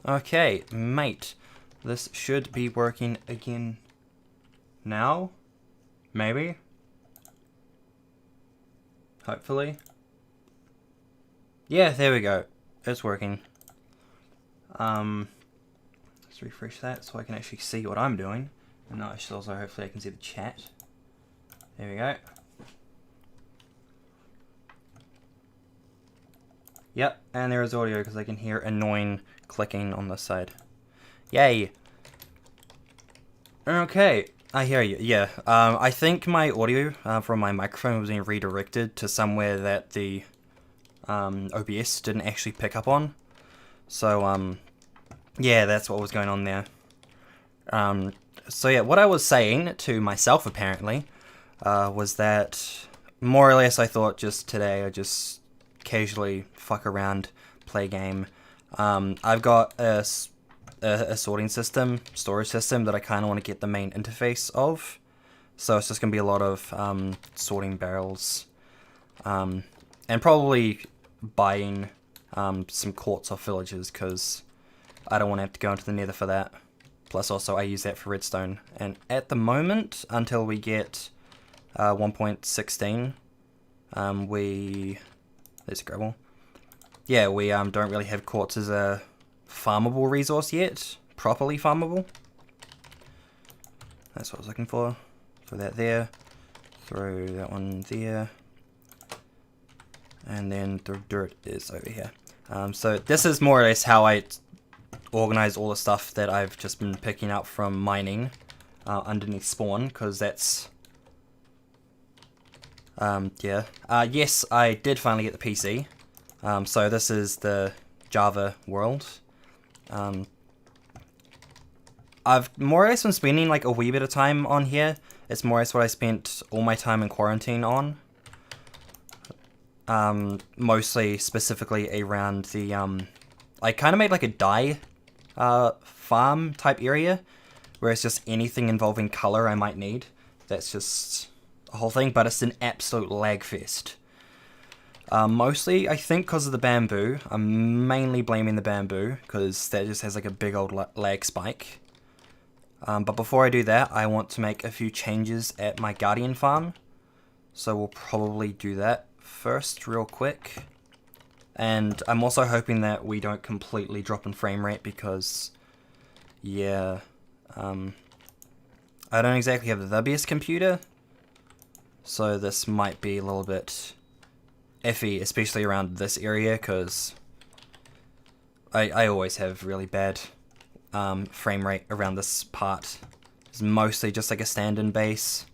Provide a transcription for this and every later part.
Okay, mate. This should be working again now. Maybe. Hopefully. Yeah, there we go. It's working. Let's refresh that so I can actually see what I'm doing. And I should also, hopefully I can see the chat. There we go. Yep, and there is audio because I can hear annoying clicking on the side. Yay! Okay, I hear you. Yeah, I think my audio from my microphone was being redirected to somewhere that the OBS didn't actually pick up on. So, yeah, that's what was going on there. So yeah, what I was saying to myself apparently was that more or less I thought just today I just casually fuck around, play a game. I've got a sorting system, storage system that I kind of want to get the main interface of. So it's just going to be a lot of sorting barrels. And probably buying some quartz off villagers because I don't want to have to go into the nether for that. Plus also I use that for redstone. And at the moment, until we get 1.16, there's gravel. Yeah, we don't really have quartz as a farmable resource yet. Properly farmable. That's what I was looking for. Throw that there. Throw that one there. And then the dirt is over here. So this is more or less how I organize all the stuff that I've just been picking up from mining underneath spawn, because that's... yeah. Yes, I did finally get the PC. So this is the Java world. I've more or less been spending like a wee bit of time on here. It's more or less what I spent all my time in quarantine on. Mostly specifically around the, I kind of made like a dye farm type area where it's just anything involving color I might need. That's just a whole thing, but it's an absolute lag fest. Mostly, I think, because of the bamboo. I'm mainly blaming the bamboo, because that just has like a big old lag spike. But before I do that, I want to make a few changes at my guardian farm. So we'll probably do that first real quick. And I'm also hoping that we don't completely drop in frame rate because, yeah, I don't exactly have the best computer. So this might be a little bit iffy, especially around this area, because I always have really bad frame rate around this part. It's mostly just like a stand-in base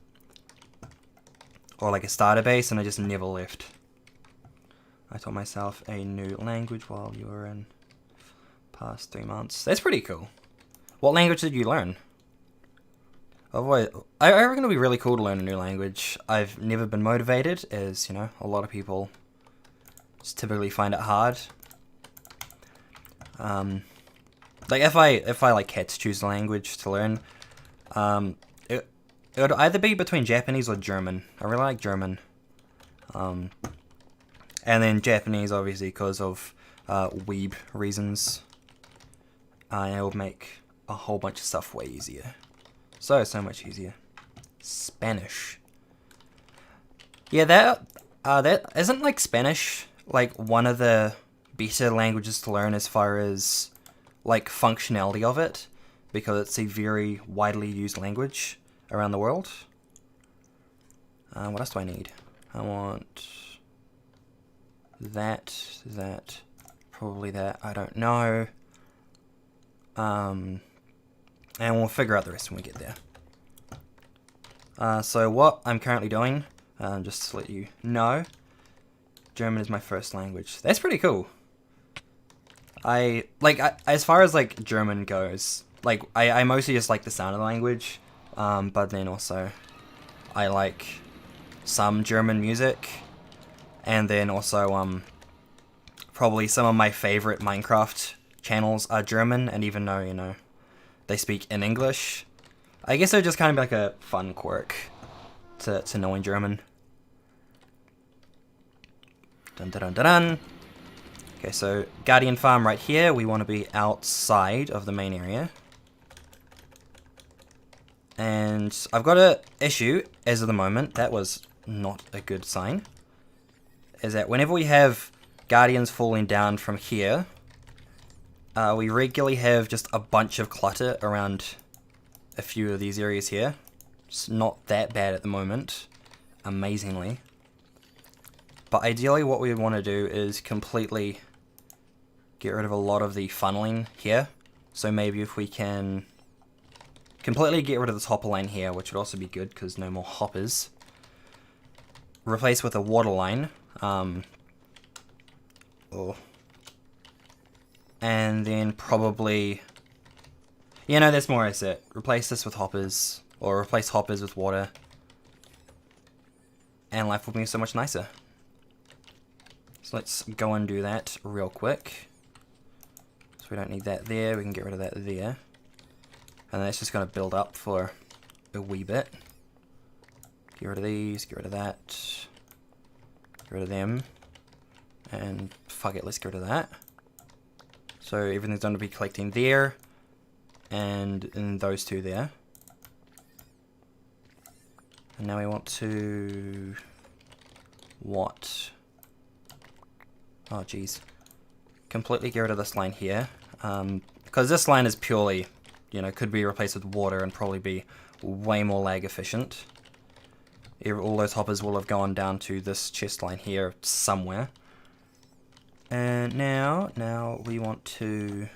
or like a starter base, and I just never left. I taught myself a new language while you were in past 3 months. That's pretty cool. What language did you learn? I reckon it'll be really cool to learn a new language. I've never been motivated, as you know, a lot of people just typically find it hard. Like if I like had to choose a language to learn, it would either be between Japanese or German. I really like German. And then Japanese, obviously, because of weeb reasons. And it would make a whole bunch of stuff way easier. So much easier. Spanish. Yeah, that isn't like Spanish like one of the better languages to learn as far as like functionality of it, because it's a very widely used language around the world. What else do I need? I want that, probably that, I don't know. And we'll figure out the rest when we get there. So what I'm currently doing, just to let you know, German is my first language. That's pretty cool. As far as like German goes, like I mostly just like the sound of the language, but then also I like some German music, and then also probably some of my favorite Minecraft channels are German, and even though, you know, they speak in English, I guess it would just kind of be like a fun quirk to knowing German. Dun dun dun dun dun. Okay, so Guardian Farm right here. We want to be outside of the main area. And I've got an issue as of the moment. That was not a good sign. Is that whenever we have Guardians falling down from here, we regularly have just a bunch of clutter around a few of these areas here. It's not that bad at the moment, amazingly. But ideally what we would want to do is completely get rid of a lot of the funneling here. So maybe if we can completely get rid of this hopper line here, which would also be good because no more hoppers. Replace with a water line. And then probably, you know, that's more asset. Replace this with hoppers, or replace hoppers with water. And life will be so much nicer. So let's go and do that real quick. So we don't need that there, we can get rid of that there. And that's just going to build up for a wee bit. Get rid of these, get rid of that. Get rid of them. And fuck it, let's get rid of that. So everything's going to be collecting there. And in those two there. And now we want to... what? Oh geez. Completely get rid of this line here. Because this line is purely, you know, could be replaced with water and probably be way more lag efficient. All those hoppers will have gone down to this chest line here somewhere. And now we want to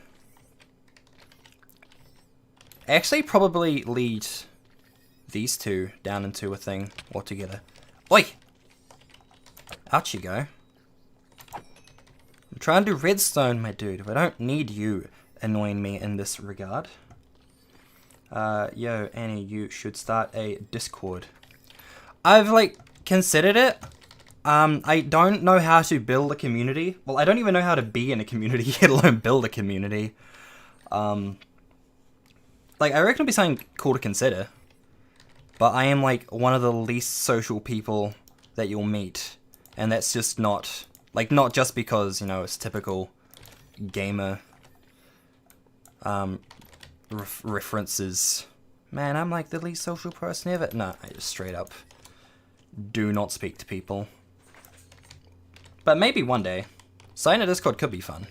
actually probably lead these two down into a thing altogether. Oi! Out you go. I'm trying to do redstone, my dude. I don't need you annoying me in this regard. Yo, Annie, you should start a Discord. I've, like, considered it. I don't know how to build a community. Well, I don't even know how to be in a community, let alone build a community. Like, I reckon it'd be something cool to consider. But I am, like, one of the least social people that you'll meet. And that's just not... like, not just because, you know, it's typical gamer references. Man, I'm like the least social person ever. No, I just straight up do not speak to people. But maybe one day. Starting a Discord could be fun.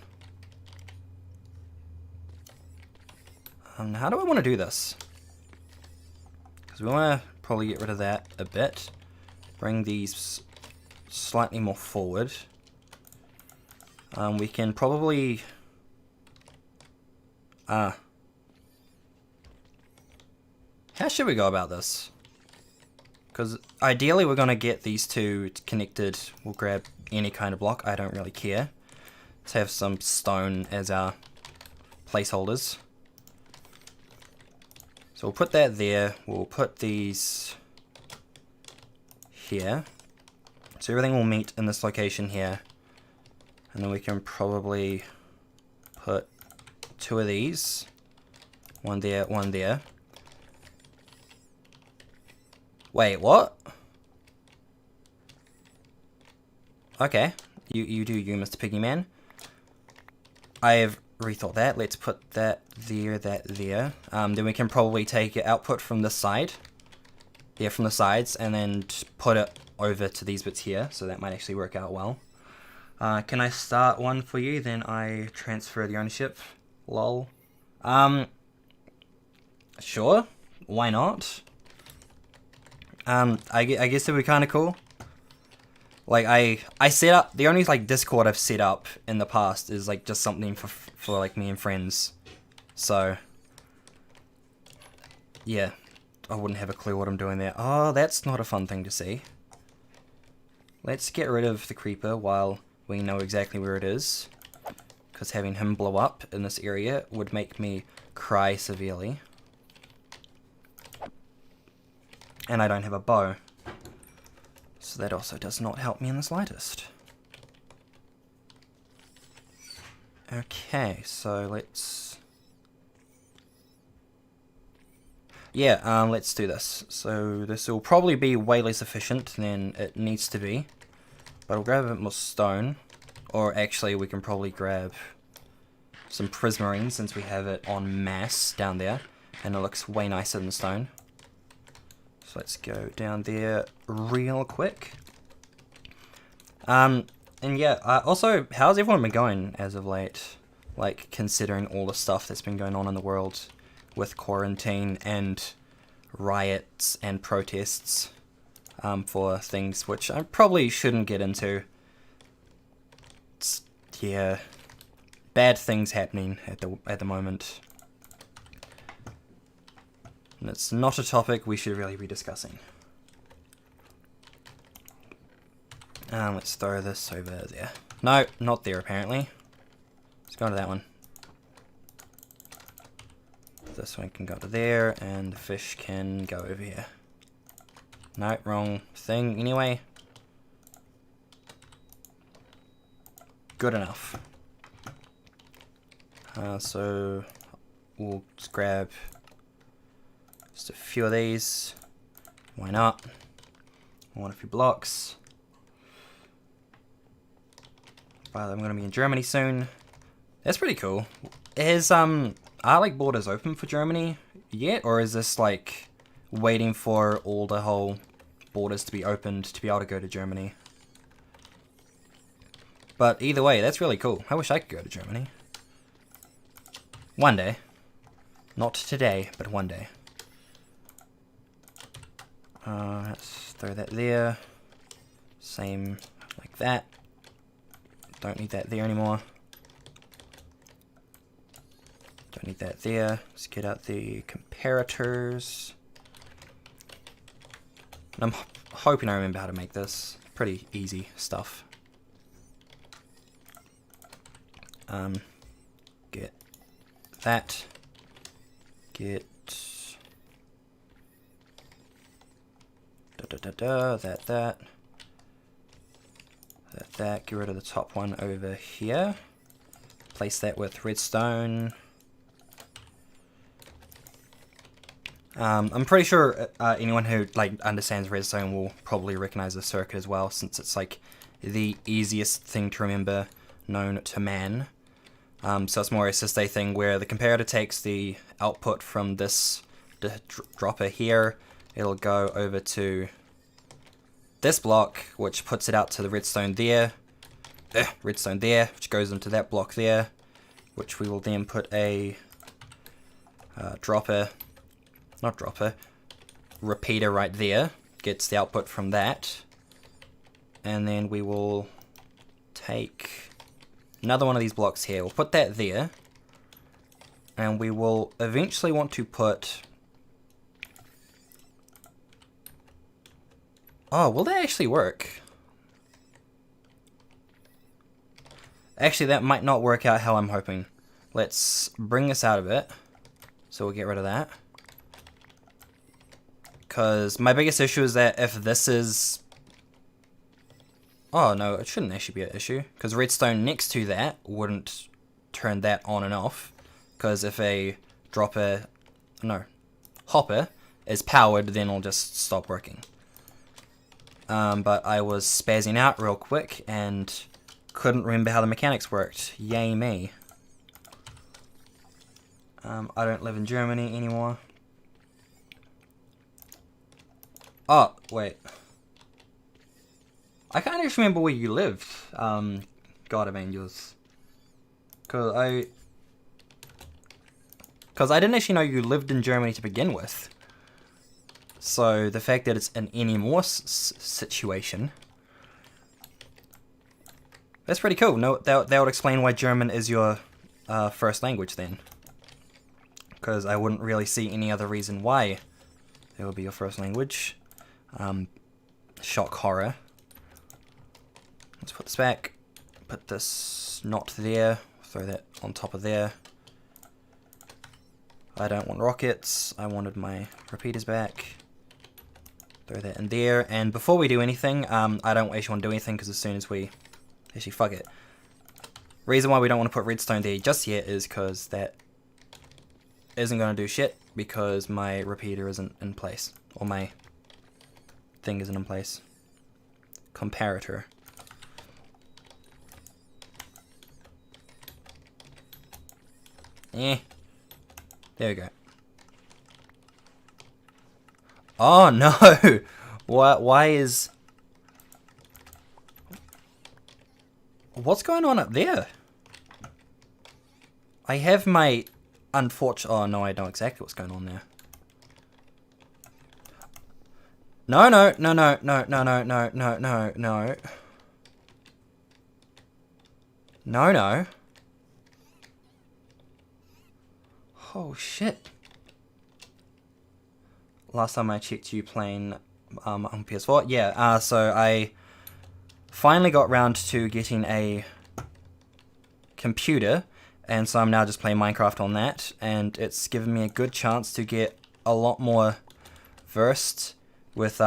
How do I want to do this? Because we want to probably get rid of that a bit. Bring these slightly more forward. We can probably... how should we go about this? Because ideally we're going to get these two connected. We'll grab any kind of block. I don't really care. Let's have some stone as our placeholders. So we'll put that there. We'll put these here. So everything will meet in this location here. And then we can probably put two of these. One there, one there. Wait, what? Okay. You do you, Mr. Piggy Man. I have rethought that. Let's put that there, that there. Then we can probably take an output from this side. Yeah, from the sides. And then put it over to these bits here. So that might actually work out well. Can I start one for you? Then I transfer the ownership. Lol. Sure. Why not? I guess it'd be kind of cool. Like, I set up, the only, like, Discord I've set up in the past is, like, just something for like, me and friends. So, yeah. I wouldn't have a clue what I'm doing there. Oh, that's not a fun thing to see. Let's get rid of the creeper while we know exactly where it is. Because having him blow up in this area would make me cry severely. And I don't have a bow. So that also does not help me in the slightest. Okay, so let's... yeah, let's do this. So this will probably be way less efficient than it needs to be. But I'll grab a bit more stone. Or actually, we can probably grab some prismarine since we have it en masse down there. And it looks way nicer than stone. So let's go down there real quick. And yeah, also, how's everyone been going as of late? Like, considering all the stuff that's been going on in the world with quarantine and riots and protests for things which I probably shouldn't get into. It's, yeah, bad things happening at the moment. And it's not a topic we should really be discussing. Let's throw this over there. No, not there apparently. Let's go to that one. This one can go to there, and the fish can go over here. No, wrong thing anyway. Good enough. So we'll just grab just a few of these. Why not? I want a few blocks. But I'm gonna be in Germany soon. That's pretty cool. Are like borders open for Germany yet, or is this like waiting for all the whole borders to be opened to be able to go to Germany? But either way, that's really cool. I wish I could go to Germany. One day. Not today, but one day. Let's throw that there. Same like that. Don't need that there anymore. Don't need that there. Let's get out the comparators. And I'm hoping I remember how to make this. Pretty easy stuff. Get that. Get that. Get rid of the top one over here. Place that with redstone. I'm pretty sure anyone who like understands redstone will probably recognize this circuit as well, since it's like the easiest thing to remember known to man. So it's more it's just a thing where the comparator takes the output from this dropper here. It'll go over to this block, which puts it out to the redstone there. Redstone there, which goes into that block there, which we will then put a repeater right there. Gets the output from that. And then we will take another one of these blocks here. We'll put that there. And we will eventually want to put... Oh, will that actually work? Actually, that might not work out how I'm hoping. Let's bring this out a bit. So we'll get rid of that. Because my biggest issue is that if this is... Oh, no, it shouldn't actually be an issue. Because redstone next to that wouldn't turn that on and off. Because if a hopper is powered, then it'll just stop working. But I was spazzing out real quick and couldn't remember how the mechanics worked. Yay me. I don't live in Germany anymore. Oh, wait. I can't actually remember where you lived, God of Angels. Because I didn't actually know you lived in Germany to begin with. So the fact that it's an anymore situation, that's pretty cool. No, that would explain why German is your first language then. Because I wouldn't really see any other reason why it would be your first language. Shock horror. Let's put this back. Put this not there. Throw that on top of there. I don't want rockets. I wanted my repeaters back. Throw that in there. And before we do anything, I don't actually want to do anything because as soon as we... Actually, fuck it. Reason why we don't want to put redstone there just yet is because that isn't going to do shit because my repeater isn't in place. Or my thing isn't in place. Comparator. Eh. There we go. Oh no! Why is... What's going on up there? I have my unfortunate... Oh no, I know exactly what's going on there. No, no, no, no, no, no, no, no, no, no, no. No, no. Oh shit. Last time I checked you playing on PS4. Yeah, so I finally got round to getting a computer, and so I'm now just playing Minecraft on that, and it's given me a good chance to get a lot more versed with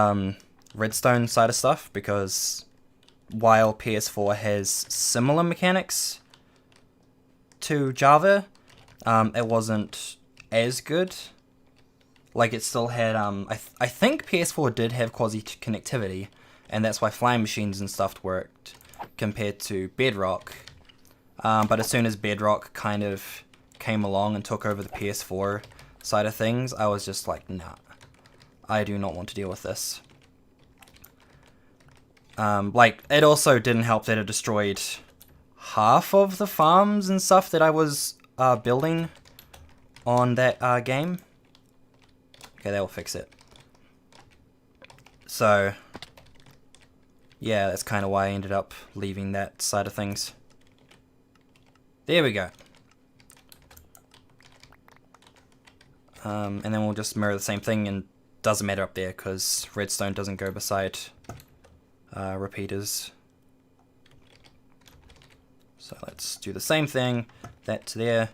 redstone side of stuff, because while PS4 has similar mechanics to Java, it wasn't as good. Like, it still had, I think PS4 did have quasi-connectivity, and that's why flying machines and stuff worked, compared to Bedrock. But as soon as Bedrock kind of came along and took over the PS4 side of things, I was just like, nah, I do not want to deal with this. Like, it also didn't help that it destroyed half of the farms and stuff that I was building on that game. Okay, that will fix it. So, yeah, that's kind of why I ended up leaving that side of things. There we go. And then we'll just mirror the same thing, and doesn't matter up there because redstone doesn't go beside repeaters. So let's do the same thing. That to there,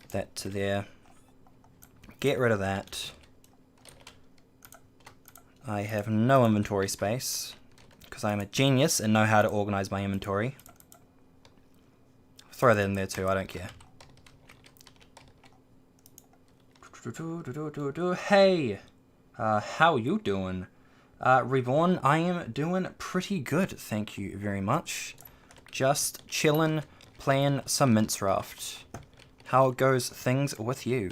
that to there. Get rid of that. I have no inventory space because I'm a genius and know how to organize my inventory. Throw that in there too, I don't care. Hey! How you doing? Reborn, I am doing pretty good, thank you very much. Just chillin', playing some Minecraft. How goes things with you?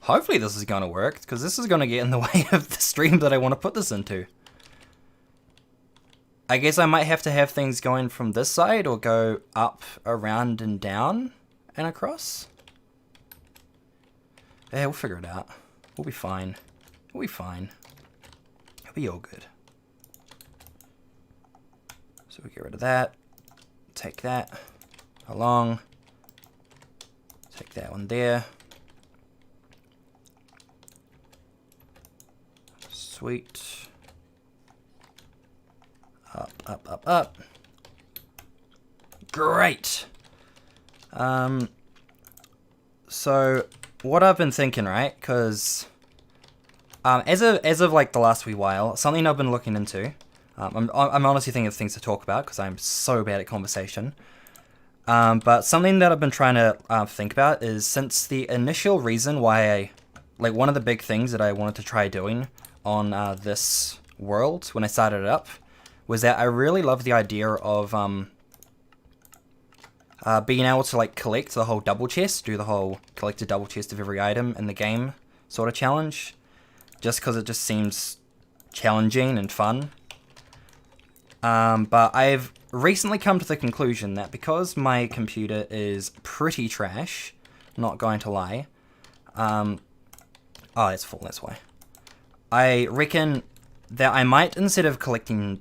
Hopefully this is going to work, because this is going to get in the way of the stream that I want to put this into. I guess I might have to have things going from this side, or go up, around, and down, and across. Yeah, we'll figure it out. We'll be fine. We'll be fine. It'll be all good. So we get rid of that. Take that along. Take that one there. Sweet. Up, up, up, up. Great. So what I've been thinking, right? Because as of like the last wee while, something I've been looking into. I'm honestly thinking of things to talk about because I'm so bad at conversation. But something that I've been trying to think about is, since the initial reason why one of the big things that I wanted to try doing on this world when I started it up was that I really love the idea of being able to collect the whole double chest, do the whole collect a double chest of every item in the game sort of challenge, just because it just seems challenging and fun. But I've recently come to the conclusion that because my computer is pretty trash, not going to lie, oh, it's full, that's why. I reckon that I might, instead of collecting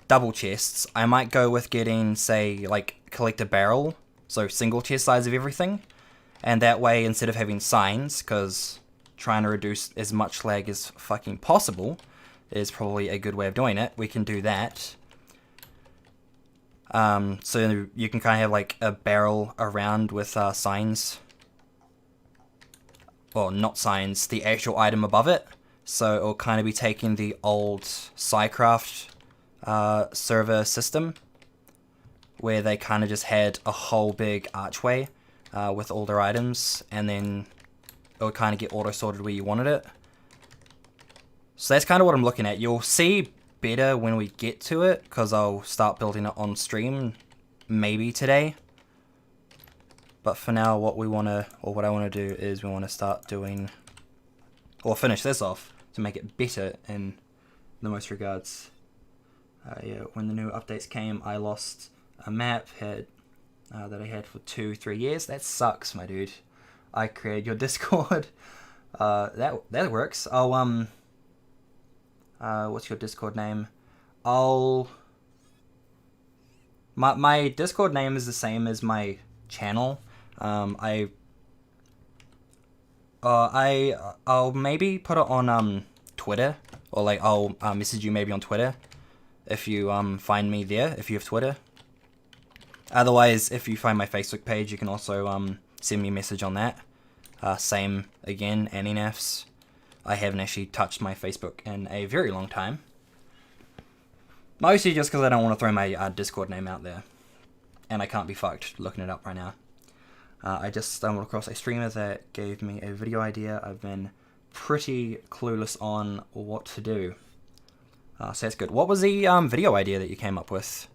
double chests, I might go with getting, say, collect a barrel, so single chest size of everything, and that way, instead of having signs, because trying to reduce as much lag as fucking possible is probably a good way of doing it, we can do that. So you can kind of have a barrel around with signs, well, not signs, the actual item above it, so it'll kind of be taking the old Psycraft server system, where they kind of just had a whole big archway with all their items, and then it would kind of get auto-sorted where you wanted it. So that's kind of what I'm looking at. You'll see better when we get to it, because I'll start building it on stream maybe today. But for now, what I want to do is we want to start doing, or finish this off to make it better in the most regards. Yeah, when the new updates came, I lost a map that I had for 2-3 years. That sucks, my dude. I created your Discord. That works. I'll what's your Discord name? My Discord name is the same as my channel. I'll maybe put it on Twitter, or like I'll message you maybe on Twitter if you find me there, if you have Twitter. Otherwise, if you find my Facebook page, you can also send me a message on that. Same again, AnnieNafs. I haven't actually touched my Facebook in a very long time. Mostly just because I don't want to throw my Discord name out there. And I can't be fucked looking it up right now. I just stumbled across a streamer that gave me a video idea. I've been pretty clueless on what to do. So that's good. What was the video idea that you came up with?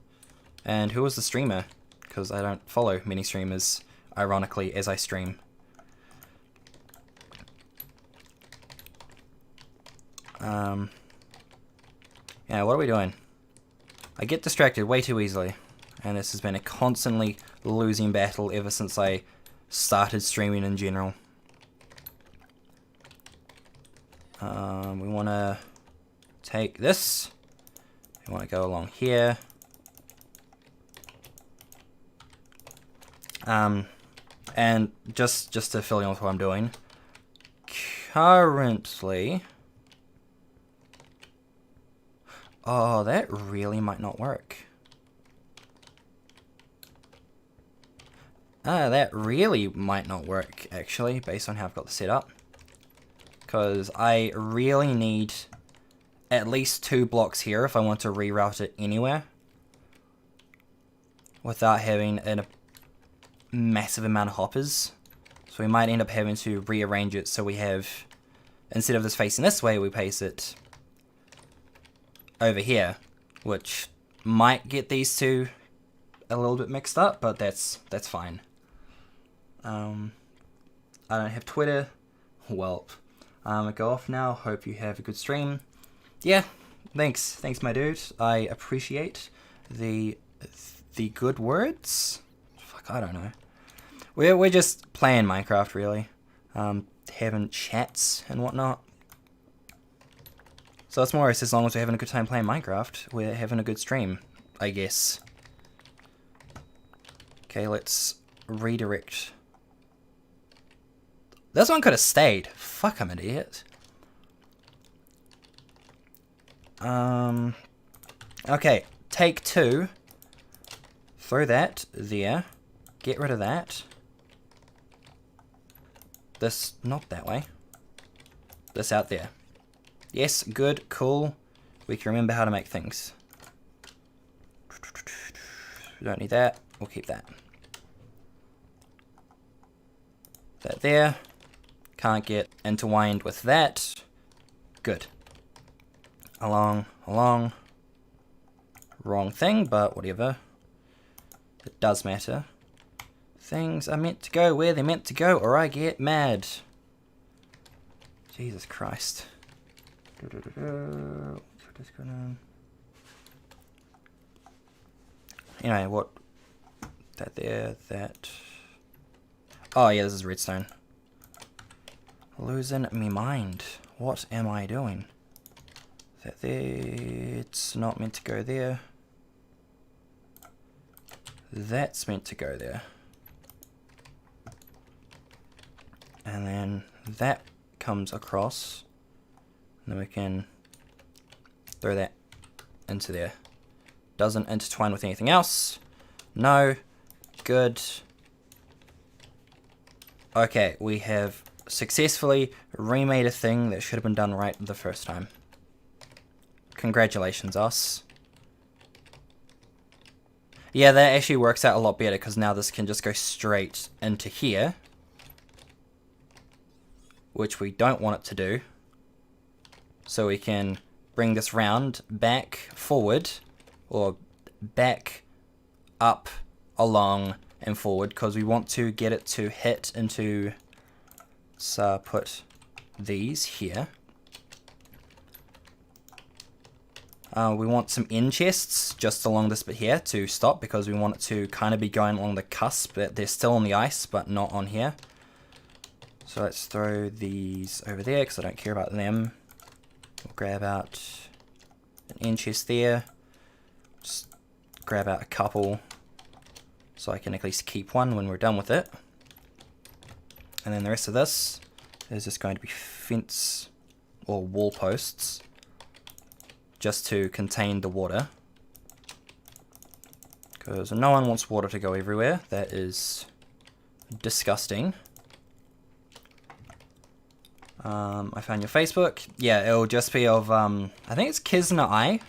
And who was the streamer? Because I don't follow many streamers, ironically, as I stream. Yeah, what are we doing? I get distracted way too easily. And this has been a constantly losing battle ever since I started streaming in general. We want to take this. We want to go along here. And just to fill in with what I'm doing. Currently... Oh, that really might not work. That really might not work, actually, based on how I've got this set up. Because I really need at least 2 blocks here if I want to reroute it anywhere. Without having a massive amount of hoppers. So we might end up having to rearrange it so we have, instead of this facing this way, we place it over here, which might get these two a little bit mixed up, but that's fine. I don't have Twitter. Welp. Go off now. Hope you have a good stream. Yeah, thanks, my dude. I appreciate the good words. Fuck, I don't know. We're just playing Minecraft, really. Having chats and whatnot. So it's more or less, as long as we're having a good time playing Minecraft, we're having a good stream, I guess. Okay, let's redirect. This one could have stayed. Fuck, I'm an idiot. Okay, take 2. Throw that there. Get rid of that. This, not that way. This out there. Yes, good, cool. We can remember how to make things. We don't need that. We'll keep that. That there. Can't get intertwined with that. Good. Along. Wrong thing, but whatever. It does matter. Things are meant to go where they're meant to go, or I get mad. Jesus Christ. Just gonna... Anyway, what? That there, that... Oh yeah, this is redstone. Losing me mind. What am I doing? That there... It's not meant to go there. That's meant to go there. And then that comes across. And then we can throw that into there. Doesn't intertwine with anything else. No. Good. Okay, we have successfully remade a thing that should have been done right the first time. Congratulations, us. Yeah, that actually works out a lot better because now this can just go straight into here. Which we don't want it to do. So we can bring this round, back, forward, or back, up, along and forward because we want to get it to hit into, so put these here. We want some end chests just along this bit here to stop because we want it to kind of be going along the cusp that they're still on the ice but not on here. So let's throw these over there because I don't care about them. We'll grab out an end chest there. Just grab out a couple so I can at least keep one when we're done with it. And then the rest of this is just going to be fence or wall posts just to contain the water. Because no one wants water to go everywhere. That is disgusting. I found your Facebook. Yeah, it'll just be of, I think it's Kizna Eye.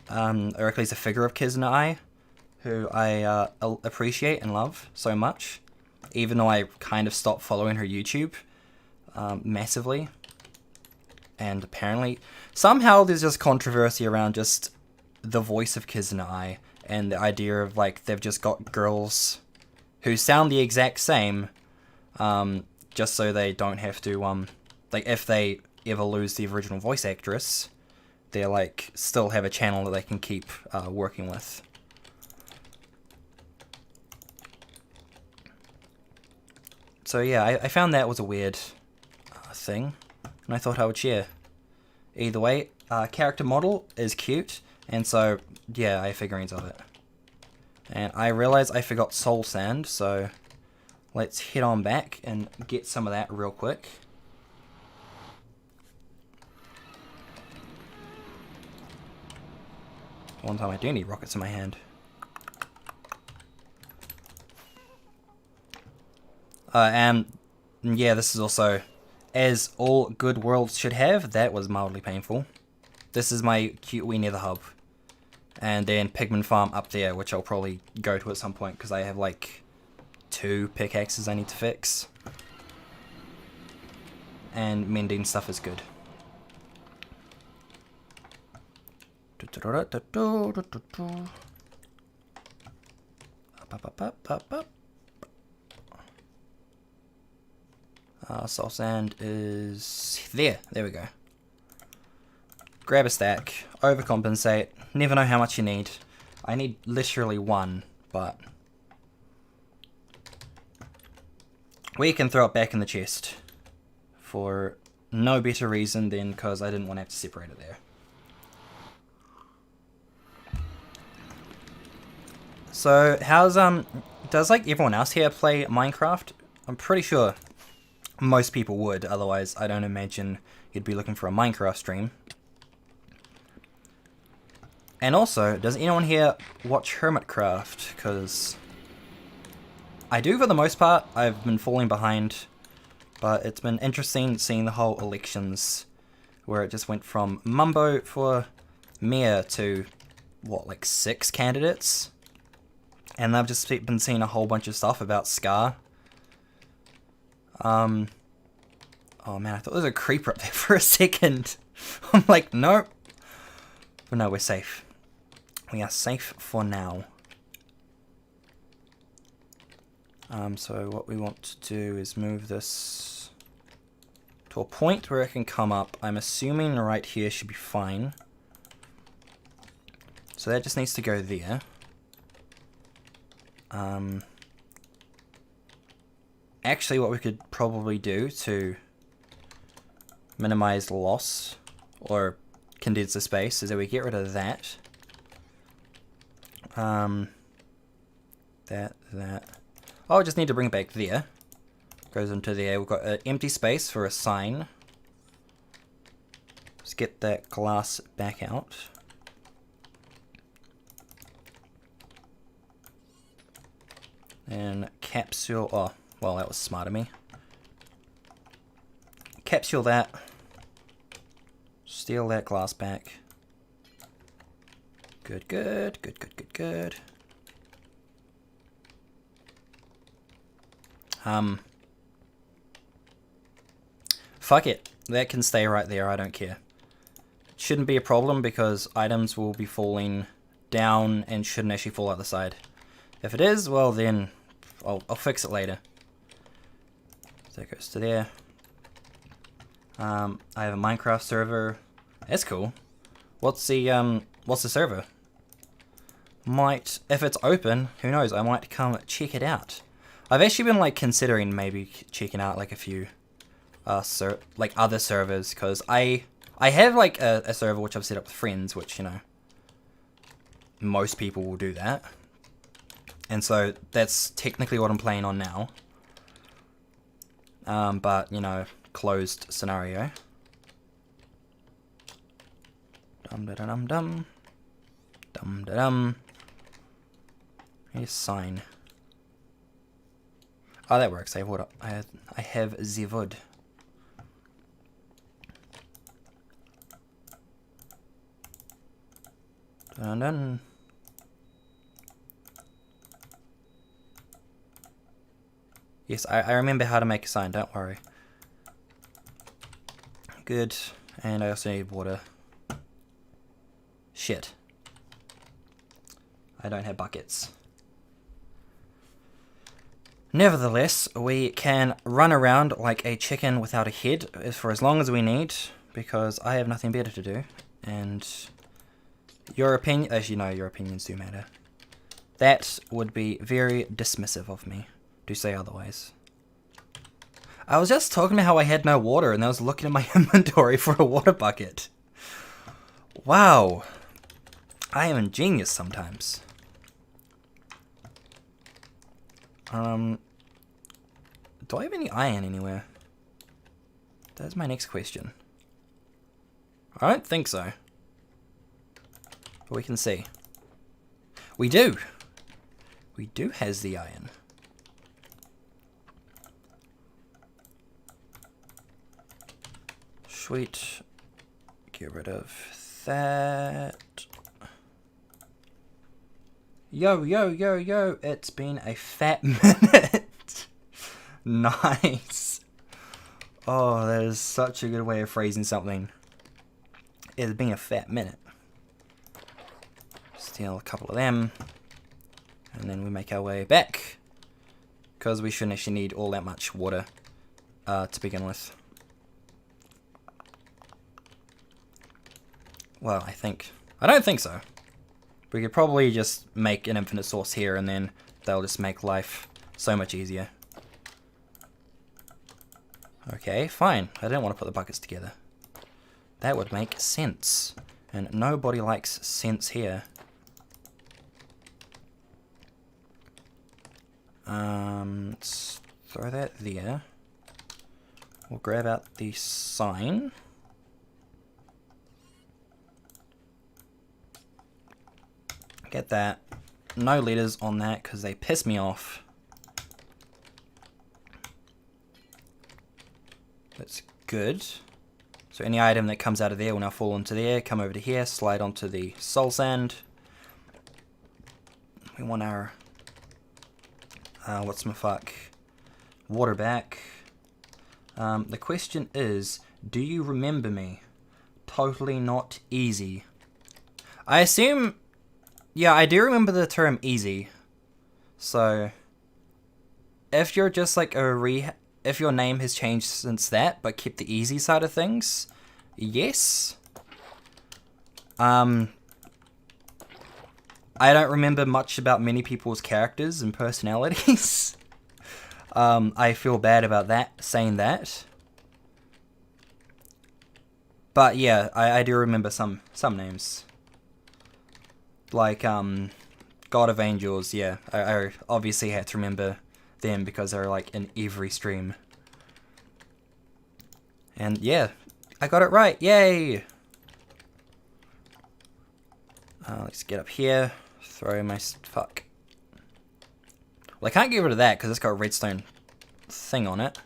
Or at least a figure of Kizna Eye, who I appreciate and love so much. Even though I kind of stopped following her YouTube massively. And apparently, somehow there's just controversy around just the voice of Kizna Eye. And the idea of, like, they've just got girls who sound the exact same, just so they don't have to, like, if they ever lose the original voice actress, they're, like, still have a channel that they can keep working with. So yeah, I found that was a weird thing, and I thought I would share. Either way, character model is cute, and so, yeah, I have figurines of it. And I realized I forgot soul sand, so let's head on back and get some of that real quick. One time I do need rockets in my hand. And yeah, this is also, as all good worlds should have, that was mildly painful. This is my cute wee nether hub. And then Pigman Farm up there, which I'll probably go to at some point, because I have like 2 pickaxes I need to fix. And mending stuff is good. Soul sand is there. There we go. Grab a stack. Overcompensate. Never know how much you need. I need literally 1, but we can throw it back in the chest for no better reason than because I didn't want to have to separate it there. So how's does like everyone else here play Minecraft? I'm pretty sure most people would, otherwise I don't imagine you'd be looking for a Minecraft stream. And also, does anyone here watch Hermitcraft? Because I do for the most part. I've been falling behind, but it's been interesting seeing the whole elections, where it just went from Mumbo for mayor to, what, like 6 candidates? And I've just been seeing a whole bunch of stuff about Scar. Oh man, I thought there was a creeper up there for a second. I'm like, nope. But no, we're safe. We are safe for now. So what we want to do is move this to a point where it can come up. I'm assuming right here should be fine. So that just needs to go there. Actually, what we could probably do to minimize loss or condense the space is that we get rid of that. That. Oh, I just need to bring it back there. Goes into there. We've got an empty space for a sign. Let's get that glass back out. And capsule. Oh, well, that was smart of me. Capsule that. Steal that glass back. Good, good, good, good, good, good. Fuck it. That can stay right there, I don't care. It shouldn't be a problem because items will be falling down and shouldn't actually fall out the side. If it is, well then I'll fix it later. So that goes to there. I have a Minecraft server. That's cool. What's the server? Might, if it's open, who knows, I might come check it out. I've actually been like considering maybe checking out like a few like other servers, because I have like a server which I've set up with friends, which, you know, most people will do that. And so that's technically what I'm playing on now. But, you know, closed scenario. Dum-da-dum-dum. Dum-da-dum. Here's sign. Oh, that works. I have the wood. Dun dun. Yes, I remember how to make a sign, don't worry. Good. And I also need water. Shit. I don't have buckets. Nevertheless, we can run around like a chicken without a head for as long as we need, because I have nothing better to do. And your opinion, as you know, your opinions do matter. That would be very dismissive of me to say otherwise. I was just talking about how I had no water, and I was looking at my inventory for a water bucket. Wow. I am ingenious sometimes. Do I have any iron anywhere? That's my next question. I don't think so. But we can see. We do! We do has the iron. Sweet. Get rid of that. Yo, yo, yo, yo. It's been a fat minute. Nice. Oh, that is such a good way of phrasing something. It's been a fat minute. Steal a couple of them. And then we make our way back. Because we shouldn't actually need all that much water to begin with. Well, I don't think so. We could probably just make an infinite source here, and then they'll just make life so much easier. Okay, fine. I didn't want to put the buckets together. That would make sense. And nobody likes sense here. Let's throw that there. We'll grab out the sign. Get that. No letters on that because they piss me off. That's good. So any item that comes out of there will now fall into there, come over to here, slide onto the soul sand. We want our what's-my-fuck, water back. The question is, do you remember me? Totally not easy. I assume, yeah, I do remember the term easy. So, if you're just like if your name has changed since that, but kept the easy side of things, yes. I don't remember much about many people's characters and personalities. I feel bad about that, saying that. But yeah, I do remember some names. Like, God of Angels, yeah. I obviously had to remember them because they're like in every stream. And yeah, I got it right, yay! Let's get up here. Throw my fuck. Well, I can't get rid of that because it's got a redstone thing on it.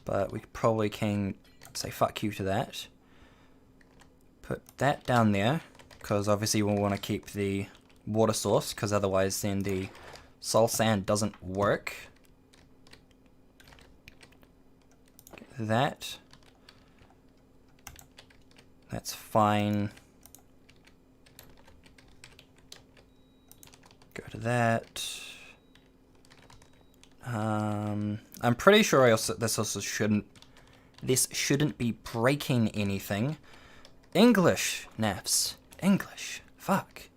But we probably can say fuck you to that. Put that down there because obviously we'll want to keep the water source because otherwise then the soul sand doesn't work. Get that. That's fine. Go to that. I'm pretty sure this also shouldn't be breaking anything. English, naps. English. Fuck.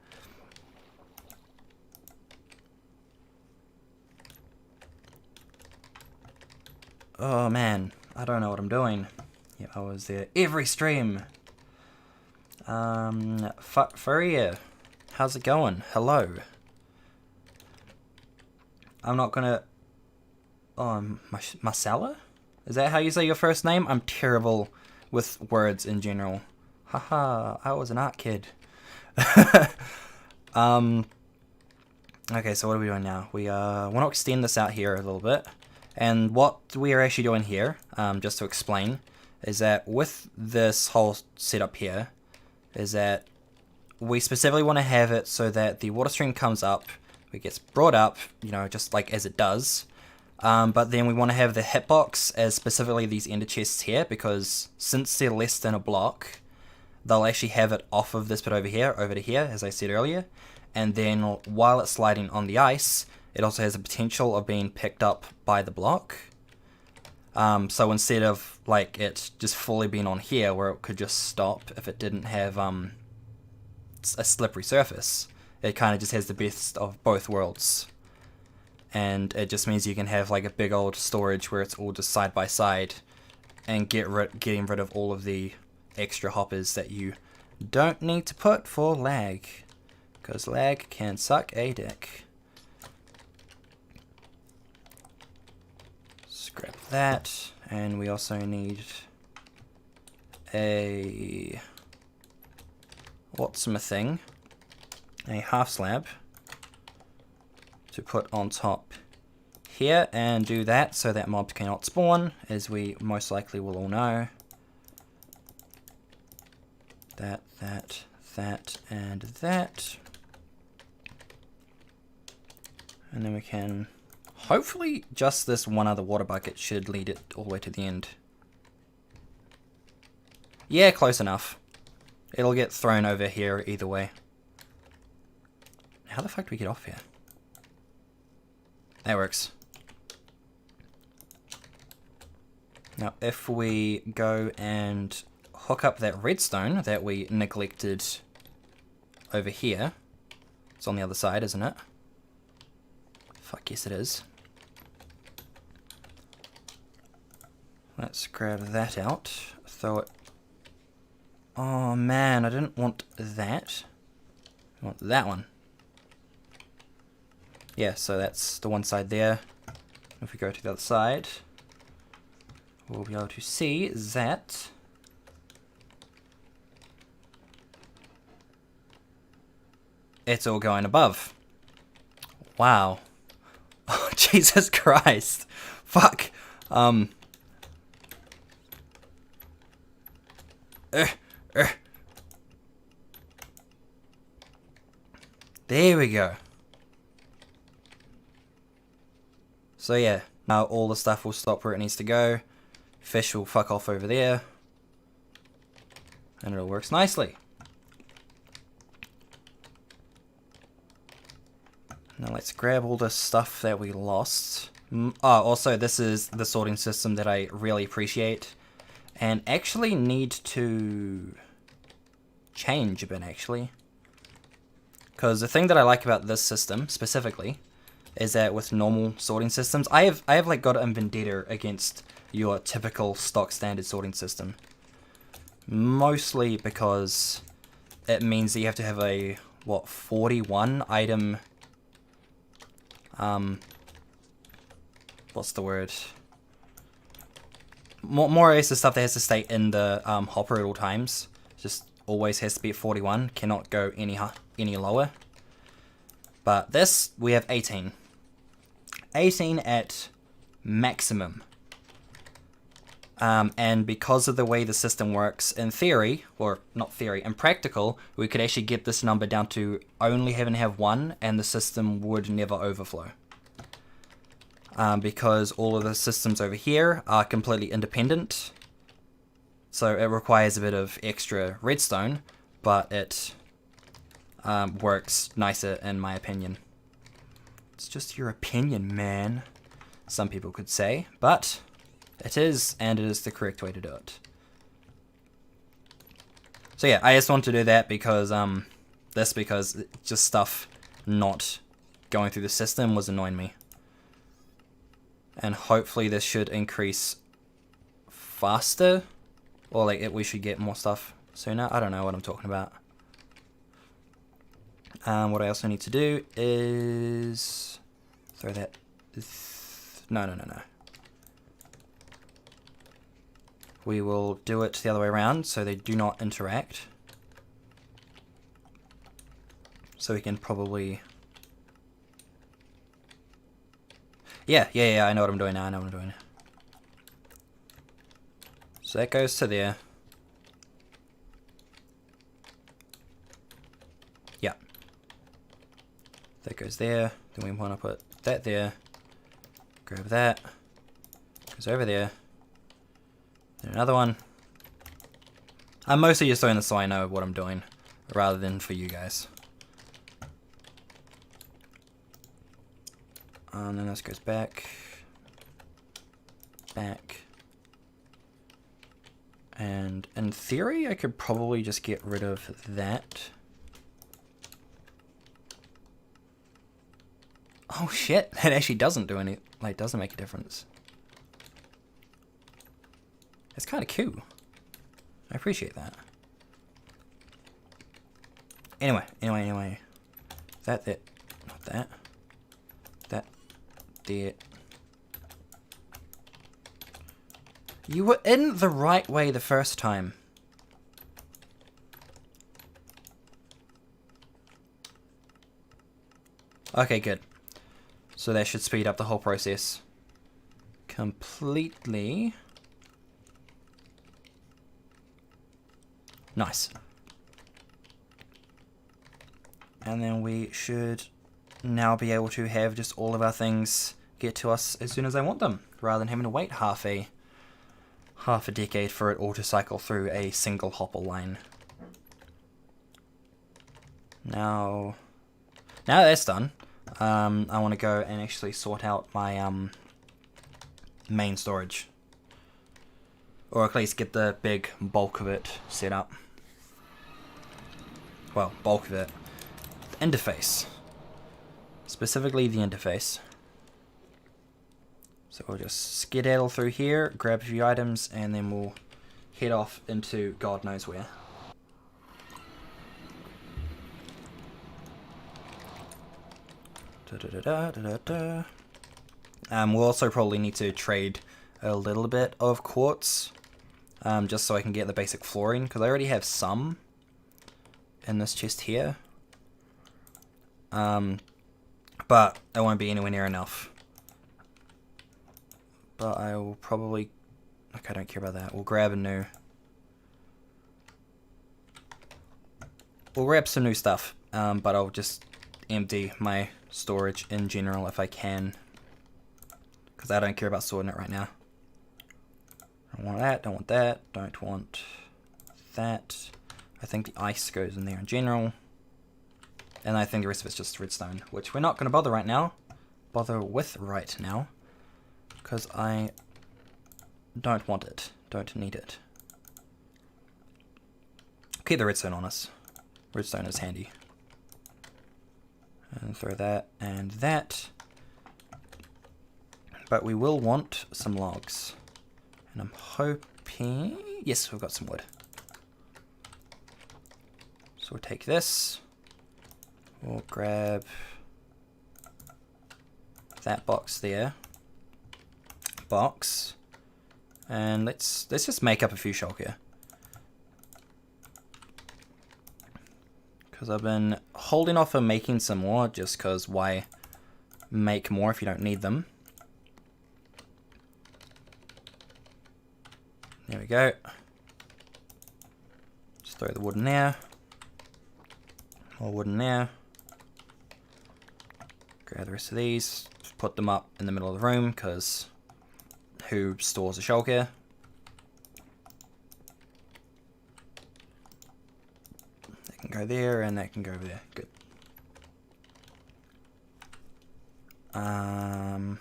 Oh man, I don't know what I'm doing. Yeah, I was there every stream. Furia, how's it going? Hello. I'm not gonna... Marcella? Is that how you say your first name? I'm terrible with words in general. Haha, I was an art kid. Okay, so what are we doing now? We want to extend this out here a little bit. And what we are actually doing here, just to explain, is that with this whole setup here, is that we specifically want to have it so that the water stream comes up, it gets brought up, you know, just like as it does. But then we want to have the hitbox as specifically these ender chests here, because since they're less than a block, they'll actually have it off of this bit over to here, as I said earlier. And then while it's sliding on the ice, it also has the potential of being picked up by the block. So instead of like it just fully being on here where it could just stop if it didn't have a slippery surface, it kind of just has the best of both worlds. And it just means you can have like a big old storage where it's all just side by side and getting rid of all of the extra hoppers that you don't need to put for lag, because lag can suck a dick. Scrap that, and we also need a thing, a half slab to put on top here, and do that so that mobs cannot spawn, as we most likely will all know. That, and that. And then we can... hopefully just this one other water bucket should lead it all the way to the end. Yeah, close enough. It'll get thrown over here either way. How the fuck do we get off here? That works. Now if we go and hook up that redstone that we neglected over here. It's on the other side, isn't it? Fuck yes it is. Let's grab that out. Throw it. Oh man, I didn't want that. I want that one. Yeah, so that's the one side there. If we go to the other side, we'll be able to see that it's all going above. Wow. Oh, Jesus Christ. Fuck. There we go. So yeah, now all the stuff will stop where it needs to go. Fish will fuck off over there. And it all works nicely. Now let's grab all the stuff that we lost. Oh, also this is the sorting system that I really appreciate. And actually need to change a bit actually. Because the thing that I like about this system specifically is that with normal sorting systems, I have like got a vendetta against your typical stock standard sorting system. Mostly because it means that you have to have a, what, 41 item, what's the word? More or less the stuff that has to stay in the hopper at all times. Just always has to be at 41, cannot go any lower. But this, we have 18. 18 at maximum. And because of the way the system works, in theory, or not theory, in practical, we could actually get this number down to only having to have one, and the system would never overflow. Because all of the systems over here are completely independent. So it requires a bit of extra redstone, but it works nicer in my opinion. It's just your opinion, man. Some people could say, but it is, and it is the correct way to do it. So yeah, I just want to do that because because just stuff not going through the system was annoying me. And hopefully this should increase faster, or like we should get more stuff sooner. I don't know what I'm talking about. What I also need to do is throw that. No. We will do it the other way around so they do not interact. So we can probably... Yeah, I know what I'm doing now. So that goes to there. Yeah. That goes there. Then we want to put that there. Grab that. Goes over there. Then another one. I'm mostly just doing this so I know what I'm doing, rather than for you guys. And then this goes back. And in theory, I could probably just get rid of that. Oh shit, it actually doesn't do any, like, doesn't make a difference. It's kind of cool. I appreciate that. Anyway. That, not that. That, there. You were in the right way the first time. Okay, good. So that should speed up the whole process completely. Nice. And then we should now be able to have just all of our things get to us as soon as I want them, rather than having to wait half a decade for it all to cycle through a single hopper line. Now that's done, I want to go and actually sort out my main storage, or at least get the big bulk of it set up. Well, bulk of it. The interface. Specifically the interface. So we'll just skedaddle through here, grab a few items, and then we'll head off into God knows where. We'll also probably need to trade a little bit of quartz, just so I can get the basic fluorine, because I already have some in this chest here, but it won't be anywhere near enough. But I will probably, okay, I don't care about that. We'll grab some new stuff, but I'll just empty my storage in general if I can, because I don't care about sorting it right now. Don't want that, don't want that, don't want that. I think the ice goes in there in general. And I think the rest of it's just redstone, which we're not going to bother with right now. Because I don't want it. Don't need it. Keep the redstone on us. Redstone is handy. And throw that and that. But we will want some logs. And I'm hoping... Yes, we've got some wood. So we'll take this. We'll grab that box there. And let's just make up a few shulk here. Because I've been holding off on making some more, just because why make more if you don't need them. There we go. Just throw the wood in there. More wood in there. Grab the rest of these. Just put them up in the middle of the room, because who stores a shulk here? That can go there, and that can go over there. Good. Let's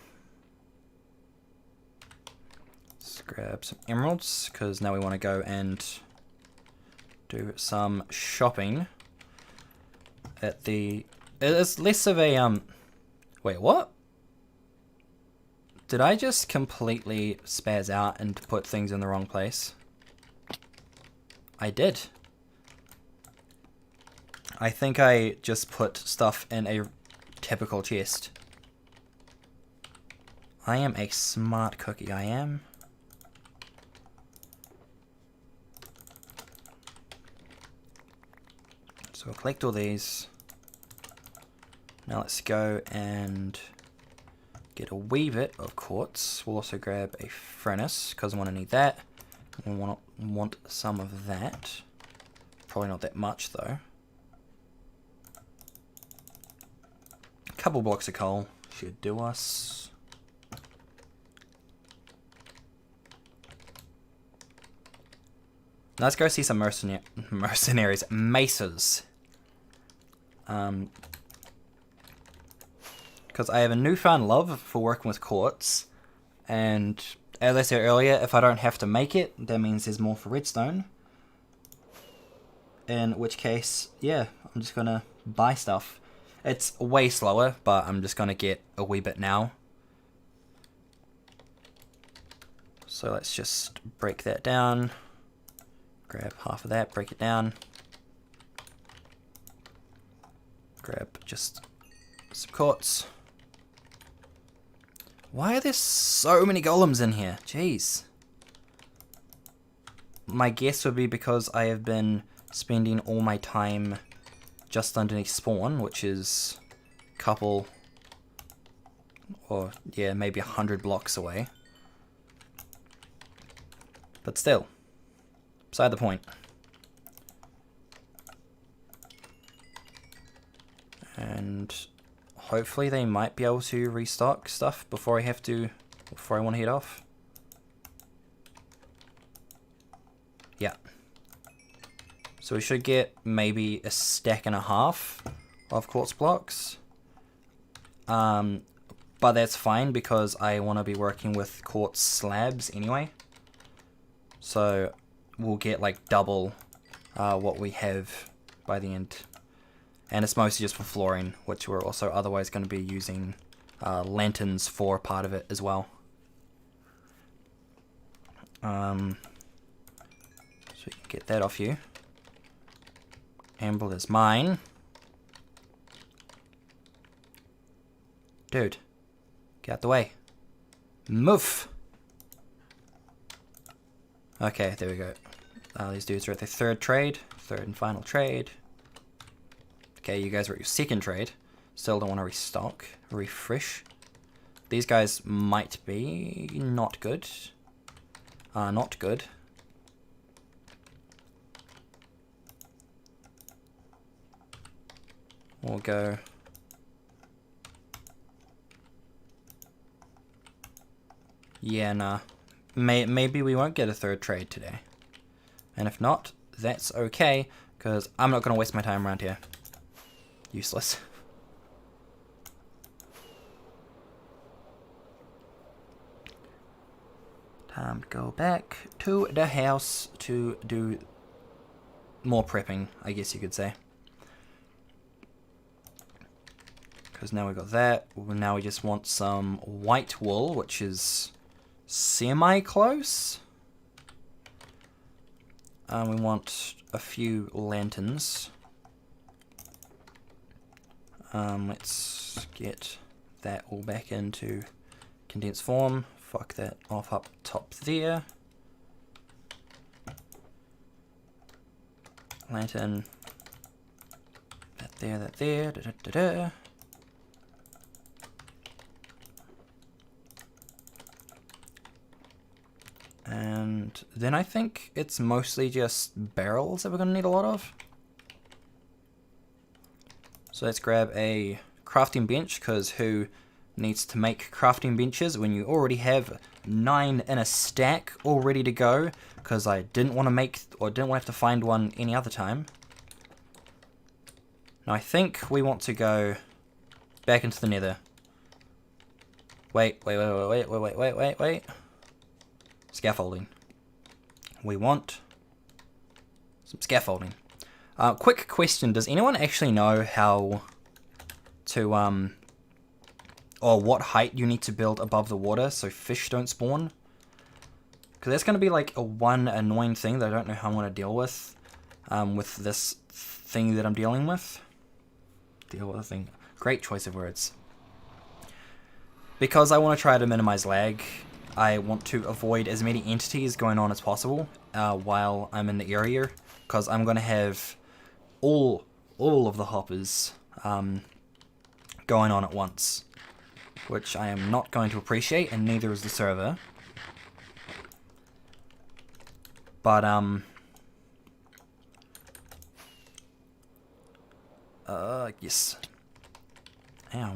grab some emeralds, because now we want to go and do some shopping at the... It's less of a, Wait, what? Did I just completely spaz out and put things in the wrong place? I did. I think I just put stuff in a typical chest. I am a smart cookie, I am. So we'll collect all these. Now let's go and get a wee bit of quartz. We'll also grab a furnace, because I want to need that. We want some of that. Probably not that much though. A couple blocks of coal should do us. Let's go see some mercenaries. Maces. Because I have a newfound love for working with quartz. And as I said earlier, if I don't have to make it, that means there's more for redstone. In which case, yeah, I'm just going to buy stuff. It's way slower, but I'm just going to get a wee bit now. So let's just break that down. Grab half of that, break it down. Grab just some quartz. Why are there so many golems in here? Jeez. My guess would be because I have been spending all my time just underneath spawn, which is a couple, or yeah, maybe 100 blocks away. But still, beside the point. And hopefully they might be able to restock stuff before I want to head off. Yeah. So we should get maybe a stack and a half of quartz blocks. But that's fine because I want to be working with quartz slabs anyway. So we'll get like double what we have by the end. And it's mostly just for flooring, which we're also otherwise going to be using lanterns for part of it as well. So you can get that off you. Emerald is mine. Dude, get out the way. Move! Okay, there we go. These dudes are at their third and final trade. Okay, you guys are at your second trade. Still don't want to restock, refresh. These guys might be not good. Not good. We'll go. Yeah, nah. Maybe we won't get a third trade today. And if not, that's okay, because I'm not going to waste my time around here. Useless. Time to go back to the house to do more prepping, I guess you could say. Because now we've got that. Now we just want some white wool, which is semi-close. We want a few lanterns. Let's get that all back into condensed form. Fuck that off up top there. Lantern. That there, that there. Da, da, da, da. And then I think it's mostly just barrels that we're going to need a lot of. So let's grab a crafting bench, because who needs to make crafting benches when you already have 9 in a stack all ready to go? Because I didn't want to make, or didn't want to have to find one any other time. Now I think we want to go back into the nether. Wait. Scaffolding. We want some scaffolding. Quick question, does anyone actually know how to, or what height you need to build above the water so fish don't spawn? Because that's going to be like one annoying thing that I don't know how I'm going to deal with this thing that I'm dealing with. Deal with a thing. Great choice of words. Because I want to try to minimize lag, I want to avoid as many entities going on as possible while I'm in the area, because I'm going to have all of the hoppers going on at once, which I am not going to appreciate, and neither is the server. But yes. Ow.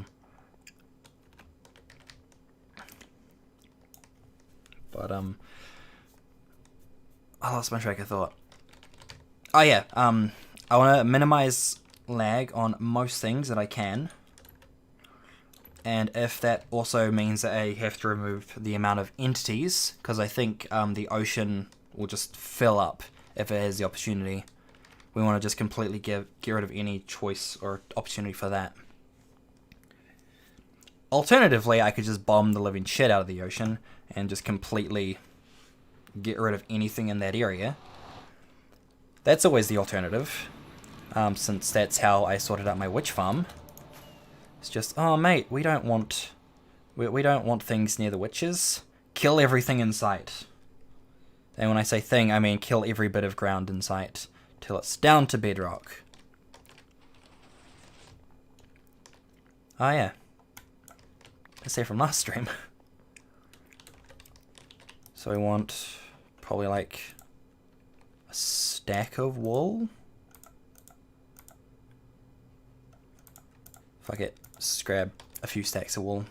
But I lost my track of thought. Oh yeah, I want to minimize lag on most things that I can. And if that also means that I have to remove the amount of entities, because I think the ocean will just fill up if it has the opportunity. We want to just completely get rid of any choice or opportunity for that. Alternatively, I could just bomb the living shit out of the ocean and just completely get rid of anything in that area. That's always the alternative, since that's how I sorted out my witch farm. It's just, oh mate, we don't want things near the witches. Kill everything in sight. And when I say thing, I mean kill every bit of ground in sight till it's down to bedrock. Oh yeah. Let's say from last stream. So I want probably like a stack of wool. Fuck it, just grab a few stacks of wool.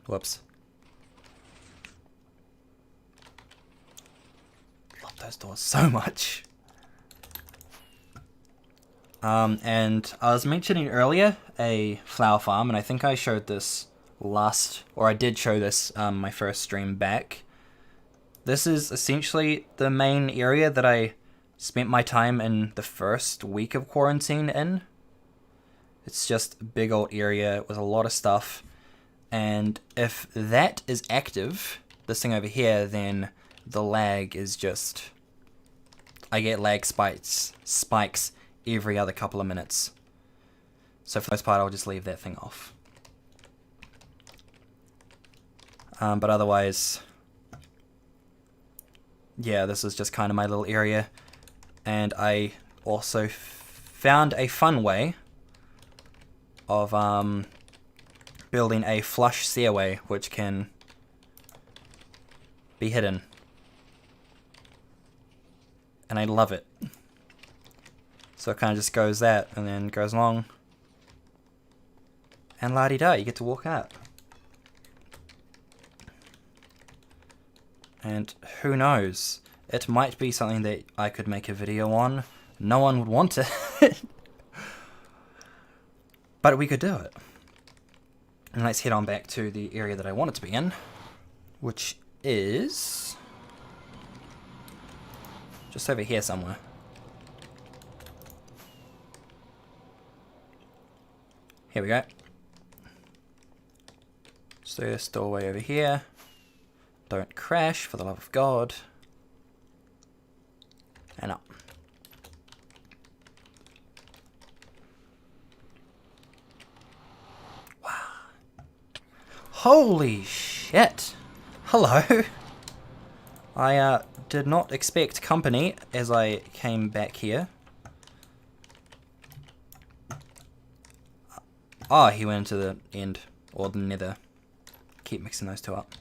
Whoops. Love those doors so much. And I was mentioning earlier a flower farm, and I think I showed this I did show this my first stream back. This is essentially the main area that I spent my time in the first week of quarantine in. It's just a big old area with a lot of stuff, and if that is active, this thing over here, then the lag is just, I get lag spikes every other couple of minutes. So for the most part, I'll just leave that thing off. But otherwise, yeah, this is just kind of my little area. And I also found a fun way of building a flush stairway, which can be hidden. And I love it. So it kind of just goes that, and then goes along. And la-di-da, you get to walk out. And who knows? It might be something that I could make a video on. No one would want it. But we could do it. And let's head on back to the area that I want it to be in. Which is just over here somewhere. Here we go. So this doorway over here. Don't crash, for the love of God. And up. Wow. Holy shit. Hello. I did not expect company as I came back here. Oh, he went into the end, or the nether. Keep mixing those two up.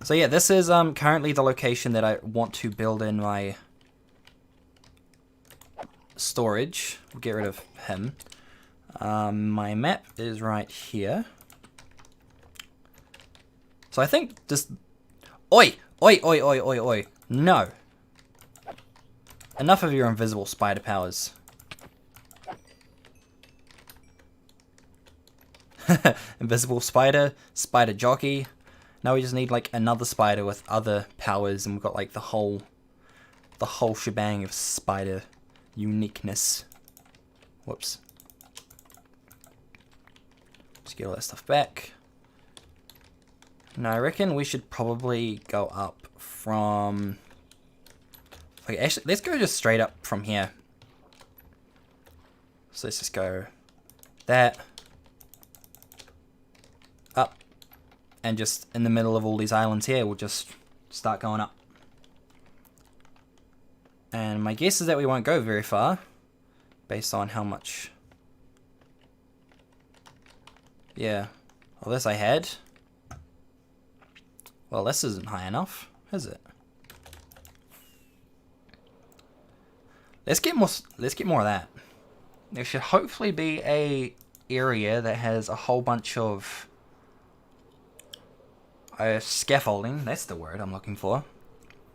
So yeah, this is currently the location that I want to build in my storage. We'll get rid of him. My map is right here. So I think just... Oi! Oi, oi, oi, oi, oi. No. Enough of your invisible spider powers. invisible spider, spider jockey. Now we just need like another spider with other powers, and we've got like the whole shebang of spider uniqueness. Whoops. Just get all that stuff back. Now I reckon we should probably go up from... Okay, actually, let's go just straight up from here. So let's just go that, up, and just in the middle of all these islands here, we'll just start going up. And my guess is that we won't go very far, based on how much... Yeah. Well, this I had. Well, this isn't high enough, is it? Let's get more of that. There should hopefully be a area that has a whole bunch of scaffolding. That's the word I'm looking for.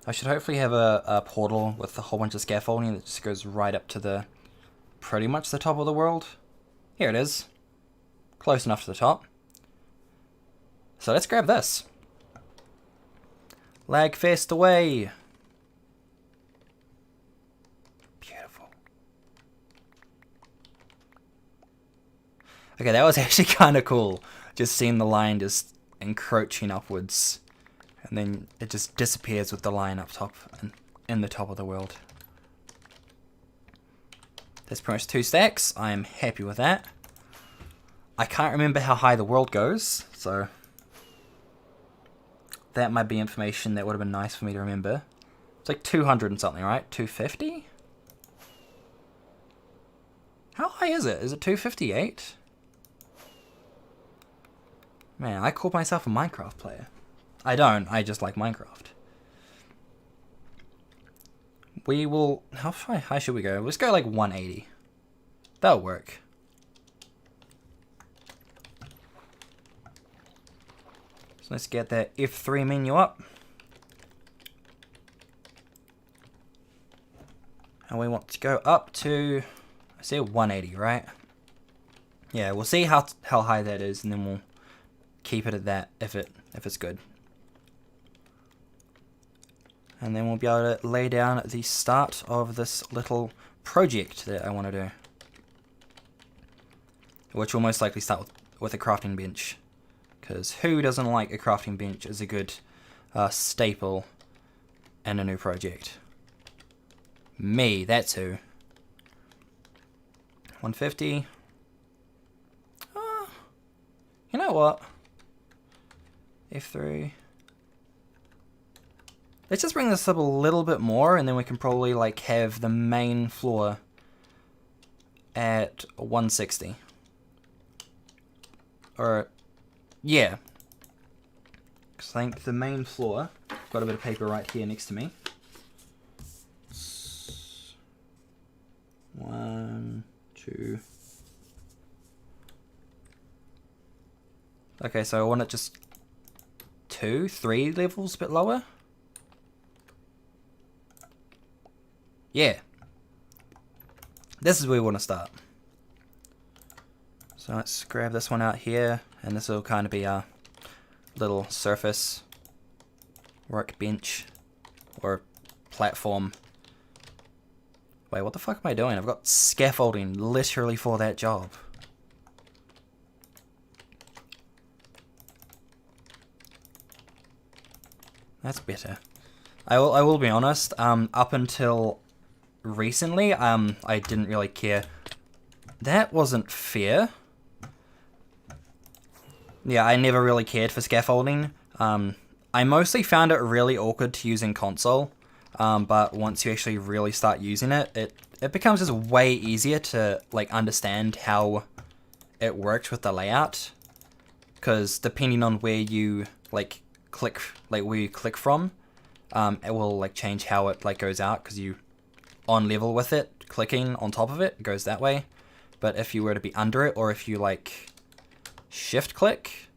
I should hopefully have a portal with a whole bunch of scaffolding that just goes right up to the pretty much the top of the world. Here it is. Close enough to the top. So let's grab this. Lagfest away. Beautiful. Okay, that was actually kind of cool. Just seeing the line just encroaching upwards. And then it just disappears with the line up top and in the top of the world. That's pretty much 2 stacks. I am happy with that. I can't remember how high the world goes, so that might be information that would have been nice for me to remember. It's like 200 and something, right? 250? How high is it? Is it 258? Man, I call myself a Minecraft player. I don't, I just like Minecraft. We will... How far high should we go? Let's go like 180. That'll work. So let's get that F3 menu up. And we want to go up to... I say 180, right? Yeah, we'll see how high that is, and then we'll keep it at that if it's good. And then we'll be able to lay down the start of this little project that I want to do. Which will most likely start with a crafting bench. Because who doesn't like a crafting bench as a good staple in a new project? Me, that's who. 150. You know what? F3. Let's just bring this up a little bit more, and then we can probably like have the main floor at 160. Or, yeah. Because I think the main floor, got a bit of paper right here next to me. 1, 2. Okay, so I want it just 2, 3 levels a bit lower. Yeah. This is where we want to start. So let's grab this one out here, and this will kind of be our little surface workbench or platform. Wait, what the fuck am I doing? I've got scaffolding literally for that job. That's better. I will be honest, up until recently, I didn't really care. That wasn't fair. Yeah, I never really cared for scaffolding. I mostly found it really awkward to use in console, but once you actually really start using it, it becomes just way easier to like understand how it works with the layout. Because depending on where you like click, like where you click from, it will like change how it like goes out, because you on level with it, clicking on top of it, it goes that way. But if you were to be under it, or if you like shift click,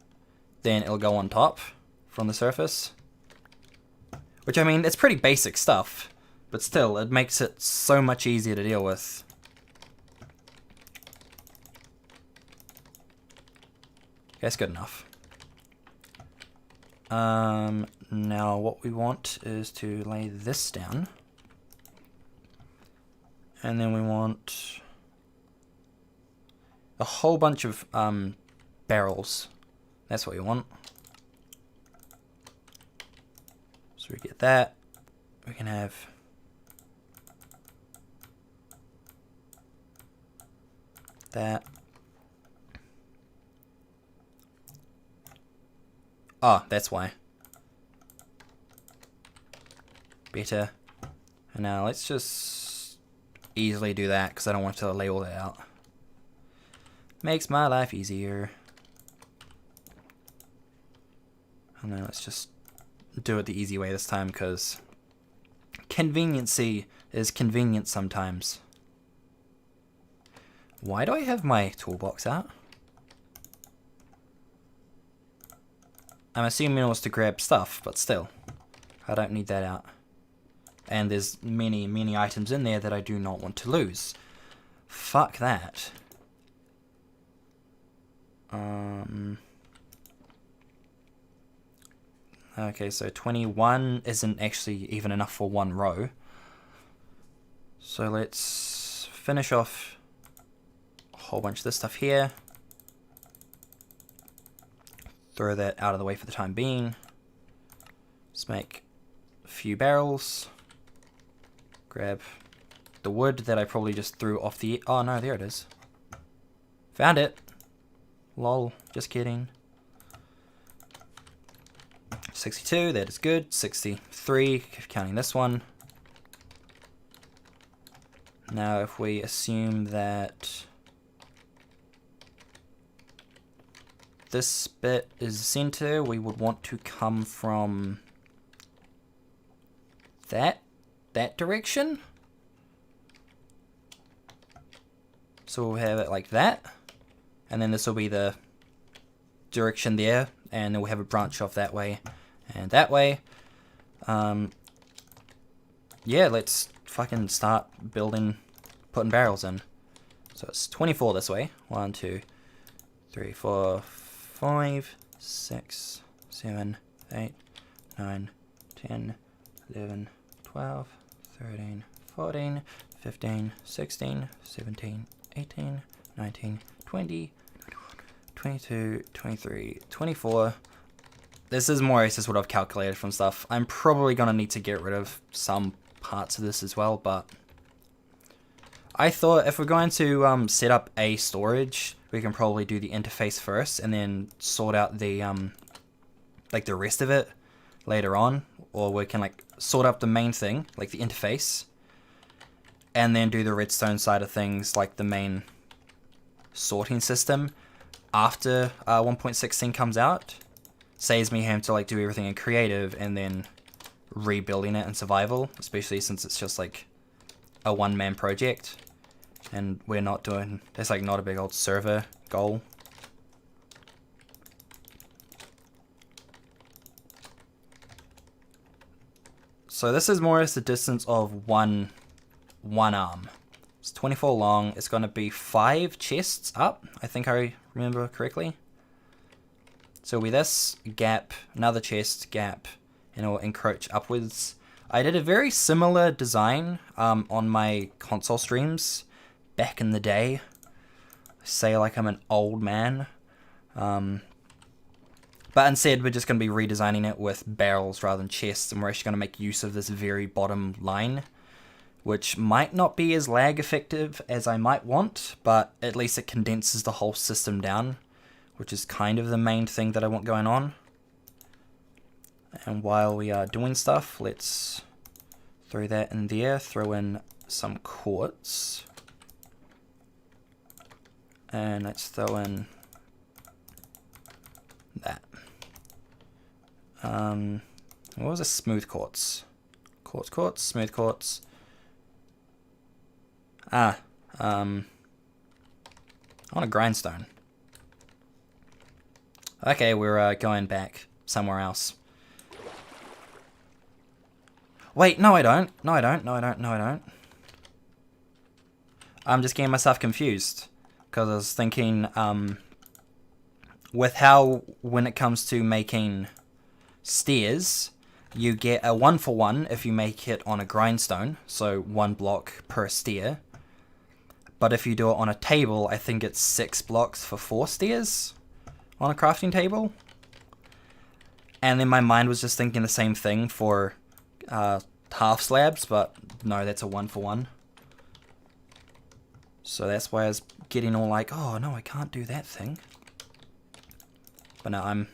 then it'll go on top from the surface. Which, I mean, it's pretty basic stuff, but still, it makes it so much easier to deal with. That's good enough. Now what we want is to lay this down. And then we want a whole bunch of barrels. That's what we want. So we get that. We can have that. Oh, that's why. Better. And now let's just easily do that because I don't want to lay all that out. Makes my life easier. And then let's just do it the easy way this time because conveniency is convenient sometimes. Why do I have my toolbox out? I'm assuming it was to grab stuff, but still. I don't need that out. And there's many items in there that I do not want to lose. Fuck that. Okay, so 21 isn't actually even enough for one row. So let's finish off a whole bunch of this stuff here. Throw that out of the way for the time being. Let's make a few barrels. Grab the wood that I probably just threw off the... Oh no, there it is. Found it. Lol, just kidding. 62, that is good. 63, counting this one. Now if we assume that this bit is the center, we would want to come from that direction. So we'll have it like that. And then this will be the direction there. And then we'll have a branch off that way and that way. Yeah, let's fucking start building, putting barrels in. So it's 24 this way. 1, 2, 3, 4, 5, 6, 7, 8, 9, 10, 11, 12, 13, 14, 15, 16, 17, 18, 19, 20, 22, 23, 24. This is more or less just what I've calculated from stuff. I'm probably going to need to get rid of some parts of this as well, but I thought if we're going to set up a storage, we can probably do the interface first and then sort out the like the rest of it later on, or we can like sort out the main thing, like the interface, and then do the redstone side of things, like the main sorting system after 1.16 comes out. Saves me having to like do everything in creative and then rebuilding it in survival, especially since it's just like a one-man project and we're not doing, it's like not a big old server goal. So this is more or less the distance of one arm. It's 24 long. It's going to be 5 chests up, I think I remember correctly. So with this gap, another chest gap, and it will encroach upwards. I did a very similar design on my console streams back in the day. I say like I'm an old man. But instead we're just going to be redesigning it with barrels rather than chests, and we're actually going to make use of this very bottom line, which might not be as lag effective as I might want, but at least it condenses the whole system down, which is kind of the main thing that I want going on. And while we are doing stuff, let's throw that in there, throw in some quartz, and let's throw in that. What was a smooth quartz? Quartz, smooth quartz. I want a grindstone. Okay, we're going back somewhere else. Wait, no I don't. No I don't. No I don't. No I don't. I'm just getting myself confused. Because I was thinking with how when it comes to making stairs, you get a 1-for-1 if you make it on a grindstone, so 1 block per stair. But if you do it on a table, I think it's 6 blocks for 4 stairs on a crafting table. And then my mind was just thinking the same thing for half slabs, but no, that's a 1-for-1. So that's why I was getting all like, oh no, I can't do that thing. But no, I'm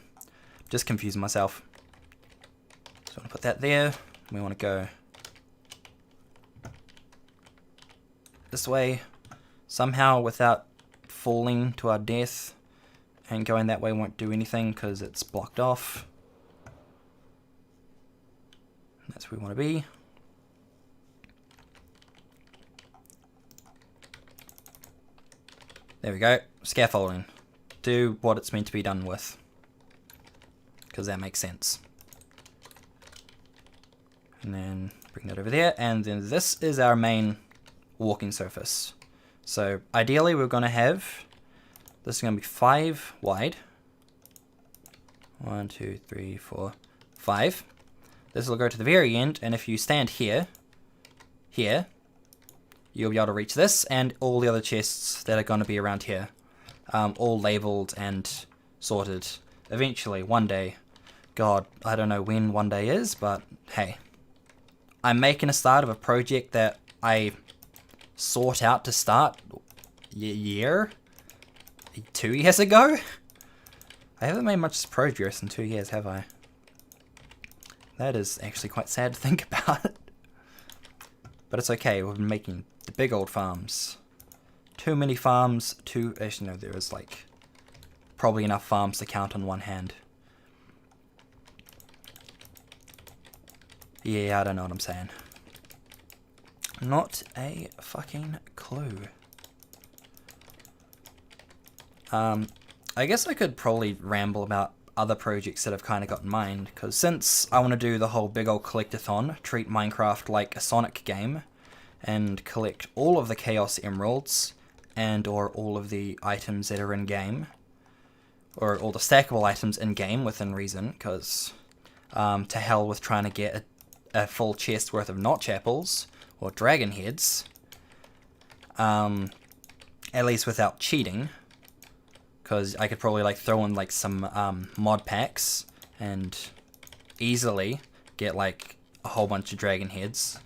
just confusing myself. So I want to put that there. We want to go this way somehow without falling to our death. And going that way won't do anything because it's blocked off. That's where we want to be. There we go. Scaffolding. Do what it's meant to be done with. Because that makes sense. And then bring that over there. And then this is our main walking surface. So ideally we're going to have... This is going to be 5 wide. 1, 2, 3, 4, 5. This will go to the very end, and if you stand here, you'll be able to reach this, and all the other chests that are going to be around here. All labelled and sorted. Eventually, one day. God, I don't know when one day is, but hey. I'm making a start of a project that I sought out to start 2 years ago? I haven't made much progress in 2 years, have I? That is actually quite sad to think about. But it's okay, we've been making the big old farms. Too many farms, actually no, there is like probably enough farms to count on one hand. Yeah, I don't know what I'm saying. Not a fucking clue. I guess I could probably ramble about other projects that I've kind of got in mind, because since I want to do the whole big old collectathon, treat Minecraft like a Sonic game, and collect all of the Chaos Emeralds, and or all of the items that are in game, or all the stackable items in game within reason, because to hell with trying to get a full chest worth of notch apples, or dragon heads, at least without cheating. Because I could probably like throw in like some mod packs and easily get like a whole bunch of dragon heads.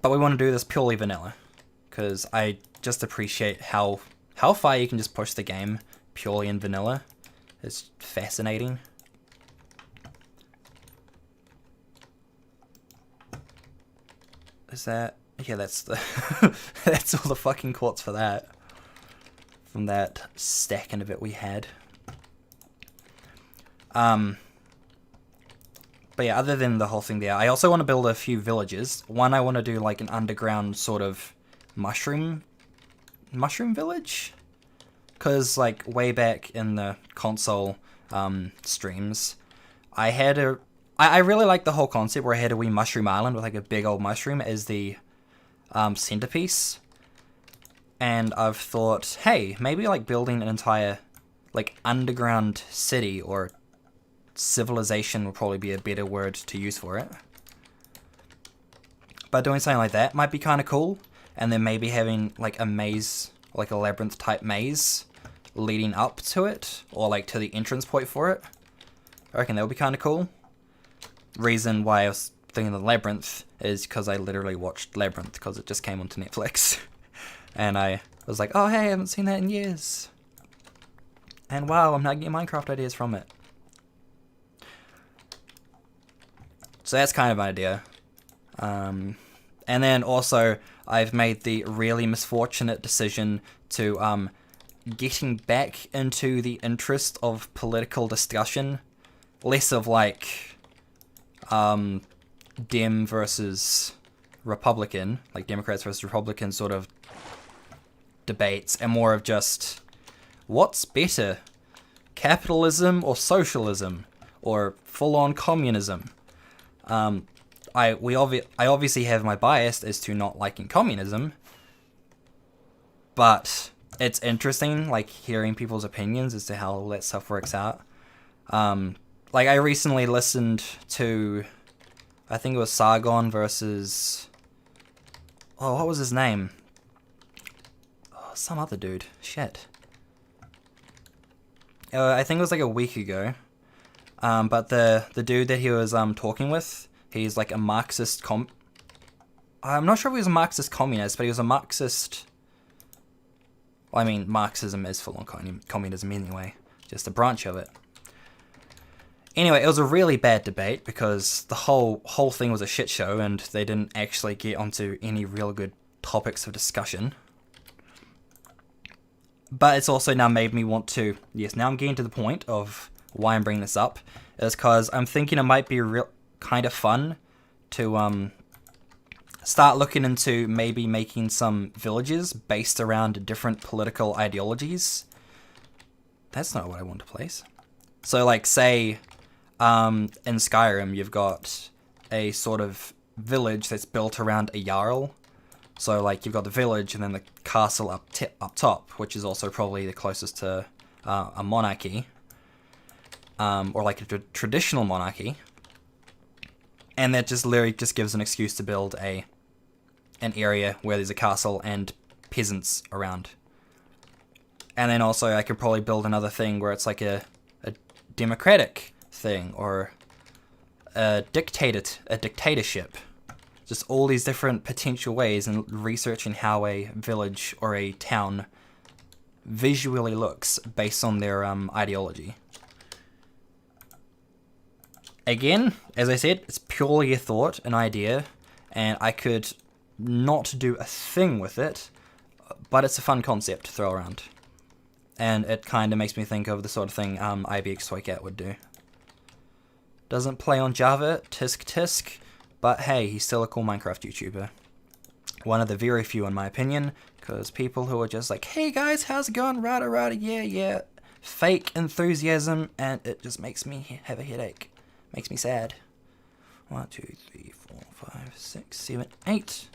But we want to do this purely vanilla, because I just appreciate how far you can just push the game purely in vanilla. It's fascinating. Is that... yeah, that's the... that's all the fucking quartz for that. From that stacking of it we had. But yeah, other than the whole thing there, I also want to build a few villages. One, I want to do like an underground sort of mushroom village? Because like way back in the console streams, I really like the whole concept where I had a wee mushroom island with like a big old mushroom as the centerpiece. And I've thought, hey, maybe like building an entire like underground city or civilization would probably be a better word to use for it. But doing something like that might be kind of cool. And then maybe having like a maze, like a labyrinth type maze leading up to it, or like to the entrance point for it. I reckon that would be kind of cool. Reason why I was thinking of the Labyrinth is because I literally watched Labyrinth because it just came onto Netflix. And I was like, oh hey, I haven't seen that in years. And wow, I'm now getting Minecraft ideas from it. So that's kind of an idea. And then also, I've made the really misfortunate decision to getting back into the interest of political discussion. Less of like Dem versus Republican, like Democrats versus Republicans sort of debates, and more of just what's better, capitalism or socialism, or full-on communism. I obviously have my bias as to not liking communism, but it's interesting, like, hearing people's opinions as to how all that stuff works out. Like, I recently listened to, I think it was Sargon versus, oh, what was his name? Oh, some other dude. Shit. I think it was like a week ago. But the dude that he was talking with, he's like a Marxist I'm not sure if he was a Marxist communist, but he was a Marxist. Well, I mean, Marxism is full on communism anyway, just a branch of it. Anyway, it was a really bad debate because the whole thing was a shit show, and they didn't actually get onto any real good topics of discussion. But it's also now made me want to, yes, now I'm getting to the point of why I'm bringing this up, is because I'm thinking it might be kind of fun to start looking into maybe making some villages based around different political ideologies. That's not what I want to place. So, like, say, in Skyrim, you've got a sort of village that's built around a Jarl. So, like, you've got the village and then the castle up top, which is also probably the closest to a monarchy. Or, like, a traditional monarchy. And that just literally just gives an excuse to build an area where there's a castle and peasants around. And then also I could probably build another thing where it's like a democratic thing, or a dictatorship. Just all these different potential ways, and researching how a village or a town visually looks based on their ideology. Again, as I said, it's purely a thought, an idea, and I could not do a thing with it, but it's a fun concept to throw around. And it kind of makes me think of the sort of thing IBX Toycat would do. Doesn't play on Java, tisk tisk, but hey, he's still a cool Minecraft YouTuber. One of the very few, in my opinion, because people who are just like, hey guys, how's it going, rada rada, yeah, fake enthusiasm, and it just makes me have a headache. Makes me sad. 1, 2, 3, 4, 5, 6, 7, 8,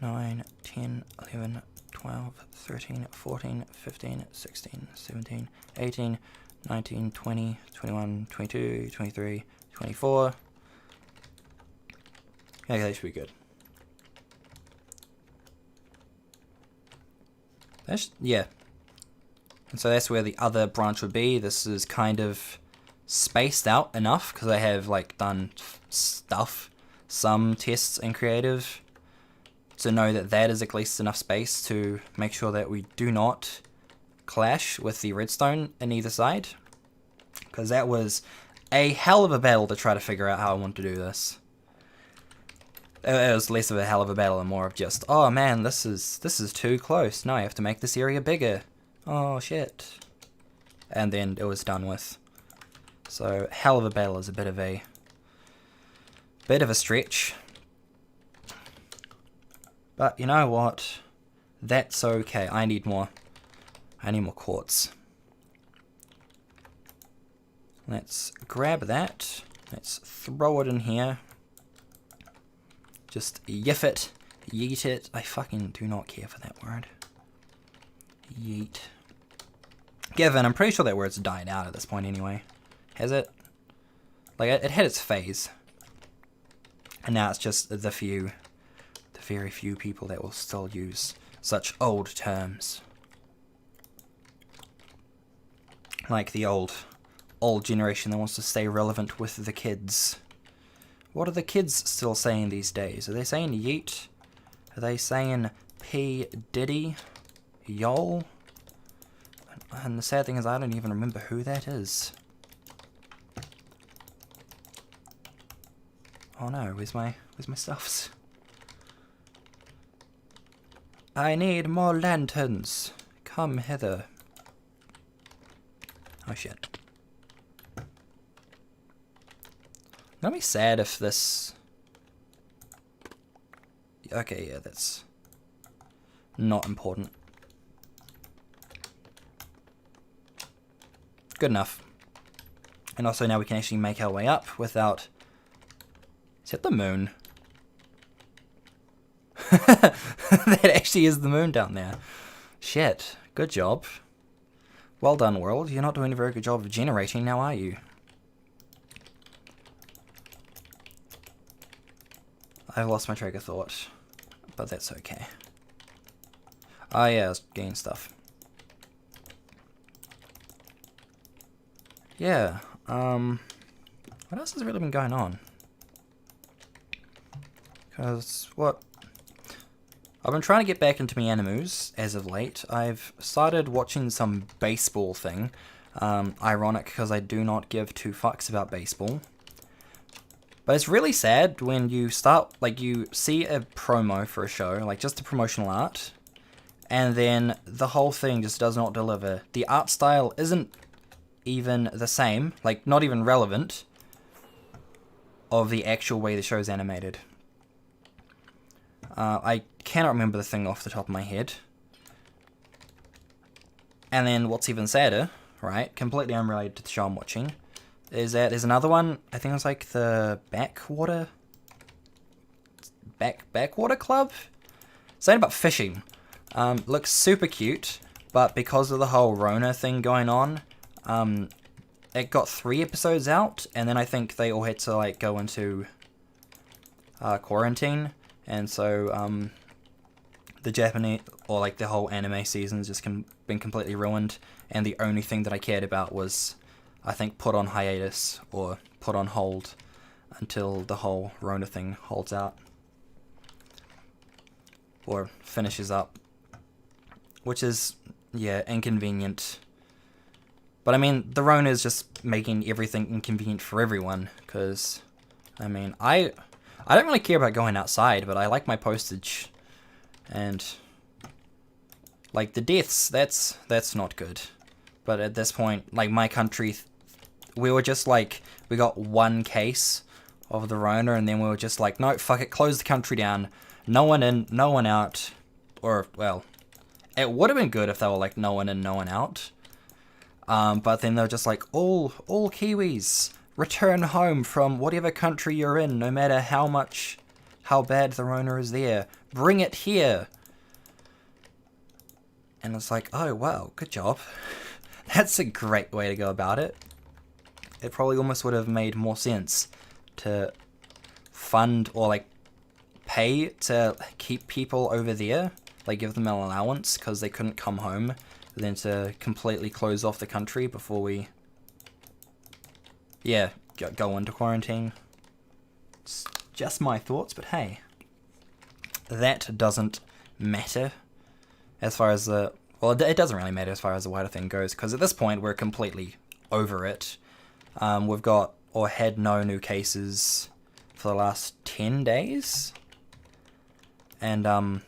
9, 10, 11, 12, 13, 14, 15, 16, 17, 18, 19, 20, 21, 22, 23, 24. Okay, that should be good. Yeah. And so that's where the other branch would be. This is kind of spaced out enough because I have like done some tests in creative to know that that is at least enough space to make sure that we do not clash with the redstone in either side, because that was a hell of a battle to try to figure out how I want to do this. It was less of a hell of a battle and more of just, oh man, this is too close. No, I have to make this area bigger. Oh shit. And then it was done with. So hell of a battle is a bit of a stretch. But you know what? That's okay. I need more quartz. Let's grab that. Let's throw it in here. Just yiff it. Yeet it. I fucking do not care for that word. Yeet. Given, I'm pretty sure that word's died out at this point anyway. Has it? Like, it had its phase. And now it's just the very few people that will still use such old terms. Like the old generation that wants to stay relevant with the kids. What are the kids still saying these days? Are they saying yeet? Are they saying P. Diddy? Yol? And the sad thing is I don't even remember who that is. Oh no, where's my stuffs? I need more lanterns. Come hither. Oh shit. That'd be sad if this... Okay, yeah, that's not important. Good enough. And also now we can actually make our way up without... Is that the moon? That actually is the moon down there. Shit. Good job. Well done, world. You're not doing a very good job of generating now, are you? I've lost my train of thought. But that's okay. Oh yeah, I was getting stuff. Yeah, what else has really been going on? Because, what? I've been trying to get back into my animus as of late. I've started watching some baseball thing. Ironic, because I do not give two fucks about baseball. But it's really sad when you start, like, you see a promo for a show, like just the promotional art, and then the whole thing just does not deliver. The art style isn't even the same, like not even relevant, of the actual way the show's animated. I cannot remember the thing off the top of my head. And then what's even sadder, right, completely unrelated to the show I'm watching, is that there's another one, I think it's like the Backwater Club? Something about fishing. Looks super cute, but because of the whole Rona thing going on, it got 3 episodes out, and then I think they all had to like go into quarantine, and so the Japanese, or like the whole anime season's just been completely ruined, and the only thing that I cared about was, I think, put on hiatus or put on hold until the whole Rona thing holds out or finishes up, which is, yeah, inconvenient. But I mean, the Rona is just making everything inconvenient for everyone, because, I mean, I don't really care about going outside, but I like my postage, and, like, the deaths, that's not good. But at this point, like, my country, we were just like, we got 1 case of the Rona, and then we were just like, no, fuck it, close the country down, no one in, no one out, or, well, it would have been good if they were like, no one in, no one out. But then they're just like, all Kiwis, return home from whatever country you're in, no matter how bad the Rona is there. Bring it here. And it's like, oh, wow, good job. That's a great way to go about it. It probably almost would have made more sense to fund or, like, pay to keep people over there, like, give them an allowance because they couldn't come home, than to completely close off the country before we, yeah, go into quarantine. It's just my thoughts, but hey, that doesn't matter as far as the, well, it doesn't really matter as far as the wider thing goes, because at this point we're completely over it. We've got, or had, no new cases for the last 10 days, and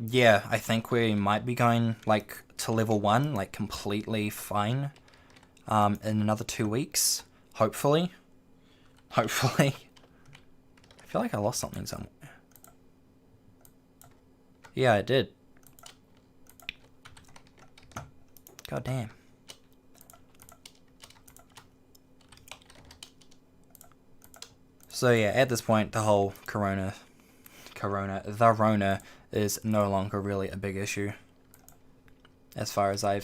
yeah, I think we might be going, like, to level 1, like, completely fine, in another 2 weeks, hopefully. Hopefully. I feel like I lost something somewhere. Yeah, I did. God damn. So yeah, at this point, the whole the Rona is no longer really a big issue, as far as I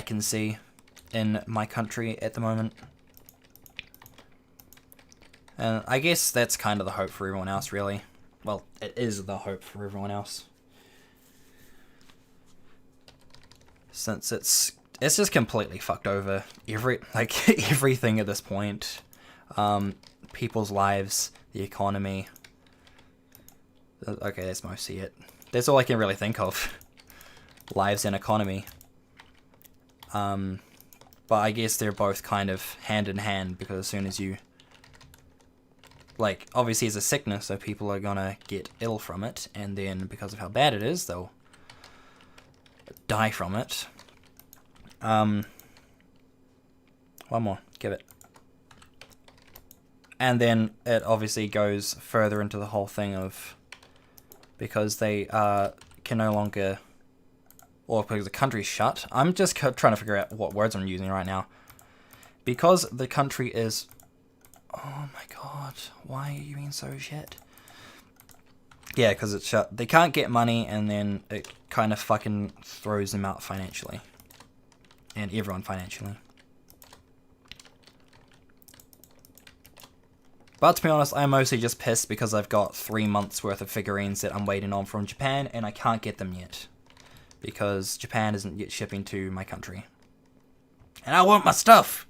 can see in my country at the moment. And I guess that's kind of the hope for everyone else, really. Well, it is the hope for everyone else, since it's just completely fucked over everything at this point. People's lives, the economy. Okay, that's mostly it. That's all I can really think of. Lives and economy. But I guess they're both kind of hand in hand, because as soon as you, like, obviously it's a sickness, so people are gonna get ill from it, and then because of how bad it is, they'll die from it. One more, give it. And then it obviously goes further into the whole thing of, because they can no longer, or because the country's shut. I'm just trying to figure out what words I'm using right now. Because the country is, oh my god, why are you being so shit? Yeah, because it's shut. They can't get money, and then it kind of fucking throws them out financially. And everyone financially. But to be honest, I'm mostly just pissed because I've got 3 months worth of figurines that I'm waiting on from Japan, and I can't get them yet. Because Japan isn't yet shipping to my country. And I want my stuff!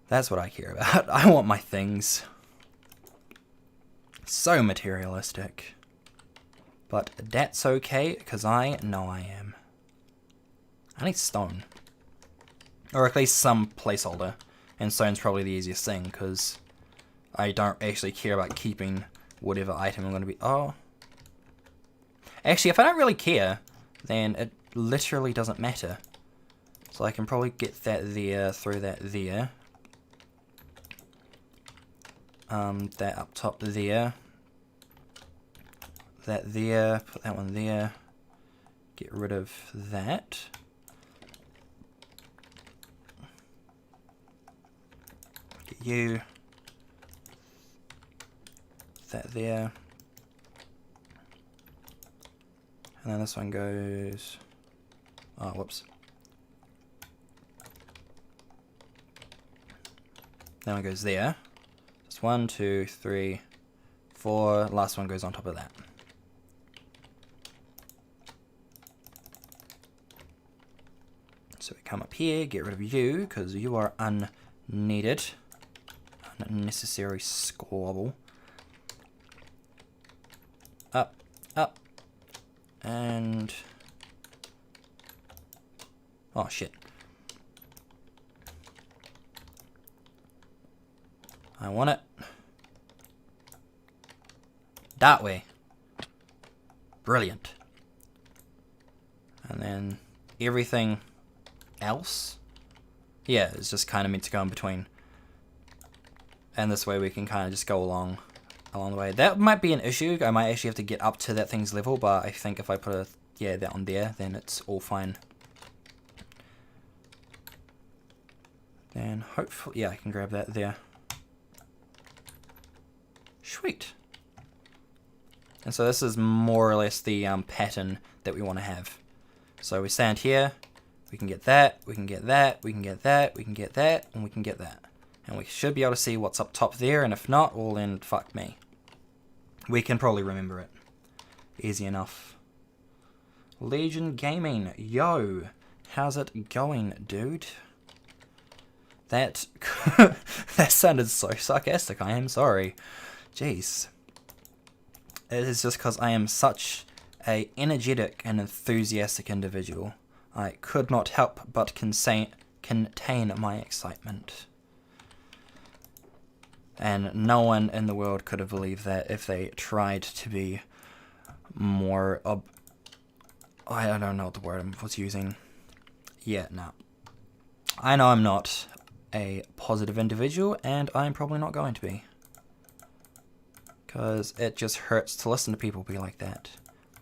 That's what I care about. I want my things. So materialistic. But that's okay, because I know I am. I need stone. Or at least some placeholder. And stone's probably the easiest thing, because I don't actually care about keeping whatever item I'm going to be... Oh. Actually, if I don't really care, then it literally doesn't matter. So I can probably get that there, throw that there. That up top there. That there, put that one there. Get rid of that. Get you. That there. And then this one goes... Oh, whoops. That one goes there. Just 1, 2, 3, 4. Last one goes on top of that. So we come up here, get rid of you, because you are unneeded. Unnecessary squabble. Up, up. And... Oh, shit. I want it that way. Brilliant. And then everything else, yeah, it's just kind of meant to go in between. And this way we can kind of just go along the way. That might be an issue. I might actually have to get up to that thing's level, but I think if I put that on there, then it's all fine. Then hopefully, yeah, I can grab that there. Sweet. And so this is more or less the pattern that we want to have. So we stand here, we can get that, we can get that, we can get that, we can get that, and we can get that. And we should be able to see what's up top there, and if not, well then fuck me. We can probably remember it. Easy enough. Legion Gaming, yo, how's it going, dude? That that sounded so sarcastic, I am sorry. Jeez. It is just because I am such a energetic and enthusiastic individual. I could not help but contain my excitement. And no one in the world could have believed that if they tried to be more... I don't know what the word I was using. Yeah, no. I know I'm not a positive individual, and I'm probably not going to be. Because it just hurts to listen to people be like that.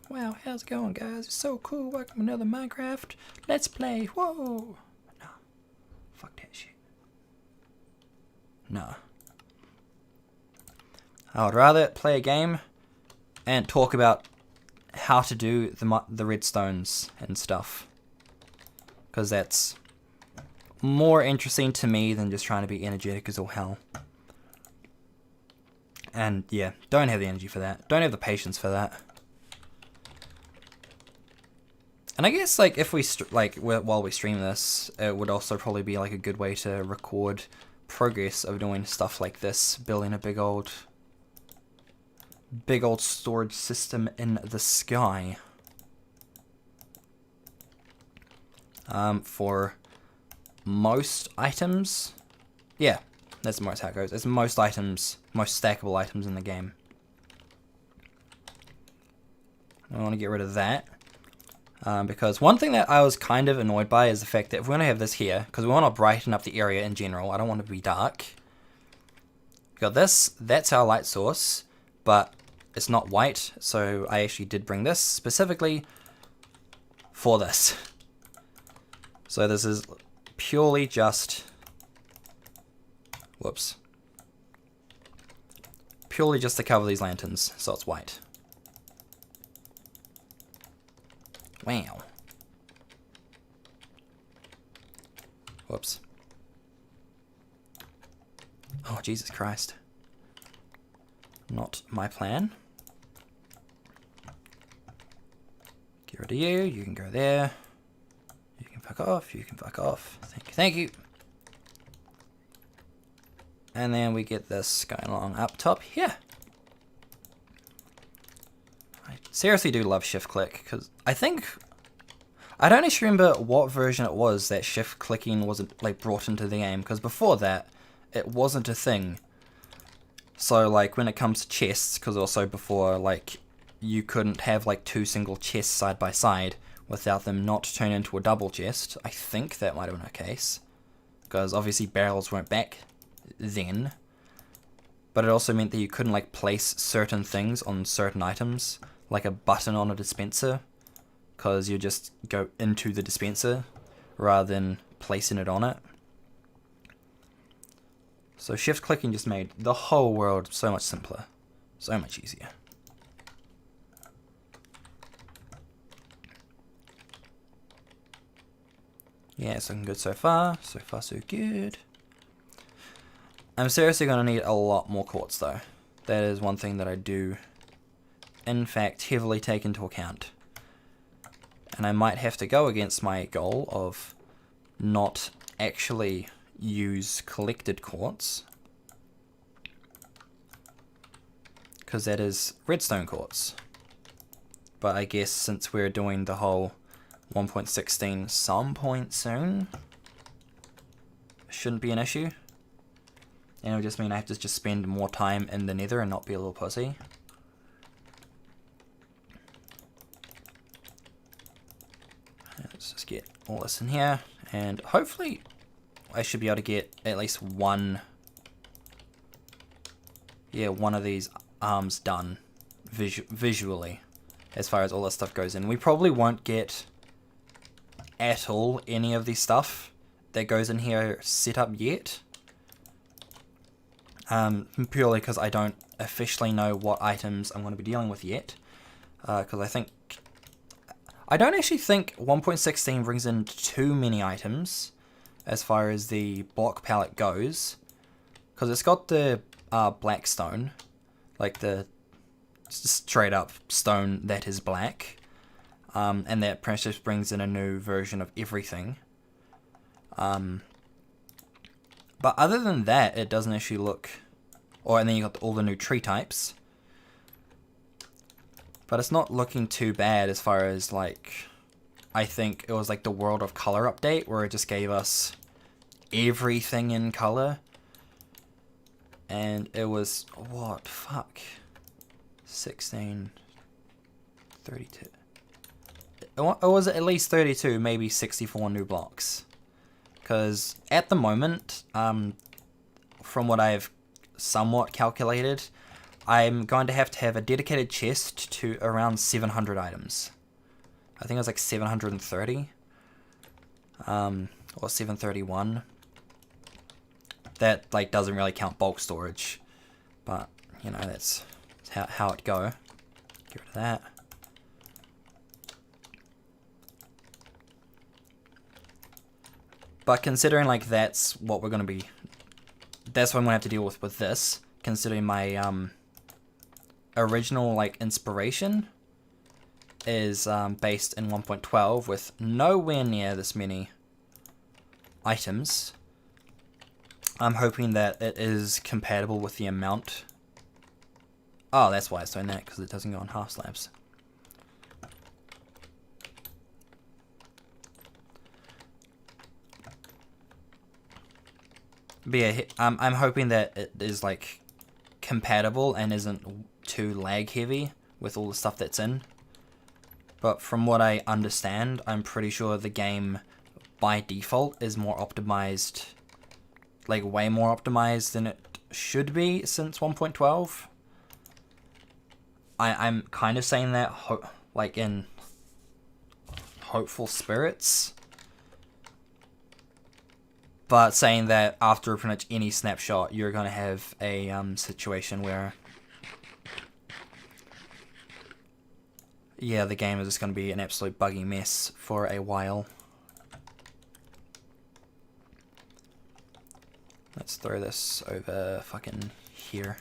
Wow, how's it going, guys? It's so cool. Welcome to another Minecraft. Let's play. Whoa. No. Fuck that shit. No. I would rather play a game and talk about how to do the redstones and stuff. Because that's more interesting to me than just trying to be energetic as all hell. And yeah, don't have the energy for that. Don't have the patience for that. And I guess like if we while we stream this, it would also probably be like a good way to record progress of doing stuff like this, building a big old storage system in the sky. For most items, yeah. That's most how it goes. It's most items, most stackable items in the game. I want to get rid of that. Because one thing that I was kind of annoyed by is the fact that if we want to have this here, because we want to brighten up the area in general, I don't want it to be dark. We got this, that's our light source, but it's not white, so I actually did bring this specifically for this. So this is purely just... Whoops. purely just to cover these lanterns, so it's white. Wow. Whoops. Oh, Jesus Christ. Not my plan. Get rid of you. You can go there. You can fuck off. You can fuck off. Thank you. Thank you. And then we get this going along up top here. I seriously do love shift click, because I don't actually remember what version it was that shift clicking wasn't like brought into the game, because before that it wasn't a thing. So like when it comes to chests, because also before like you couldn't have like two single chests side by side without them not turn into a double chest. I think that might have been a case, because obviously barrels weren't back then. But it also meant that you couldn't like place certain things on certain items, like a button on a dispenser, because you just go into the dispenser rather than placing it on it. So shift clicking just made the whole world so much simpler, so much easier. Yeah, so good so far. So far so good. I'm seriously going to need a lot more quartz though. That is one thing that I do, in fact, heavily take into account. And I might have to go against my goal of not actually use collected quartz, because that is redstone quartz. But I guess since we're doing the whole 1.16 some point soon, it shouldn't be an issue. And it'll just mean I have to just spend more time in the nether and not be a little pussy. Let's just get all this in here, and hopefully I should be able to get at least one of these arms done visually, as far as all this stuff goes in. We probably won't get at all any of the stuff that goes in here set up yet, purely because I don't officially know what items I'm going to be dealing with yet, because I don't actually think 1.16 brings in too many items as far as the block palette goes, because it's got the black stone, like the straight up stone that is black, and that pretty much brings in a new version of everything. But other than that, it doesn't actually look... and then you got all the new tree types. But it's not looking too bad as far as, like... I think it was like the World of Color update, where it just gave us everything in color. And it was... what? Fuck. 16... 32... It was at least 32, maybe 64 new blocks. Because at the moment, from what I've somewhat calculated, I'm going to have a dedicated chest to around 700 items. I think it was like 730, or 731. That like doesn't really count bulk storage, but you know, that's how it go. Get rid of that. But considering like that's what I'm gonna have to deal with this, considering my original like inspiration is based in 1.12 with nowhere near this many items. I'm hoping that it is compatible with the amount. Oh, that's why it's doing that, because it doesn't go on half slabs. But yeah, I'm hoping that it is like compatible and isn't too lag heavy with all the stuff that's in. But from what I understand, I'm pretty sure the game by default is more optimized, like way more optimized than it should be since 1.12. I'm kind of saying that like in hopeful spirits, but saying that after pretty much any snapshot, you're going to have a situation where yeah, the game is just going to be an absolute buggy mess for a while. Let's throw this over fucking here.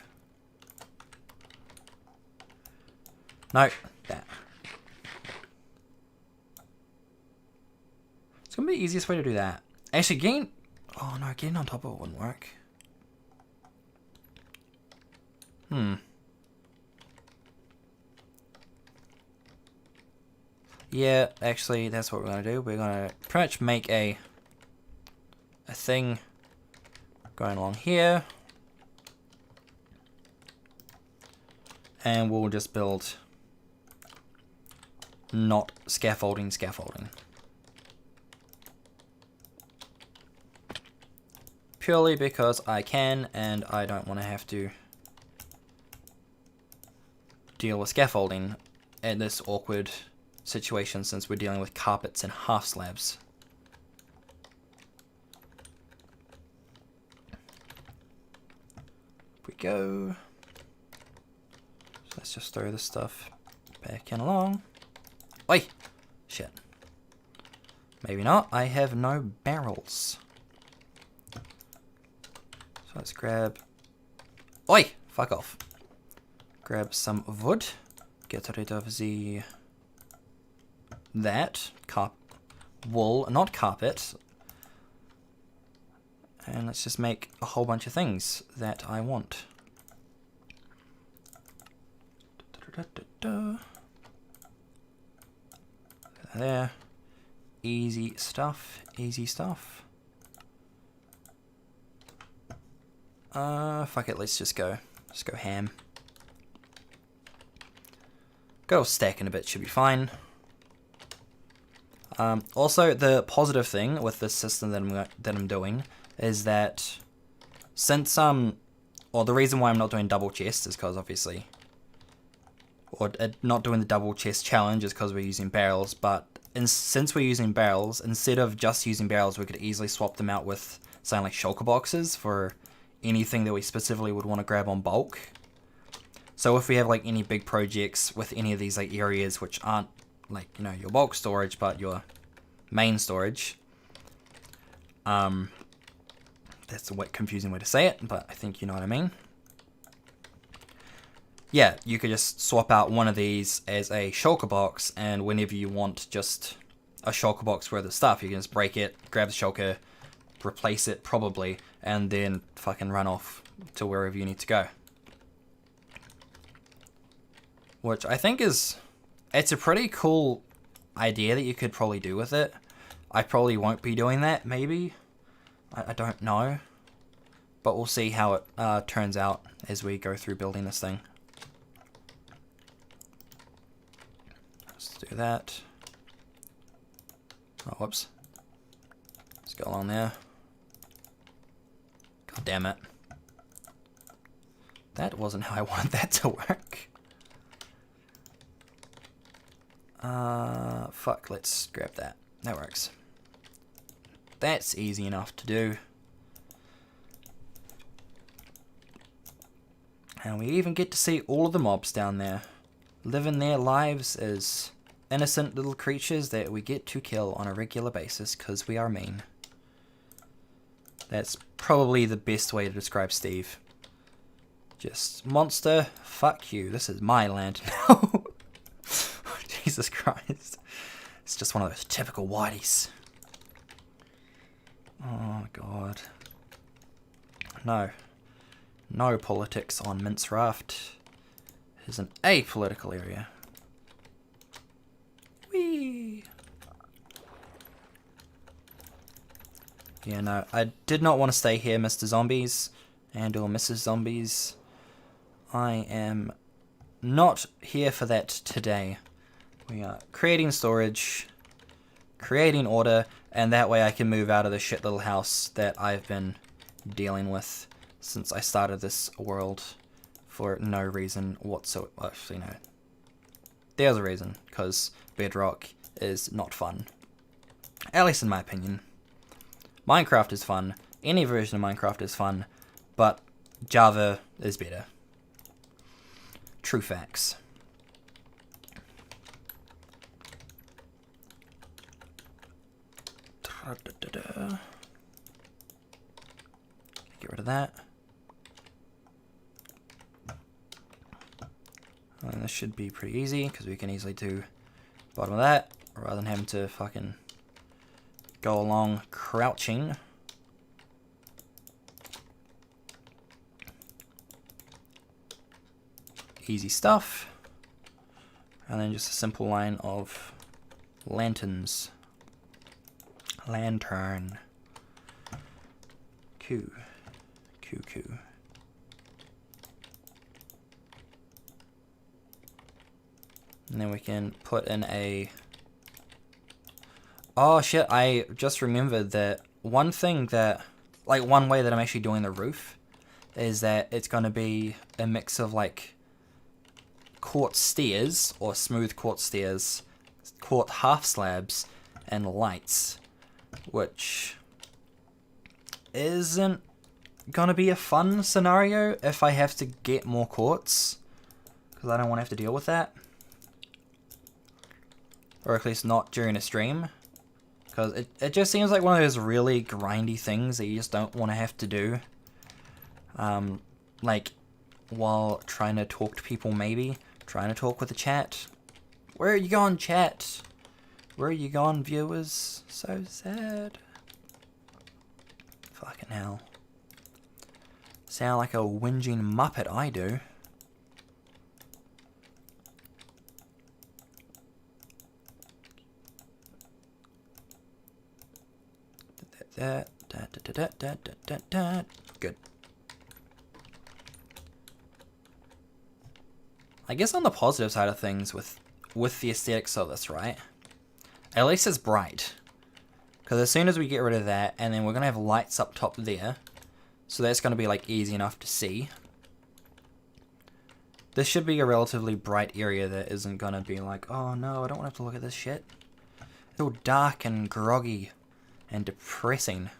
No, that. It's going to be the easiest way to do that. Actually, getting... Oh no, getting on top of it wouldn't work. Yeah, actually, that's what we're going to do. We're going to pretty much make a thing going along here. And we'll just build not scaffolding. Purely because I can and I don't want to have to deal with scaffolding in this awkward situation since we're dealing with carpets and half slabs. Here we go. So let's just throw this stuff back and along. Oi! Shit. Maybe not. I have no barrels. So let's grab... Oi! Fuck off. Grab some wood. Get rid of the... that. Wool, not carpet. And let's just make a whole bunch of things that I want. There. Easy stuff. Easy stuff. Fuck it, let's just go. Just go ham. Go stacking a bit, should be fine. Also, the positive thing with this system that I'm doing is that since or the reason why I'm not doing double chests is because obviously, or not doing the double chest challenge is because we're using barrels. But since we're using barrels, instead of just using barrels, we could easily swap them out with something like shulker boxes for anything that we specifically would want to grab on bulk. So if we have like any big projects with any of these like areas which aren't like, you know, your bulk storage but your main storage, that's a confusing way to say it, but I think you know what I mean. Yeah, you could just swap out one of these as a shulker box, and whenever you want just a shulker box for the stuff, you can just break it, grab the shulker, replace it probably, and then fucking run off to wherever you need to go. Which I think it's a pretty cool idea that you could probably do with it. I probably won't be doing that, maybe. I don't know. But we'll see how it turns out as we go through building this thing. Let's do that. Oh, whoops. Let's go along there. God damn it. That wasn't how I wanted that to work. Fuck, let's grab that. That works. That's easy enough to do. And we even get to see all of the mobs down there, living their lives as innocent little creatures that we get to kill on a regular basis because we are mean. That's probably the best way to describe Steve. Just, monster, fuck you, this is my land now. Jesus Christ. It's just one of those typical whiteys. Oh, God. No. No politics on Mince Raft. It is an apolitical area. Whee! Yeah, no, I did not want to stay here, Mr. Zombies, and or Mrs. Zombies. I am not here for that today. We are creating storage, creating order, and that way I can move out of the shit little house that I've been dealing with since I started this world for no reason whatsoever. Actually, no. There's a reason, because Bedrock is not fun. At least in my opinion. Minecraft is fun. Any version of Minecraft is fun, but Java is better. True facts. Get rid of that. And this should be pretty easy, because we can easily do bottom of that, rather than having to fucking go along crouching. Easy stuff. And then just a simple line of lanterns. Lantern. Q. Q, Q. And then we can put in a... Oh shit, I just remembered that one thing that... Like, one way that I'm actually doing the roof is that it's going to be a mix of, like, quartz stairs, or smooth quartz stairs, quartz half slabs, and lights. Which isn't going to be a fun scenario if I have to get more quartz. Because I don't want to have to deal with that. Or at least not during a stream. Because it just seems like one of those really grindy things that you just don't want to have to do. Like, while trying to talk to people maybe. Trying to talk with the chat. Where are you going, chat? Where are you going, viewers? So sad. Fucking hell. Sound like a whinging muppet, I do. Good. I guess on the positive side of things with the aesthetics of this, right? At least it's bright. Because as soon as we get rid of that, and then we're going to have lights up top there. So that's going to be like easy enough to see. This should be a relatively bright area that isn't going to be like, oh no, I don't want to have to look at this shit. It's all dark and groggy and depressing.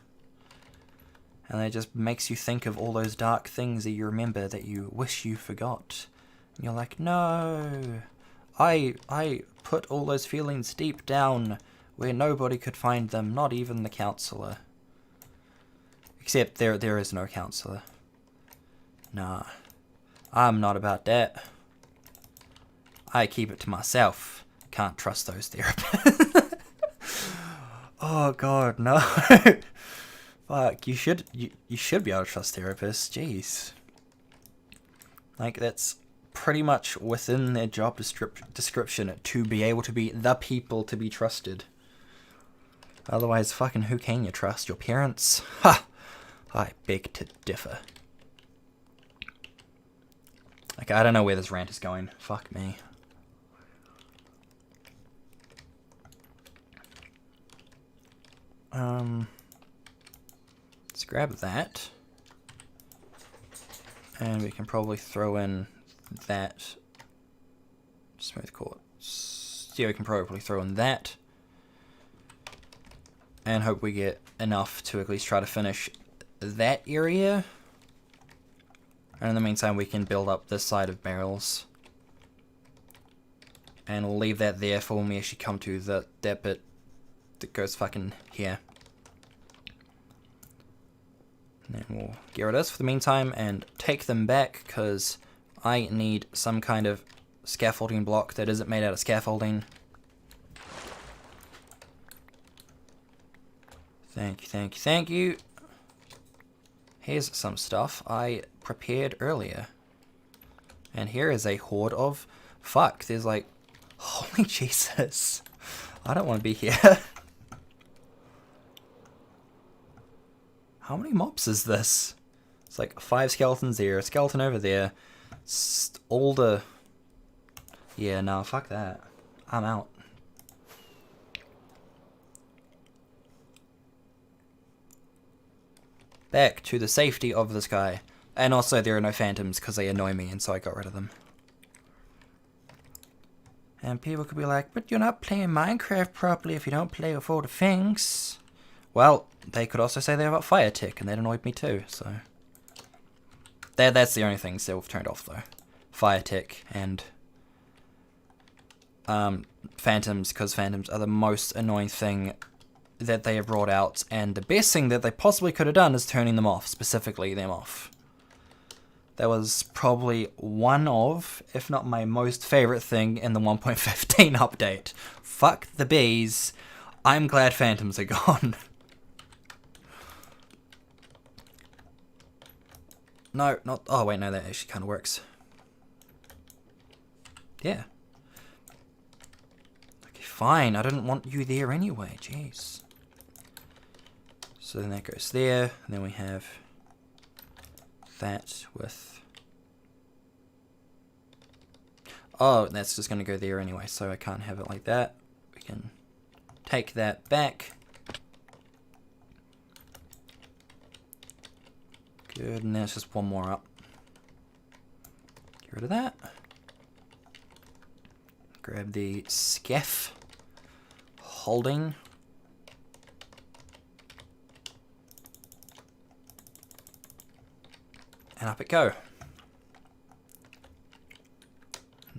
And it just makes you think of all those dark things that you remember that you wish you forgot. And you're like, no, I put all those feelings deep down where nobody could find them, not even the counselor. Except there is no counselor. Nah, I'm not about that. I keep it to myself. Can't trust those therapists. Oh god, no. Fuck, you should be able to trust therapists. Jeez. Like, that's pretty much within their job description to be able to be the people to be trusted. Otherwise, fucking who can you trust? Your parents? Ha! I beg to differ. Like, I don't know where this rant is going. Fuck me. Let's grab that. And we can probably throw in that smooth quartz. Yeah, we can probably throw in that. And hope we get enough to at least try to finish that area. And in the meantime, we can build up this side of barrels. And we'll leave that there for when we actually come to that bit that goes fucking here. And then we'll get rid of this for the meantime and take them back, because I need some kind of scaffolding block that isn't made out of scaffolding. Thank you, thank you, thank you. Here's some stuff I prepared earlier. And here is a horde of... Fuck, there's like... Holy Jesus. I don't want to be here. How many mobs is this? It's like 5 skeletons there, a skeleton over there. All the... Yeah, no, fuck that. I'm out. Back to the safety of this guy. And also there are no phantoms because they annoy me, and so I got rid of them. And people could be like, but you're not playing Minecraft properly if you don't play with all the things. Well, they could also say they're about fire tick, and that annoyed me too, so... That's the only things that we've turned off, though. Fire tick and... phantoms, because phantoms are the most annoying thing that they have brought out, and the best thing that they possibly could have done is turning them off, specifically them off. That was probably one of, if not my most favorite thing in the 1.15 update. Fuck the bees. I'm glad phantoms are gone. No, not... Oh, wait, no, that actually kind of works. Yeah. Okay, fine. I didn't want you there anyway. Jeez. So then that goes there. And then we have that with... Oh, that's just going to go there anyway, so I can't have it like that. We can take that back. Good, and there's just one more up. Get rid of that. Grab the scaff holding. And up it go.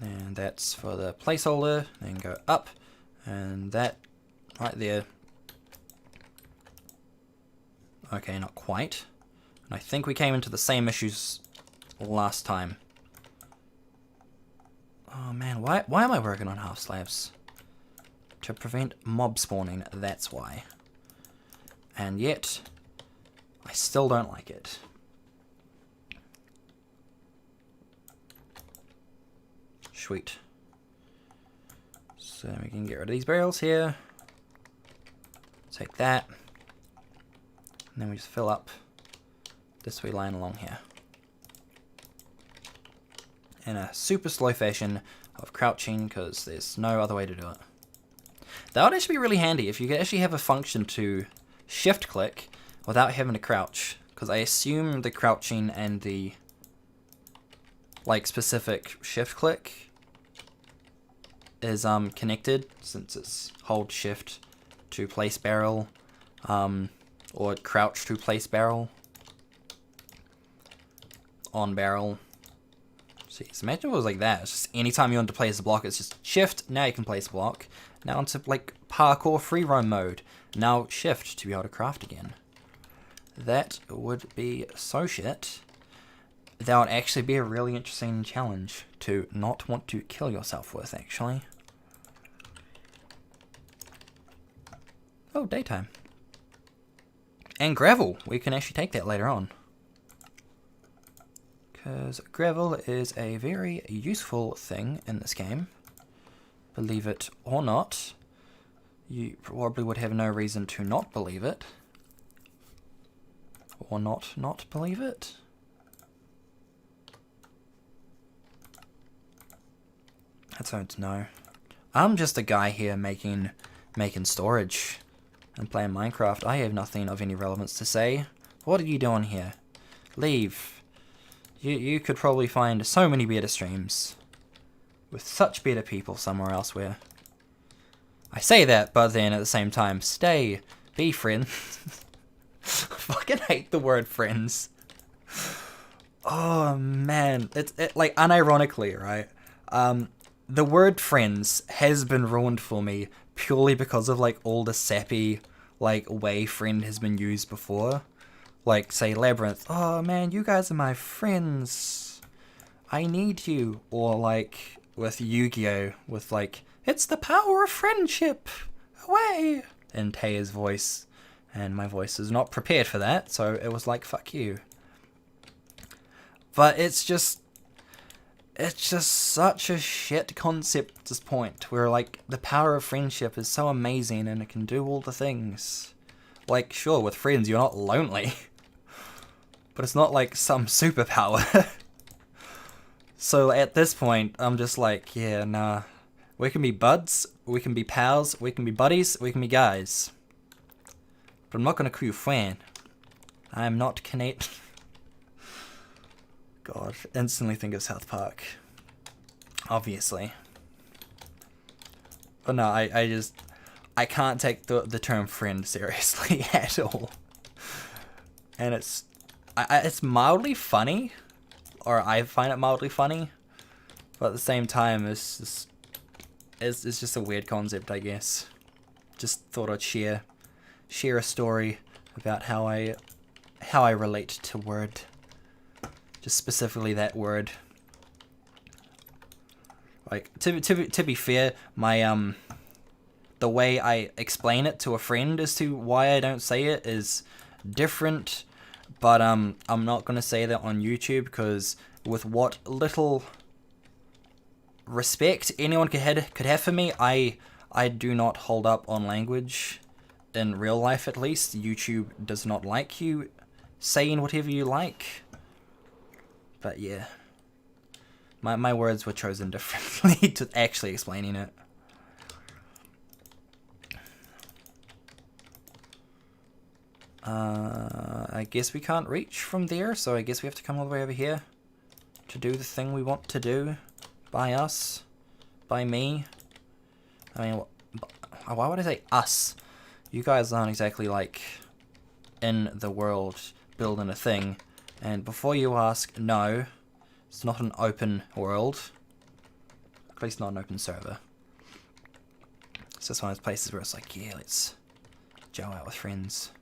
And that's for the placeholder. Then go up. And that right there. Okay, not quite. And I think we came into the same issues last time. Oh man, why am I working on half slabs? To prevent mob spawning, that's why. And yet, I still don't like it. Sweet. So we can get rid of these barrels here. Take that. And then we just fill up this wee line along here. In a super slow fashion of crouching, because there's no other way to do it. That would actually be really handy if you could actually have a function to shift click without having to crouch. Because I assume the crouching and the like specific shift click is connected, since it's hold shift to place barrel, or crouch to place barrel, on barrel. Jeez, imagine if it was like that. It's just anytime you want to place a block, it's just shift, now you can place a block. Now into like parkour free roam mode. Now shift to be able to craft again. That would be so shit. That would actually be a really interesting challenge to not want to kill yourself with, actually. Oh, daytime. And gravel. We can actually take that later on. Because gravel is a very useful thing in this game. Believe it or not. You probably would have no reason to not believe it. Or not believe it. I don't know. I'm just a guy here making storage and playing Minecraft. I have nothing of any relevance to say. What are you doing here? Leave. You could probably find so many better streams with such better people somewhere elsewhere. I say that, but then at the same time, stay, be friends. I fucking hate the word friends. Oh man, it like unironically, right? The word friends has been ruined for me purely because of like all the sappy like way friend has been used before. Like say Labyrinth, oh man, you guys are my friends. I need you. Or like with Yu-Gi-Oh! With like, it's the power of friendship. Away! In Taya's voice. And my voice is not prepared for that, so it was like, fuck you. But it's just such a shit concept at this point, where like the power of friendship is so amazing and it can do all the things. Like sure, with friends you're not lonely, but it's not like some superpower. So at this point I'm just like, yeah, nah, we can be buds, we can be pals, we can be buddies, we can be guys, but I'm not gonna call you friend. I am not Canadian. God, instantly think of South Park. Obviously. But no, I can't take the term friend seriously at all. And it's mildly funny, or I find it mildly funny, but at the same time it's just a weird concept, I guess. Just thought I'd share share a story about how I relate to word. Just specifically that word. Like, to be fair, my the way I explain it to a friend as to why I don't say it is different, but I'm not gonna say that on YouTube, because with what little respect anyone could have for me, I do not hold up on language in real life. At least YouTube does not like you saying whatever you like. But yeah, my words were chosen differently to actually explaining it. I guess we can't reach from there, so I guess we have to come all the way over here to do the thing we want to do. By us. By me. I mean, why would I say us? You guys aren't exactly, like, in the world building a thing. And before you ask, no, it's not an open world. At least not an open server. It's just one of those places where it's like, yeah, let's gel out with friends.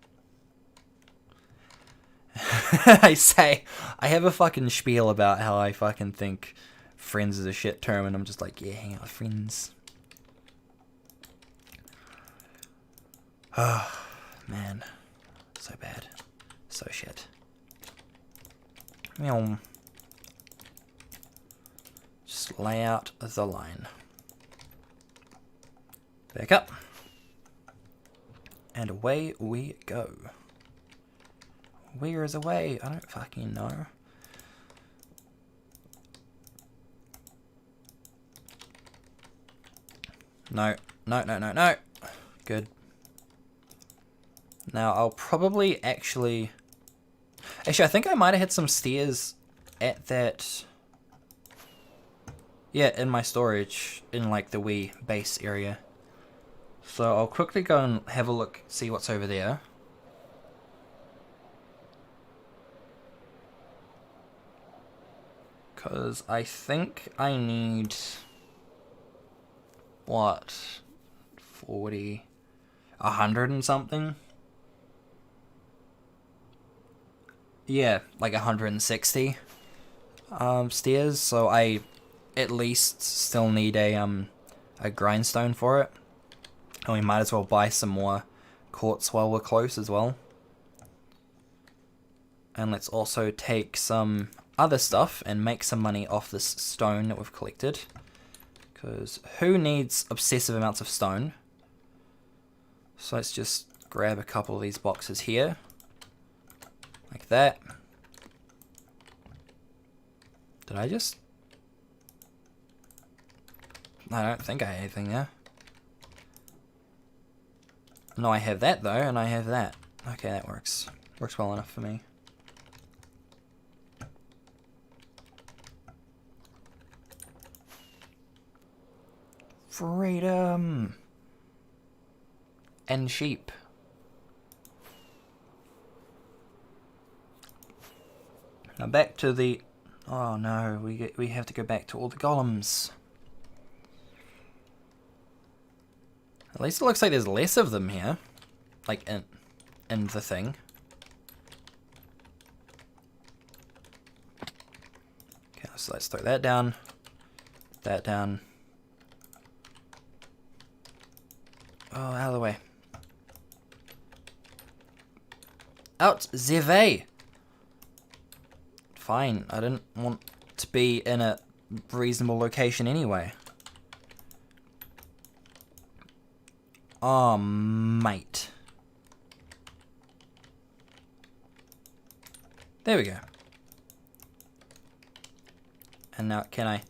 I have a fucking spiel about how I fucking think friends is a shit term, and I'm just like, yeah, hang out with friends. Oh, man. So bad. So shit. Just lay out the line. Back up. And away we go. Where is away? I don't fucking know. No. No. Good. Now, I'll probably actually... Actually, I think I might have hit some stairs at that... Yeah, in my storage, in like the wee base area. So I'll quickly go and have a look, see what's over there. Because I think I need... What? 40... 100 and something? Yeah, like 160 stairs, so I at least still need a grindstone for it. And we might as well buy some more quartz while we're close as well. And let's also take some other stuff and make some money off this stone that we've collected. Because who needs obsessive amounts of stone? So let's just grab a couple of these boxes here. Like that. Did I just... I don't think I had anything there. No, I have that though, and I have that. Okay, that works. Works well enough for me. Freedom! And sheep. Now back to the... Oh no, we have to go back to all the golems. At least it looks like there's less of them here. Like, in the thing. Okay, so let's throw that down. That down. Oh, out of the way. Out the way! Fine, I didn't want to be in a reasonable location anyway. Oh, mate. There we go. And now, can I...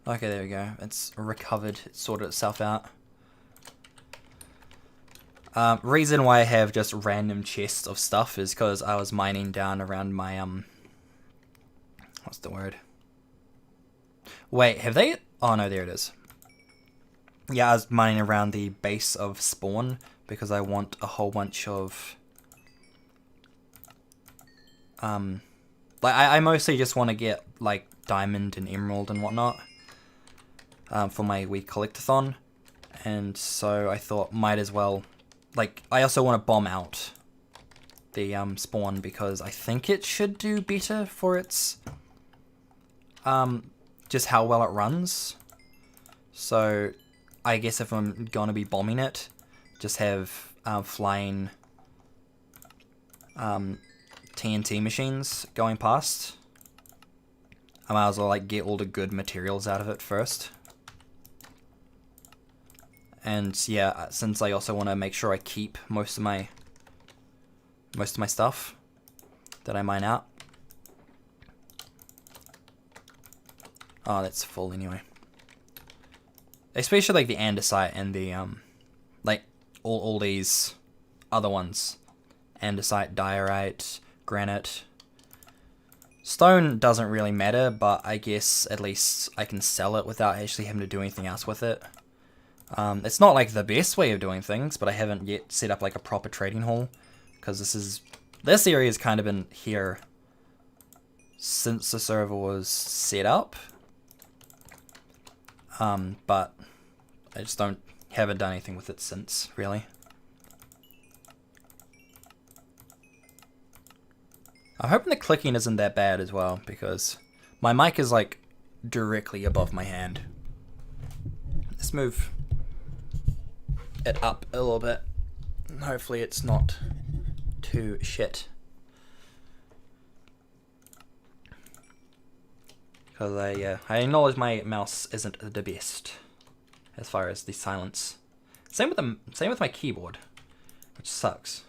Okay, there we go. It's recovered. It sorted itself out. Reason why I have just random chests of stuff is because I was mining down around my, what's the word? Wait, have they... Oh, no, there it is. Yeah, I was mining around the base of spawn because I want a whole bunch of... like, I mostly just want to get, like, diamond and emerald and whatnot. For my wee collectathon. And so I thought might as well, like, I also want to bomb out the spawn because I think it should do better for its just how well it runs. So I guess if I'm gonna be bombing it, just have flying TNT machines going past. I might as well like get all the good materials out of it first. And yeah, since I also want to make sure I keep most of my stuff that I mine out. Oh, that's full anyway. Especially like the andesite and the like all these other ones. Andesite, diorite, granite. Stone doesn't really matter, but I guess at least I can sell it without actually having to do anything else with it. It's not like the best way of doing things, but I haven't yet set up like a proper trading hall, because this area has kind of been here since the server was set up. But I just haven't done anything with it since, really. I'm hoping the clicking isn't that bad as well, because my mic is like directly above my hand. Let's move it up a little bit. Hopefully it's not too shit. Because I acknowledge my mouse isn't the best as far as the silence. Same with my keyboard, which sucks.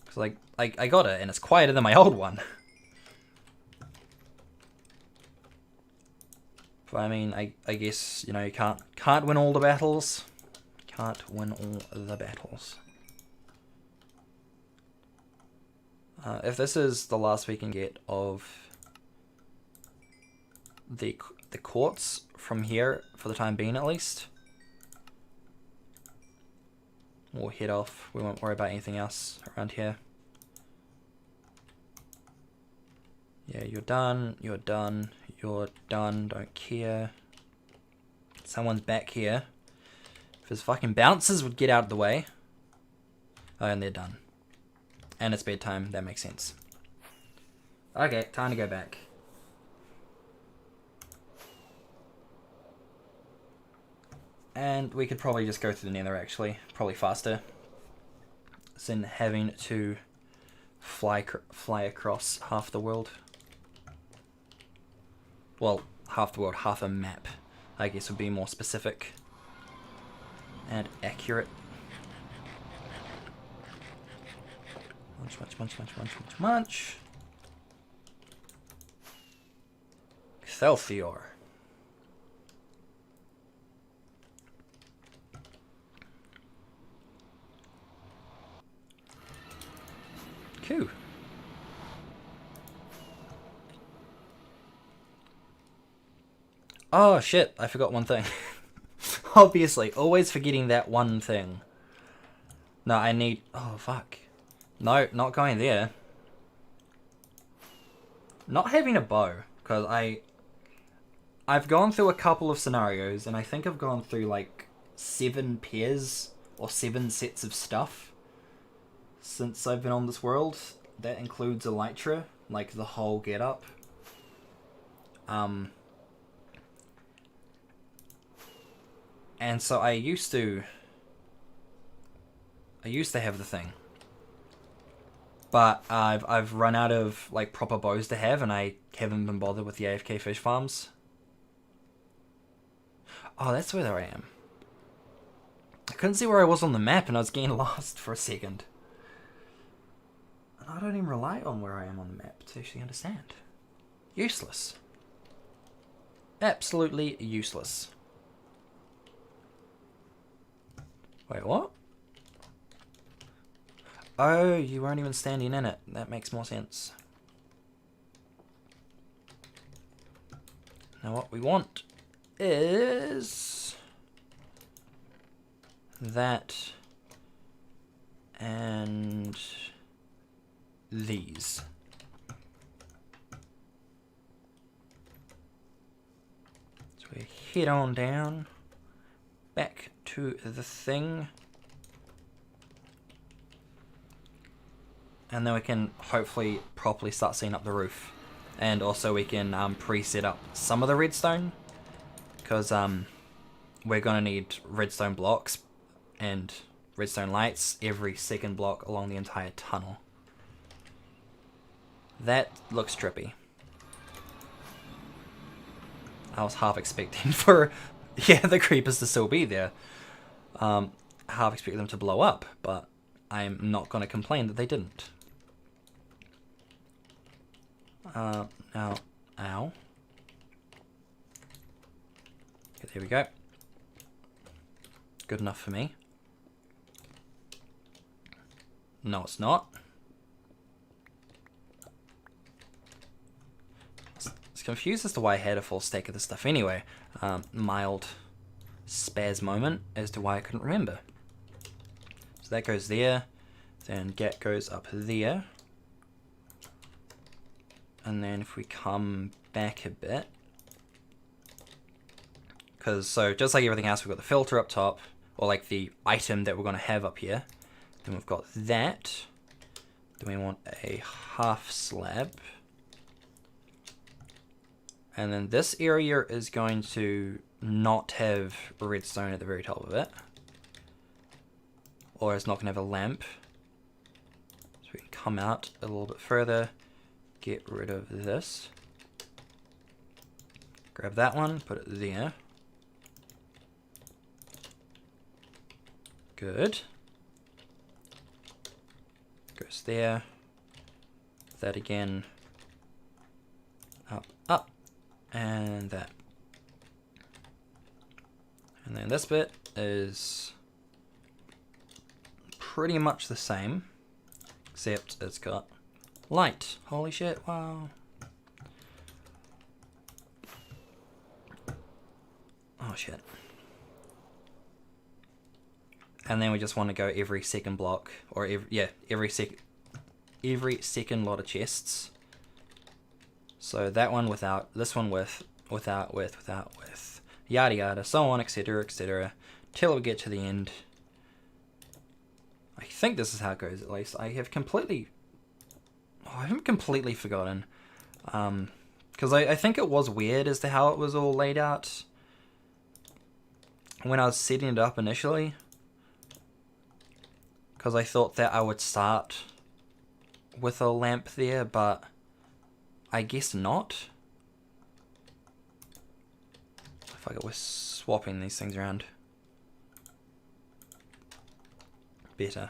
Cause like I got it and it's quieter than my old one. But I mean, I guess you know you can't win all the battles. Can't win all the battles. If this is the last we can get of the quartz from here, for the time being at least, we'll head off. We won't worry about anything else around here. Yeah, you're done, you're done, you're done, don't care. Someone's back here. If his fucking bouncers would get out of the way. Oh, and they're done. And it's bedtime, that makes sense. Okay, time to go back. And we could probably just go through the nether actually, probably faster than having to fly across half the world. Well, half the world, half a map, I guess would be more specific and accurate. Munch. Excelsior. Cool. Oh shit, I forgot one thing. Obviously, always forgetting that one thing. No, I need... Oh, fuck. No, not going there. Not having a bow, because I've gone through a couple of scenarios, and I think I've gone through like 7 pairs or 7 sets of stuff since I've been on this world. That includes elytra, like the whole getup. And so I used to have the thing, but I've run out of like proper bows to have, and I haven't been bothered with the AFK fish farms. Oh, that's where I am. I couldn't see where I was on the map, and I was getting lost for a second. And I don't even rely on where I am on the map to actually understand. Useless. Absolutely useless. Wait, what? Oh, you weren't even standing in it. That makes more sense. Now what we want is that and these. So we head on down back to the thing. And then we can hopefully properly start setting up the roof. And also we can pre-set up some of the redstone. Because we're going to need redstone blocks and redstone lights every second block along the entire tunnel. That looks trippy. I was half expecting for, yeah, the creepers to still be there. Half expecting them to blow up, but I'm not going to complain that they didn't. Now, ow. Okay, there we go. Good enough for me. No, it's not. I was confused as to why I had a full stack of this stuff anyway. Mild spaz moment as to why I couldn't remember. So that goes there. Then gap goes up there. And then if we come back a bit, because so just like everything else, we've got the filter up top, or like the item that we're going to have up here. Then we've got that. Then we want a half slab. And then this area is going to not have redstone at the very top of it. Or it's not going to have a lamp. So we can come out a little bit further. Get rid of this. Grab that one, put it there. Good. Goes there. That again. Up, up. And that. And then this bit is pretty much the same, except it's got light. Holy shit, wow. Oh shit. And then we just want to go every second block, or every second lot of chests. So that one without, this one with, without, without, yada yada, so on, etc, etc, till we get to the end. I think this is how it goes, at least. I haven't completely forgotten. Because I think it was weird as to how it was all laid out when I was setting it up initially. Because I thought that I would start with a lamp there, but I guess not. Fuck it, we're swapping these things around. Better.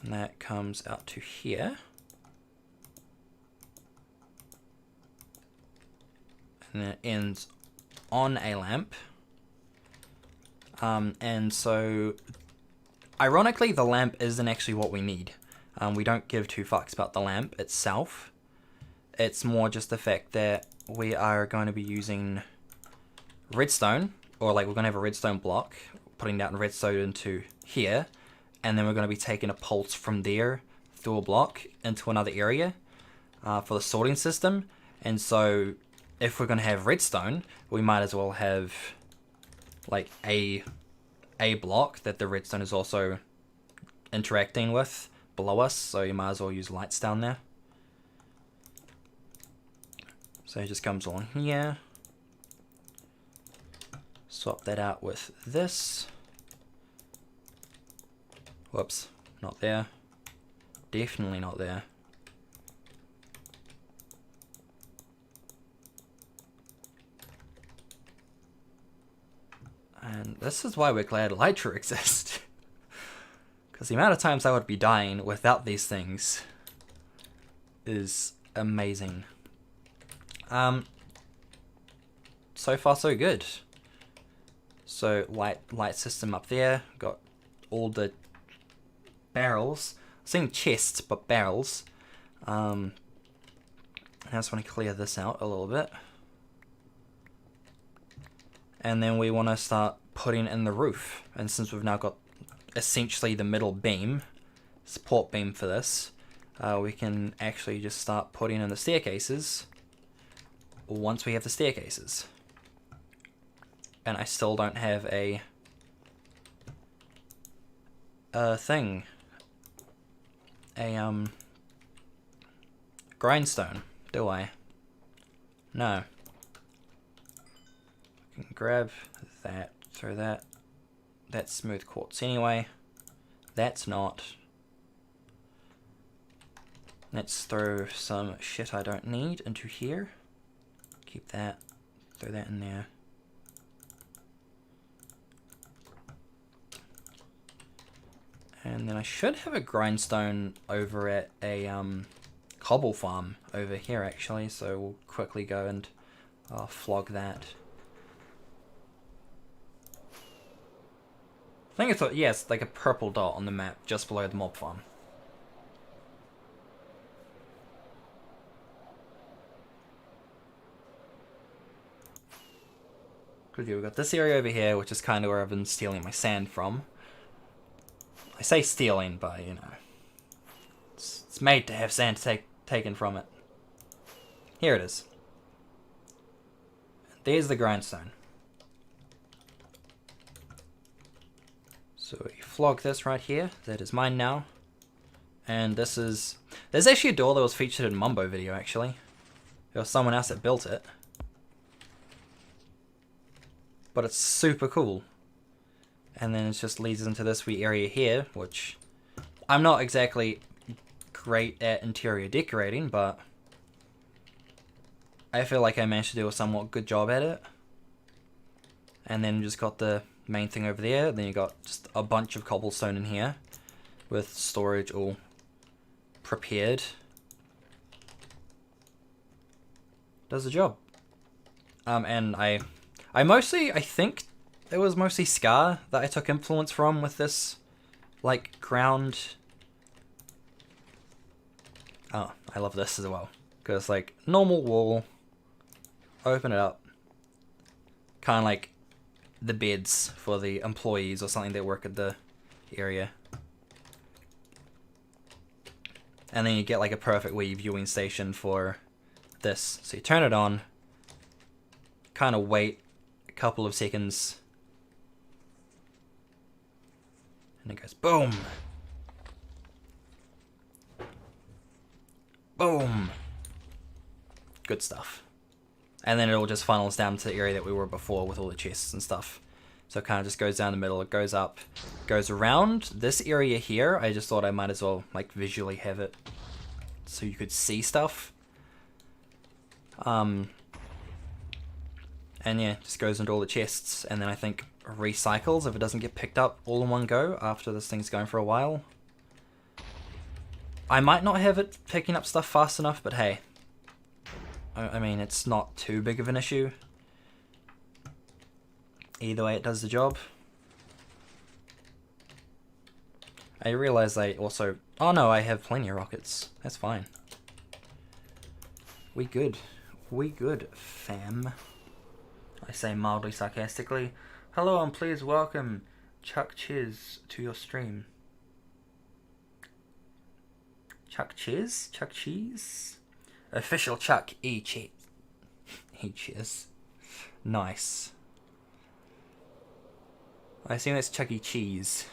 And that comes out to here. And then it ends on a lamp. And so, ironically, the lamp isn't actually what we need. We don't give two fucks about the lamp itself. It's more just the fact that we are going to be using redstone, or like we're going to have a redstone block, putting down redstone into here, and then we're going to be taking a pulse from there through a block into another area for the sorting system. And so if we're going to have redstone, we might as well have like a block that the redstone is also interacting with below us, so you might as well use lights down there. So it just comes on here. Swap that out with this. Whoops, not there. Definitely not there. And this is why we're glad Elytra exists. Because the amount of times I would be dying without these things is amazing. So far so good. So light system up there. Got all the barrels. I'm saying chests, but barrels. I just want to clear this out a little bit. And then we want to start putting in the roof. And since we've now got essentially the middle beam, support beam for this, we can actually just start putting in the staircases. once we have the staircases. And I still don't have a thing. A grindstone, do I? No. I can grab that, throw that. That's smooth quartz anyway. That's not. Let's throw some shit I don't need into here. Keep that. Throw that in there. And then I should have a grindstone over at a cobble farm over here actually, so we'll quickly go and flog that. I think it's it's like a purple dot on the map just below the mob farm. Because we've got this area over here, which is kind of where I've been stealing my sand from. I say stealing, but you know, it's made to have sand taken from it. Here it is. There's the grindstone. So we flog this right here. That is mine now. And this is... There's actually a door that was featured in Mumbo video, actually. There was someone else that built it. But it's super cool. And then it just leads into this wee area here, which I'm not exactly great at interior decorating, but I feel like I managed to do a somewhat good job at it. And then just got the main thing over there. Then you got just a bunch of cobblestone in here with storage all prepared. Does the job. And I think it was mostly Scar that I took influence from with this, like, ground. Oh, I love this as well. Because, like, normal wall, open it up, kind of like the beds for the employees or something that work at the area. And then you get, like, a perfect wee viewing station for this. So you turn it on, kind of wait a couple of seconds, and it goes boom, boom, good stuff. And then it all just funnels down to the area that we were before with all the chests and stuff. So it kind of just goes down the middle, it goes up, goes around this area here. I just thought I might as well, like, visually have it so you could see stuff. And yeah, just goes into all the chests, and then I think recycles if it doesn't get picked up all in one go after this thing's going for a while. I might not have it picking up stuff fast enough, but hey. I mean, it's not too big of an issue. Either way, it does the job. I realize I also... Oh no, I have plenty of rockets. That's fine. We good. We good, fam. I say mildly sarcastically. Hello and please welcome Chuck Chiz to your stream. Chuck Chiz? Chuck Cheese? Official Chuck E. Cheese. E. Cheese. Nice. I assume that's Chuck E. Cheese.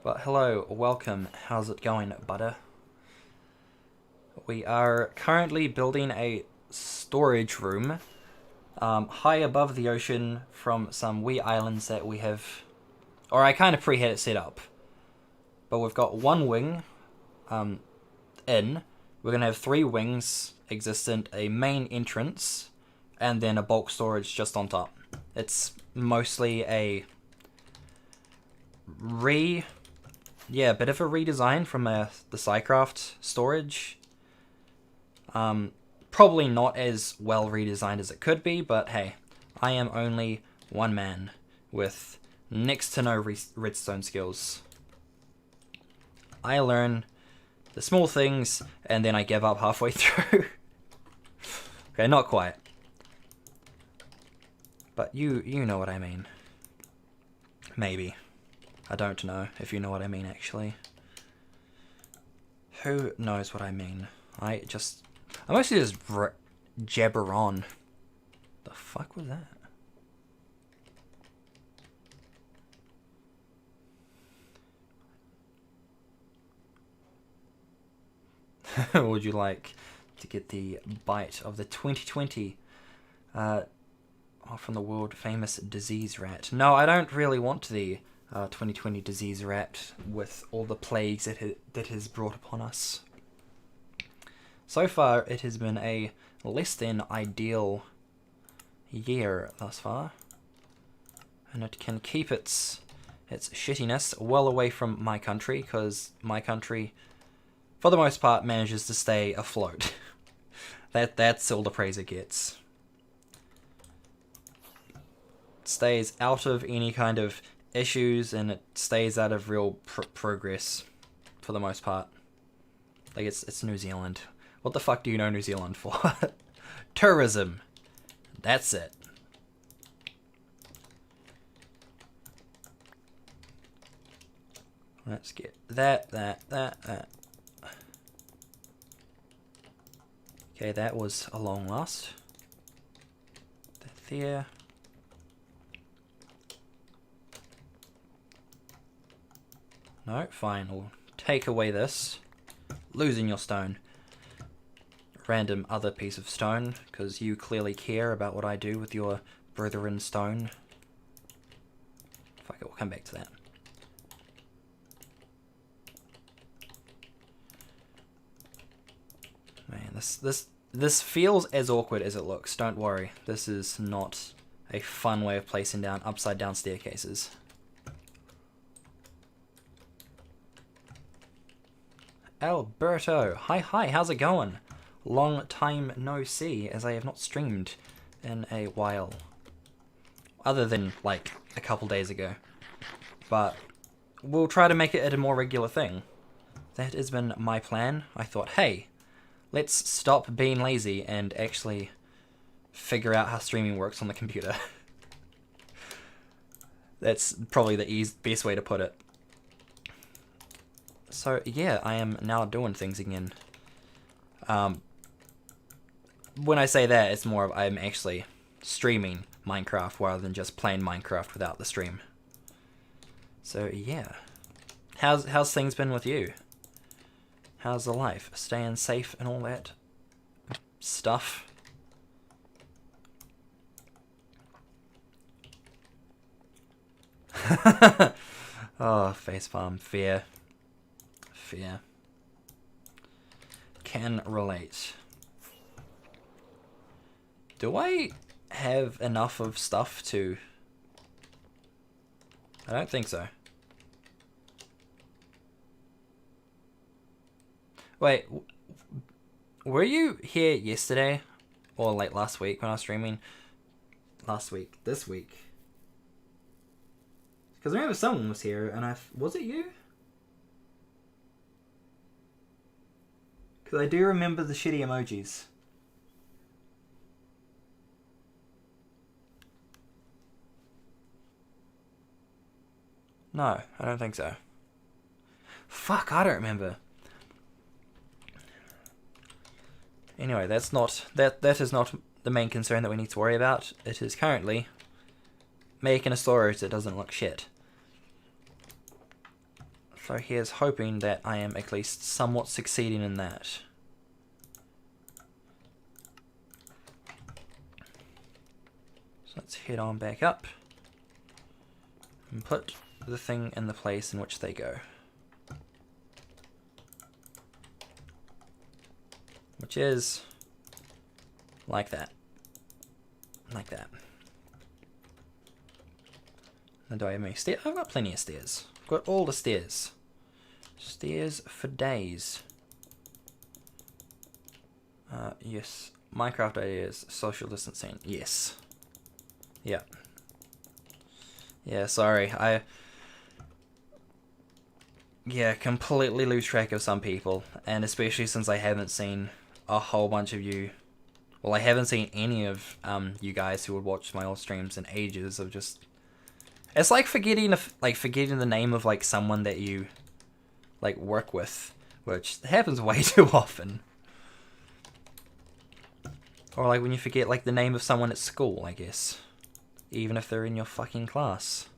But hello, welcome. How's it going, butter? We are currently building a storage room high above the ocean from some wee islands that we have, or I kind of pre-had it set up, but we've got one wing in. We're gonna have 3 wings existent, a main entrance, and then a bulk storage just on top. It's mostly a bit of a redesign from the Psycraft storage. Probably not as well redesigned as it could be, but hey, I am only one man with next to no redstone skills. I learn the small things, and then I give up halfway through. Okay, not quite. But you know what I mean. Maybe. I don't know if you know what I mean, actually. Who knows what I mean? I mostly just jabber on. The fuck was that? Would you like to get the bite of the 2020 from the world famous disease rat? No, I don't really want the 2020 disease rat with all the plagues that has brought upon us. So far, it has been a less than ideal year thus far, and it can keep its shittiness well away from my country, because my country, for the most part, manages to stay afloat. That's all the praise it gets. It stays out of any kind of issues, and it stays out of real progress for the most part. Like, it's New Zealand. What the fuck do you know New Zealand for? Tourism. That's it. Let's get that. Okay, that was a long last. That there. No, fine. We'll take away this. Losing your stone. Random other piece of stone, because you clearly care about what I do with your brethren stone. Fuck it, we'll come back to that. Man, this feels as awkward as it looks. Don't worry, this is not a fun way of placing down upside down staircases. Alberto, hi, how's it going? Long time no see, as I have not streamed in a while. Other than, like, a couple days ago. But we'll try to make it a more regular thing. That has been my plan. I thought, hey, let's stop being lazy and actually figure out how streaming works on the computer. That's probably the best way to put it. So, yeah, I am now doing things again. When I say that, it's more of I'm actually streaming Minecraft rather than just playing Minecraft without the stream. So yeah, how's things been with you? How's the life? Staying safe and all that stuff? Oh, facepalm, fear. Can relate. Do I have enough of stuff to... I don't think so. Wait, were you here yesterday? Or like last week when I was streaming? Last week. This week. Because I remember someone was here and was it you? Because I do remember the shitty emojis. No, I don't think so. Fuck, I don't remember. Anyway, that is not the main concern that we need to worry about. It is currently making a storage that doesn't look shit. So here's hoping that I am at least somewhat succeeding in that. So let's head on back up and put the thing in the place in which they go. Which is like that. Like that. And do I have any stairs? I've got plenty of stairs. I've got all the stairs. Stairs for days. Yes. Minecraft ideas. Social distancing. Yes. Yeah. Yeah, sorry. Yeah, completely lose track of some people, and especially since I haven't seen a whole bunch of you. Well, I haven't seen any of you guys who would watch my old streams in ages. Of just, it's like forgetting the name of like someone that you like work with, which happens way too often. Or like when you forget like the name of someone at school, I guess. Even if they're in your fucking class.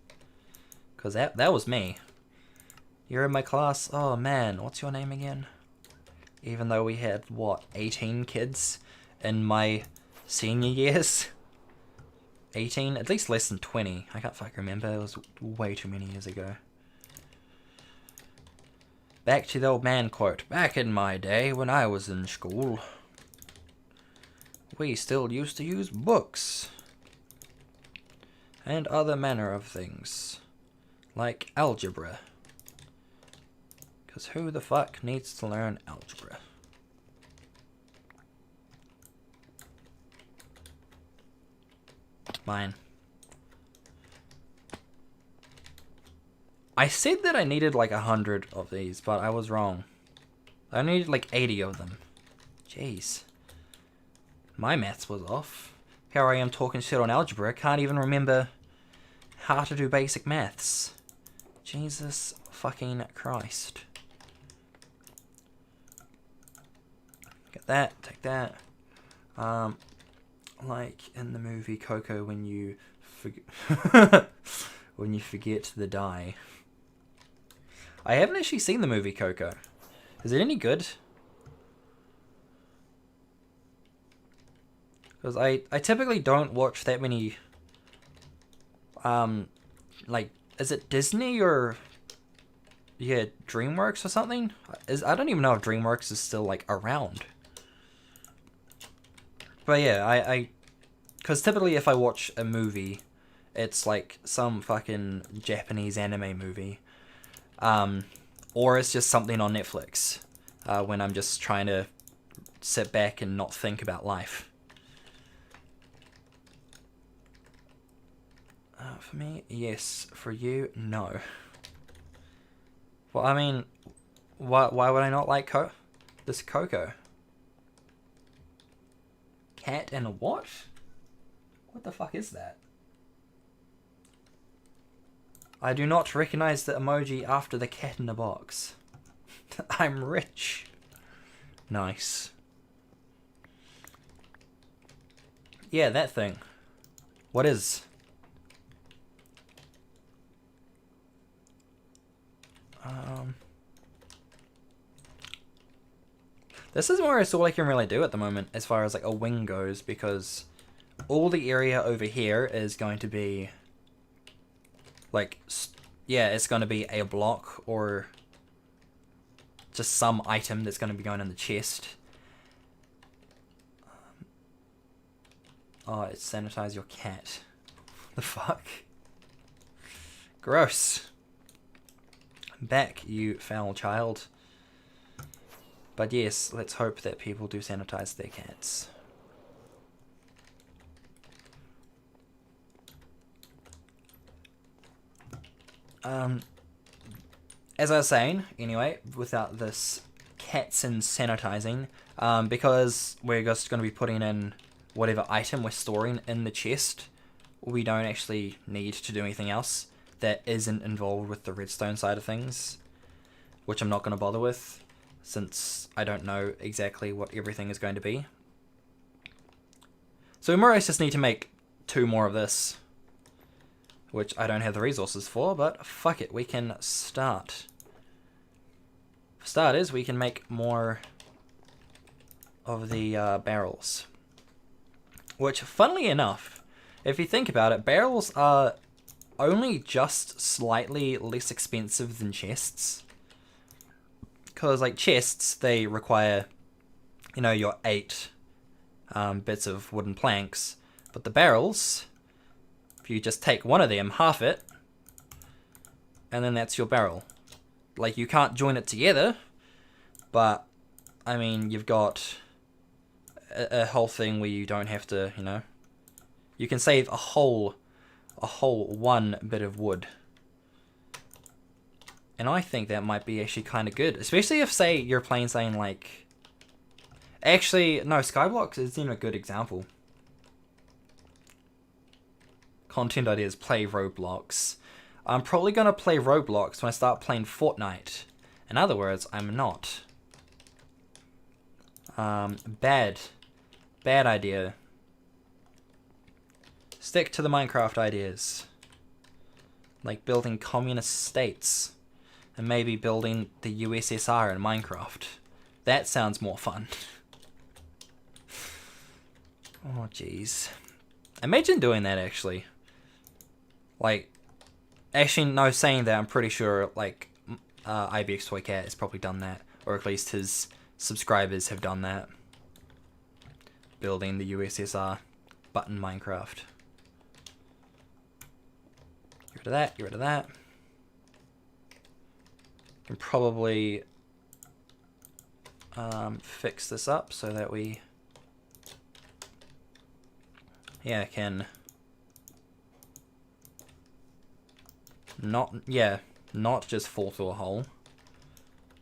Because that was me. You're in my class? Oh man, what's your name again? Even though we had, what, 18 kids in my senior years? 18? At least less than 20. I can't fucking remember. It was way too many years ago. Back to the old man quote. Back in my day when I was in school, we still used to use books. And other manner of things. Like algebra. Because who the fuck needs to learn algebra? Mine. I said that I needed like 100 of these, but I was wrong. I needed like 80 of them. Jeez. My maths was off. Here I am talking shit on algebra. Can't even remember how to do basic maths. Jesus fucking Christ. Get that, take that. Like in the movie Coco when you when you forget the die. I haven't actually seen the movie Coco. Is it any good? Because I typically don't watch that many like, is it Disney or yeah, DreamWorks or something? I don't even know if DreamWorks is still like around. But yeah, because typically if I watch a movie, it's like some fucking Japanese anime movie, or it's just something on Netflix, when I'm just trying to sit back and not think about life. For me, yes. For you, no. Well, I mean, why would I not like this Coco? Cat and a what? What the fuck is that? I do not recognize the emoji after the cat in the box. I'm rich. Nice. Yeah, that thing. What is? This is more or less all I can really do at the moment as far as like a wing goes, because all the area over here is going to be like, yeah, it's going to be a block or just some item that's going to be going in the chest. Oh, it's sanitize your cat. The fuck? Gross. Back, you foul child. But yes, let's hope that people do sanitize their cats. As I was saying, anyway, without this cats and sanitizing, because we're just going to be putting in whatever item we're storing in the chest, we don't actually need to do anything else that isn't involved with the redstone side of things, which I'm not going to bother with, since I don't know exactly what everything is going to be. So we more or less just need to make 2 more of this, which I don't have the resources for, but fuck it, we can start. For starters, we can make more of the barrels. Which, funnily enough, if you think about it, barrels are only just slightly less expensive than chests. Because, like, chests, they require, you know, your 8 bits of wooden planks. But the barrels, if you just take one of them, half it, and then that's your barrel. Like, you can't join it together, but, I mean, you've got a whole thing where you don't have to, you know, you can save a whole 1 bit of wood. And I think that might be actually kind of good. Especially if, say, you're playing something like... Actually, no, Skyblocks isn't a good example. Content ideas, play Roblox. I'm probably going to play Roblox when I start playing Fortnite. In other words, I'm not. Bad Bad idea. Stick to the Minecraft ideas. Like building communist states. And maybe building the USSR in Minecraft. That sounds more fun. Oh, jeez. Imagine doing that, actually. Like, actually, no, saying that, I'm pretty sure, like, IBX Toy Cat has probably done that. Or at least his subscribers have done that. Building the USSR button Minecraft. Get rid of that, get rid of that. Can probably fix this up so that we can not just fall through a hole.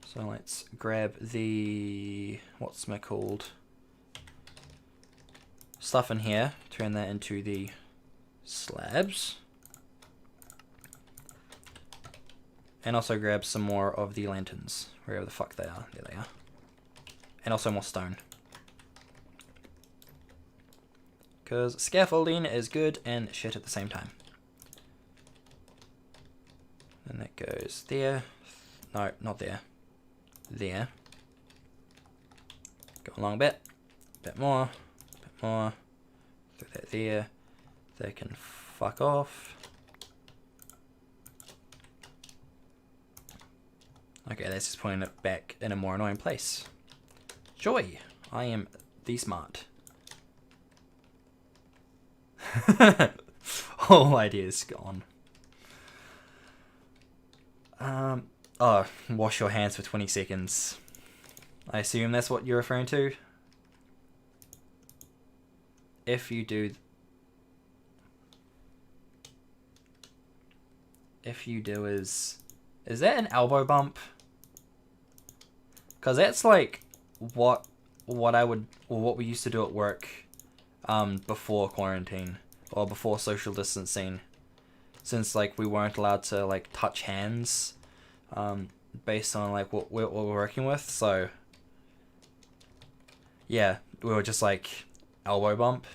So let's grab the what's it called stuff in here, turn that into the slabs. And also grab some more of the lanterns, wherever the fuck they are. There they are. And also more stone. Because scaffolding is good and shit at the same time. And that goes there. No, not there. There. Go along a bit. Bit more. Bit more. Throw that there. They can fuck off. Okay, that's just putting it back in a more annoying place. Joy! I am the smart. Whole idea's gone. Oh, wash your hands for 20 seconds. I assume that's what you're referring to? If you do... Is that an elbow bump? Because that's like what we used to do at work before quarantine or before social distancing, since like we weren't allowed to like touch hands based on like what we're working with. So yeah, we were just like elbow bump.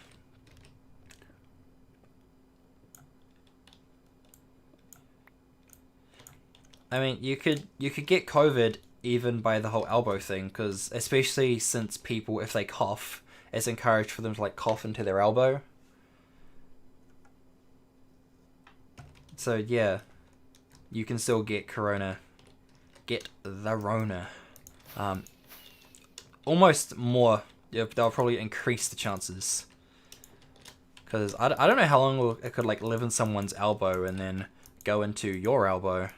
I mean, you could get COVID even by the whole elbow thing, because especially since people, if they cough, it's encouraged for them to like cough into their elbow. So yeah, you can still get corona, get the Rona. Almost more. Yeah, they'll probably increase the chances. Because I don't know how long it could like live in someone's elbow and then go into your elbow.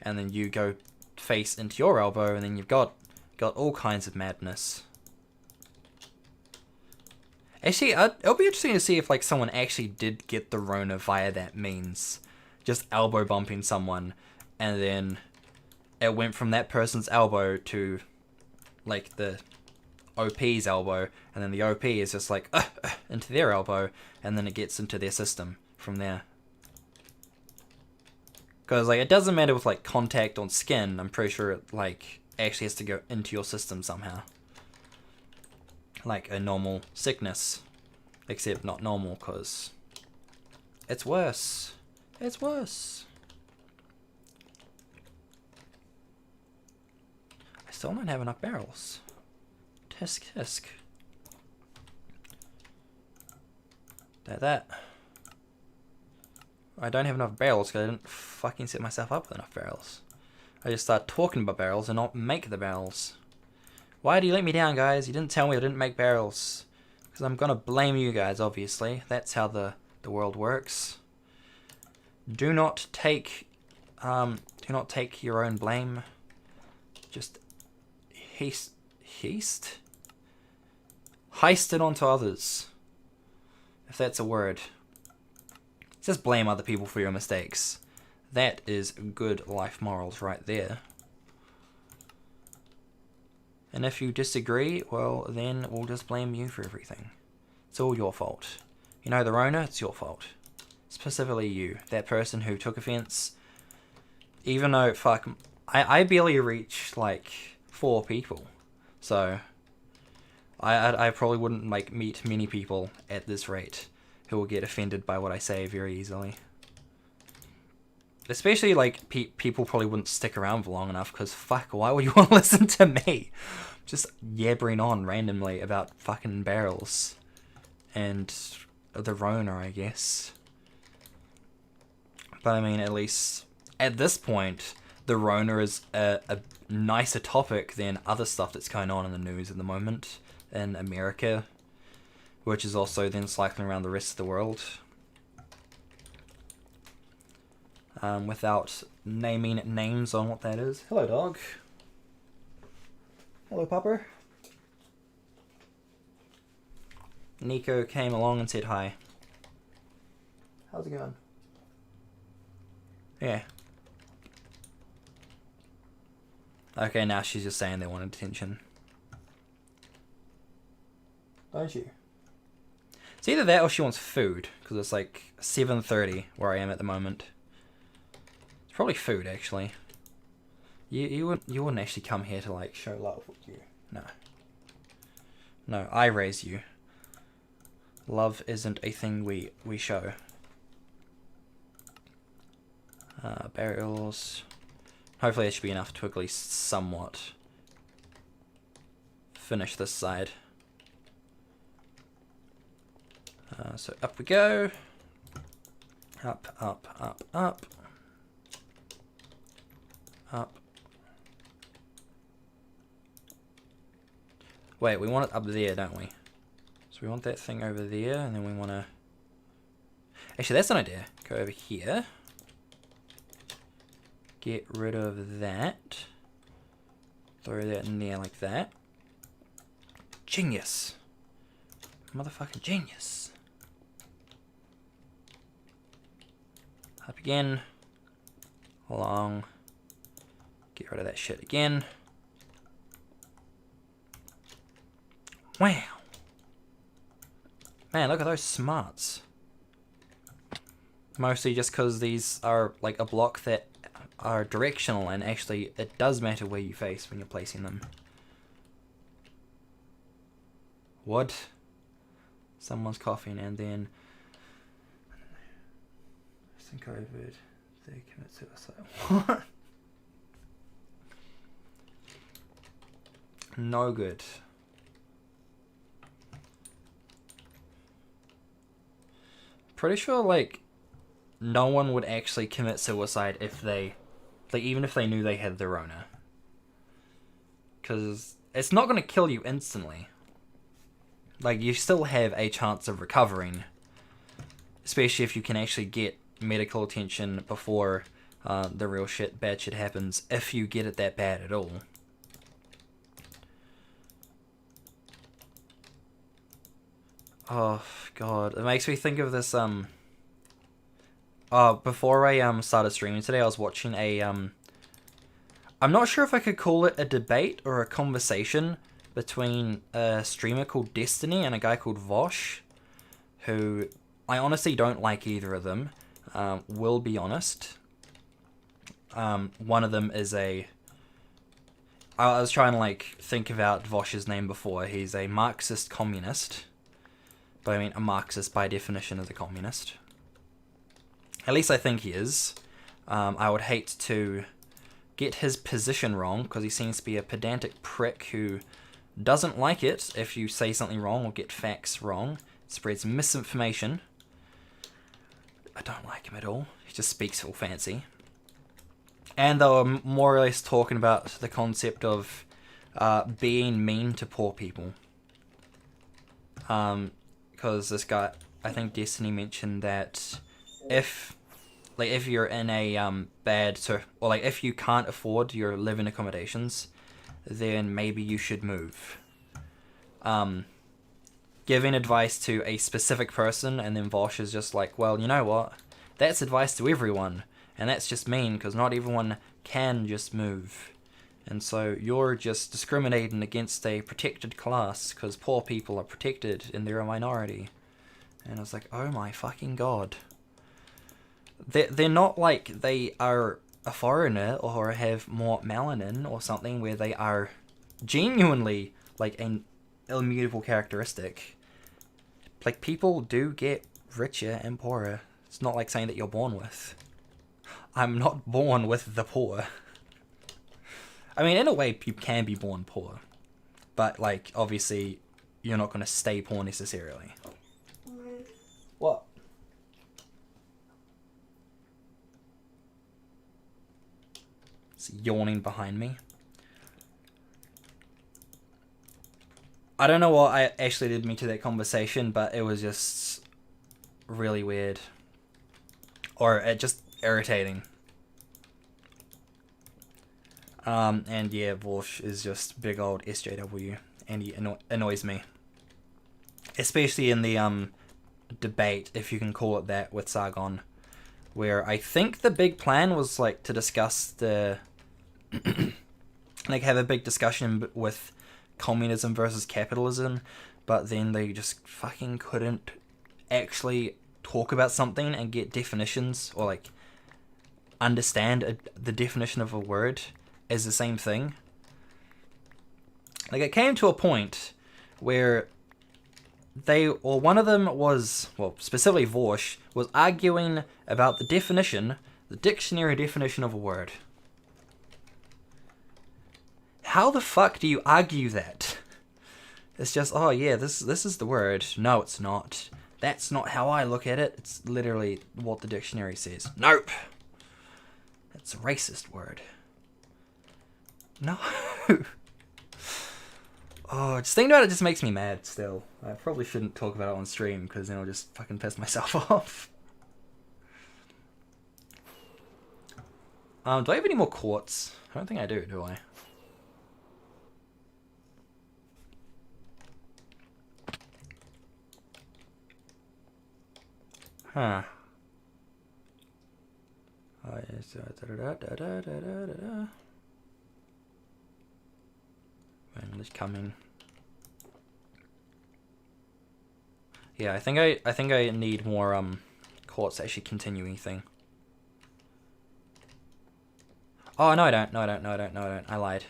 And then you go face into your elbow, and then you've got all kinds of madness. Actually, it'll be interesting to see if like someone actually did get the Rona via that means, just elbow bumping someone, and then it went from that person's elbow to like the OP's elbow, and then the OP is just like into their elbow, and then it gets into their system from there. Because like it doesn't matter with like contact on skin. I'm pretty sure it like actually has to go into your system somehow. Like a normal sickness, except not normal because it's worse. It's worse. I still don't have enough barrels. Tisk tisk. That. I don't have enough barrels because I didn't fucking set myself up with enough barrels. I just start talking about barrels and not make the barrels. Why do you let me down, guys? You didn't tell me I didn't make barrels. Because I'm gonna blame you guys, obviously. That's how the world works. Do not take your own blame. Just heist it onto others. If that's a word. Just blame other people for your mistakes. That is good life morals right there. And if you disagree, well, then we'll just blame you for everything. It's all your fault. You know the Rona? It's your fault. Specifically you. That person who took offense. Even though, fuck, I barely reached, like, 4 people. So, I probably wouldn't like meet many people at this rate who will get offended by what I say very easily. Especially like people probably wouldn't stick around for long enough because fuck, why would you want to listen to me? Just yabbering on randomly about fucking barrels and the Rona, I guess. But I mean, at least at this point, the Rona is a nicer topic than other stuff that's going on in the news at the moment in America, which is also then cycling around the rest of the world. Without naming names on what that is. Hello, dog. Hello, pupper. Nico came along and said hi. How's it going? Yeah. Okay, now she's just saying they wanted attention. Don't you? It's either that or she wants food, because it's like 7:30 where I am at the moment. It's probably food, actually. You wouldn't actually come here to like show love, would you? No. No, I raise you. Love isn't a thing we show. Burials. Hopefully that should be enough to at least somewhat finish this side. So up we go. Up, up, up, up. Up. Wait, we want it up there, don't we? So we want that thing over there, and then we want to... Actually, that's an idea. Go over here. Get rid of that. Throw that in there like that. Genius. Motherfucking genius. Up again. Along. Get rid of that shit again. Wow. Man, look at those smarts. Mostly just because these are like a block that are directional, and actually it does matter where you face when you're placing them. What? Someone's coughing, and then I think I heard they commit suicide. What? No good. Pretty sure like no one would actually commit suicide if they, like, even if they knew they had the Rona. Because it's not going to kill you instantly. Like, you still have a chance of recovering. Especially if you can actually get medical attention before the real shit, bad shit happens. If you get it that bad at all. Oh, God. It makes me think of this, before I started streaming today, I was watching a I'm not sure if I could call it a debate or a conversation between a streamer called Destiny and a guy called Vosh, who I honestly don't like either of them. Will be honest. One of them is I was trying to like think about Vosh's name before. He's a Marxist communist. But I mean, a Marxist by definition is a communist. At least I think he is. I would hate to get his position wrong, because he seems to be a pedantic prick who doesn't like it if you say something wrong or get facts wrong. Spreads misinformation. I don't like him at all. He just speaks all fancy. And they were more or less talking about the concept of being mean to poor people. Because this guy, I think Destiny mentioned that if you're in a if you can't afford your living accommodations, then maybe you should move. Giving advice to a specific person, and then Vosh is just like, well, you know what? That's advice to everyone, and that's just mean, because not everyone can just move. And so you're just discriminating against a protected class, because poor people are protected and they're a minority. And I was like, oh my fucking god. They're not like they are a foreigner or have more melanin or something, where they are genuinely like immutable characteristic. Like, people do get richer and poorer. It's not like saying that you're born with. I'm not born with the poor. I mean, in a way, you can be born poor. But, like, obviously, you're not going to stay poor necessarily. What? It's yawning behind me. I don't know what I actually led me to that conversation, but it was just really weird. Or it just irritating. And yeah, Vorsh is just big old SJW, and he annoys me. Especially in the debate, if you can call it that, with Sargon, where I think the big plan was like to discuss the like have a big discussion with communism versus capitalism, but then they just fucking couldn't actually talk about something and get definitions or like understand the definition of a word as the same thing. Like, it came to a point where one of them was, well, specifically Vorsh, was arguing about the definition, the dictionary definition of a word. How the fuck do you argue that? It's just, oh yeah, this is the word. No, it's not. That's not how I look at it. It's literally what the dictionary says. Nope. It's a racist word. No. Oh, just thinking about it just makes me mad still. I probably shouldn't talk about it on stream, because then I'll just fucking piss myself off. Do I have any more quartz? I don't think I do I? Huh. Oh, yes. When it's coming. Yeah, I think I need more quartz to actually continue anything. Oh no I don't. I lied.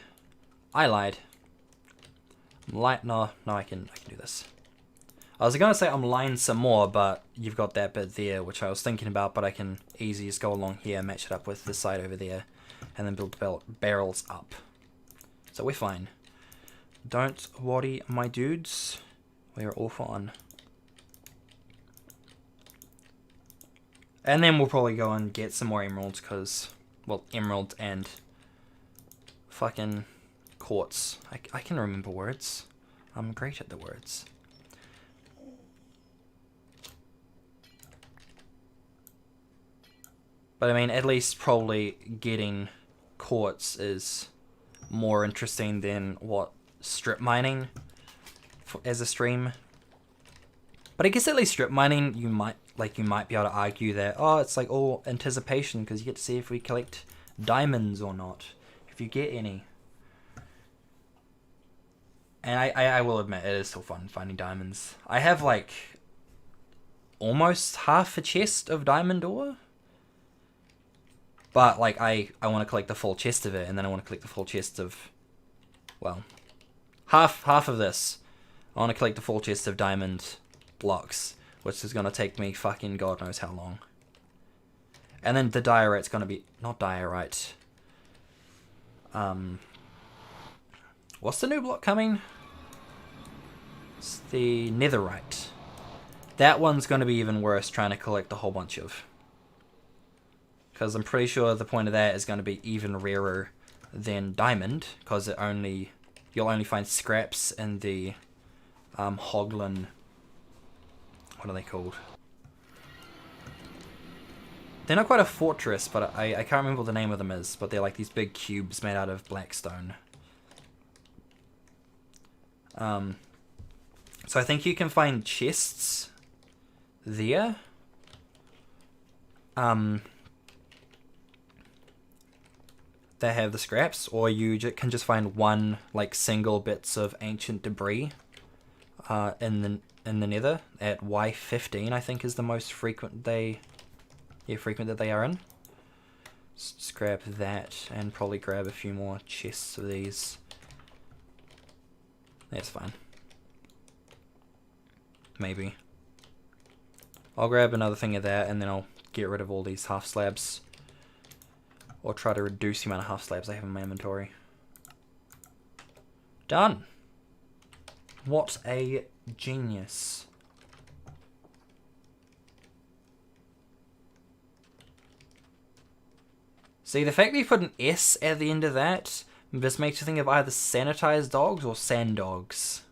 No, I can do this. I was gonna say I'm lying some more, but you've got that bit there, which I was thinking about, but I can easily just go along here, match it up with this side over there, and then build barrels up. So we're fine. Don't worry, my dudes. We're all fine. And then we'll probably go and get some more emeralds, because, well, emerald and fucking quartz. I can remember words. I'm great at the words. But I mean, at least probably getting quartz is more interesting than what strip mining as a stream. But I guess at least strip mining, you might be able to argue that, oh, it's like all anticipation, because you get to see if we collect diamonds or not, if you get any. And I will admit, it is still fun finding diamonds. I have like almost half a chest of diamond ore. But, like, I want to collect the full chest of it, and then I want to collect the full chest of, well, half of this. I want to collect the full chest of diamond blocks, which is going to take me fucking God knows how long. And then the diorite's going to be, not diorite. What's the new block coming? It's the netherite. That one's going to be even worse, trying to collect a whole bunch of. Because I'm pretty sure the point of that is going to be even rarer than diamond, because you'll only find scraps in the Hoglin. What are they called? They're not quite a fortress, but I can't remember what the name of them is, but they're like these big cubes made out of black stone. So I think you can find chests there. That have the scraps, or you can just find one like single bits of ancient debris in the nether at Y15. I think is the most frequent that they are in. Just grab that and probably grab a few more chests of these. That's fine. maybe. I'll grab another thing of that, and then I'll get rid of all these half slabs. Or try to reduce the amount of half slabs I have in my inventory. Done! What a genius. See, the fact that you put an S at the end of that just makes you think of either sanitized dogs or sand dogs.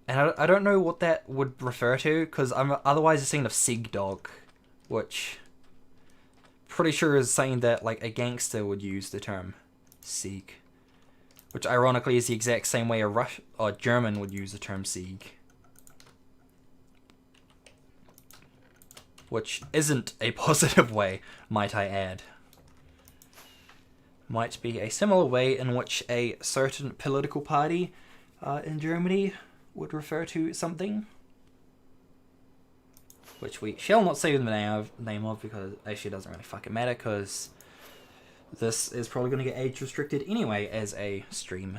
And I don't know what that would refer to, because I'm otherwise just thinking of Sig Dog, which pretty sure is something that like a gangster would use the term Sieg, which ironically is the exact same way a German would use the term Sieg, which isn't a positive way, might I add. Might be a similar way in which a certain political party in Germany would refer to something, which we shall not say the name of because actually it doesn't really fucking matter, because this is probably going to get age restricted anyway as a stream,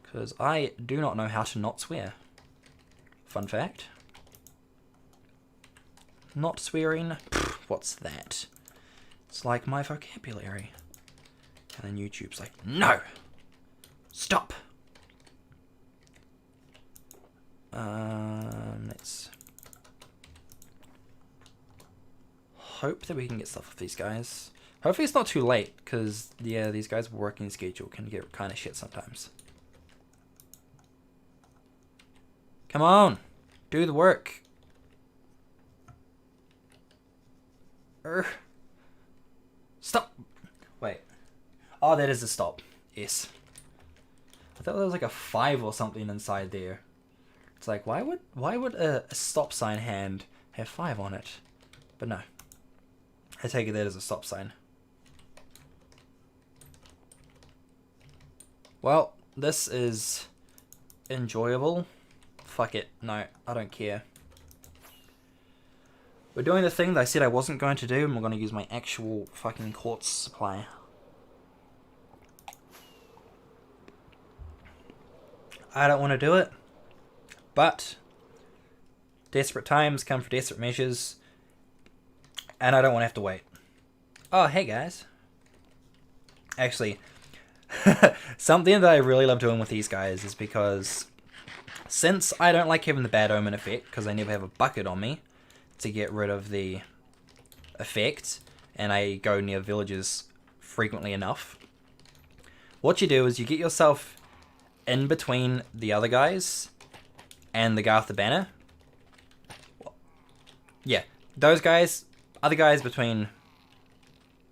because I do not know how to not swear. Fun fact. Not swearing, what's that? It's like my vocabulary. And then YouTube's like, no! Stop! Let's hope that we can get stuff with these guys. Hopefully it's not too late, because, yeah, these guys' working schedule can get kind of shit sometimes. Come on! Do the work! Stop! Wait. Oh, that is a stop. Yes. I thought there was like a 5 or something inside there. It's like, why would a stop sign hand have 5 on it? But no. I take it that as a stop sign. Well, this is enjoyable. Fuck it. No, I don't care. We're doing the thing that I said I wasn't going to do, and we're going to use my actual fucking quartz supply. I don't want to do it, but desperate times come for desperate measures, and I don't want to have to wait. Oh, hey guys. Actually, something that I really love doing with these guys is because since I don't like having the bad omen effect, because I never have a bucket on me to get rid of the effect, and I go near villages frequently enough, what you do is you get yourself in between the other guys and the guy with the banner. Yeah, those guys, other guys between...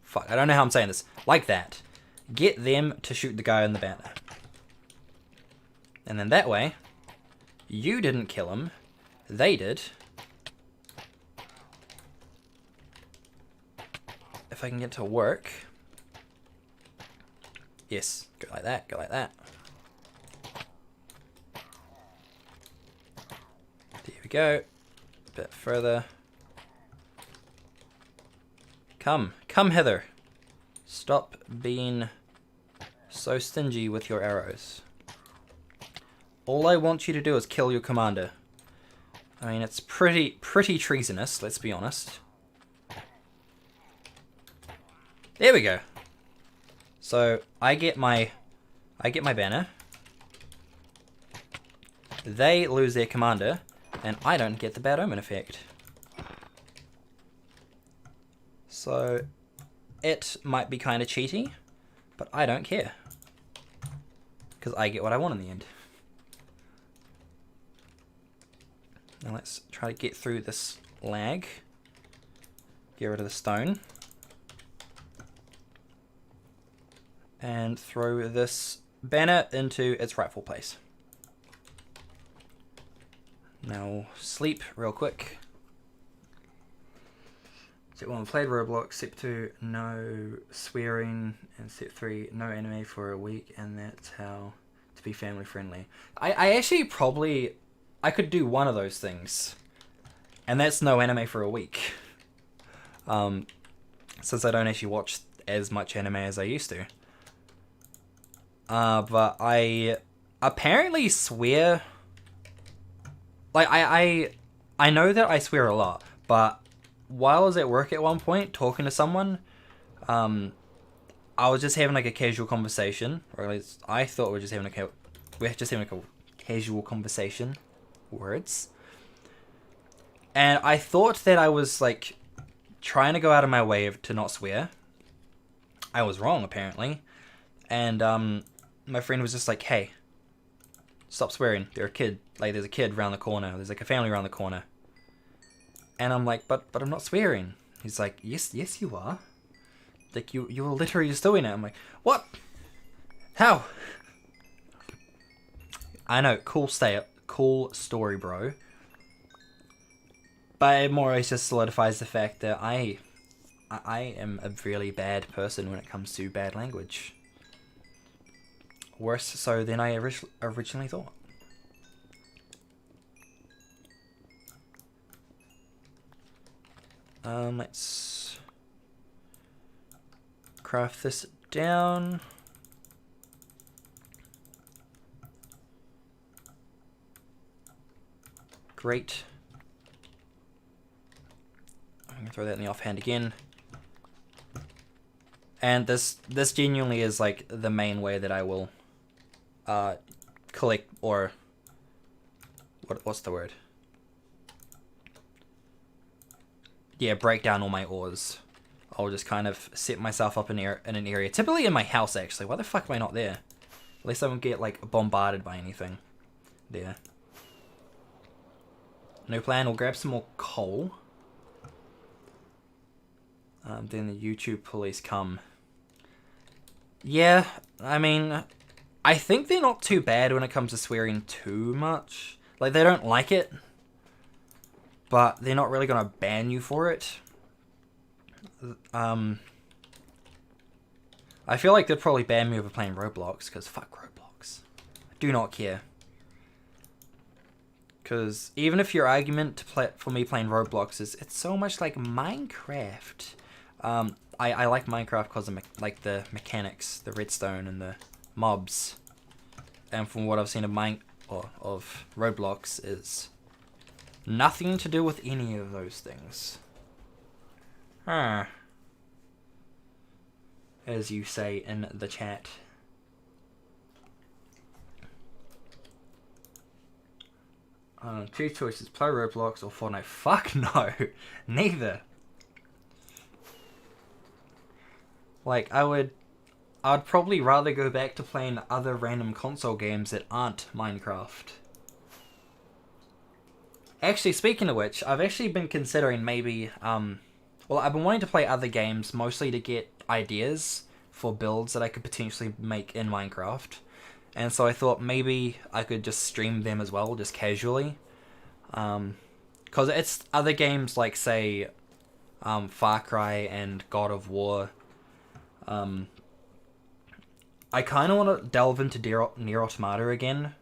Fuck, I don't know how I'm saying this. Like that. Get them to shoot the guy on the banner. And then that way, you didn't kill him, they did. If I can get to work. Yes, go like that, go like that. There we go. A bit further. Come hither. Stop being so stingy with your arrows. All I want you to do is kill your commander. I mean, it's pretty treasonous, let's be honest. There we go. So I get my banner. They lose their commander, and I don't get the bad omen effect. So it might be kind of cheaty, but I don't care, because I get what I want in the end. Now let's try to get through this lag. Get rid of the stone. And throw this banner into its rightful place. Now sleep real quick. Step 1, played Roblox. Step 2, no swearing. And step 3, no anime for a week. And that's how to be family friendly. I actually probably... I could do one of those things. And that's no anime for a week. Since I don't actually watch as much anime as I used to. But I apparently swear... Like, I know that I swear a lot, but while I was at work at one point talking to someone, I was just having like a casual conversation, or at least I thought we were just having a casual conversation, words. And I thought that I was like trying to go out of my way to not swear. I was wrong apparently, and my friend was just like, "Hey, stop swearing. There's a kid around the corner. There's like a family around the corner." And I'm like, but I'm not swearing. He's like, yes you are. Like you were literally just doing it. I'm like, what? How? I know, cool story, bro. But it more or less just solidifies the fact that I am a really bad person when it comes to bad language. Worse so than I originally thought. Let's craft this down. Great. I'm gonna throw that in the offhand again. And this genuinely is like the main way that I will collect, or what's the word? Yeah, break down all my ores. I'll just kind of set myself up in an area, typically in my house actually. Why the fuck am I not there? At least I won't get like bombarded by anything there. No plan, we'll grab some more coal. Then the YouTube police come. Yeah, I mean, I think they're not too bad when it comes to swearing too much. Like, they don't like it, but they're not really gonna ban you for it. I feel like they'd probably ban me over playing Roblox, because fuck Roblox. I do not care. Because even if your argument for me playing Roblox is, it's so much like Minecraft. I like Minecraft because of like the mechanics, the redstone and the mobs. And from what I've seen of of Roblox is nothing to do with any of those things. Huh. As you say in the chat. Two choices, play Roblox or Fortnite. Fuck no. Neither. Like, I'd probably rather go back to playing other random console games that aren't Minecraft. Actually, speaking of which, I've actually been considering maybe, well, I've been wanting to play other games, mostly to get ideas for builds that I could potentially make in Minecraft. And so I thought maybe I could just stream them as well, just casually. Because it's other games like, say, Far Cry and God of War. I kind of want to delve into Nier Automata again,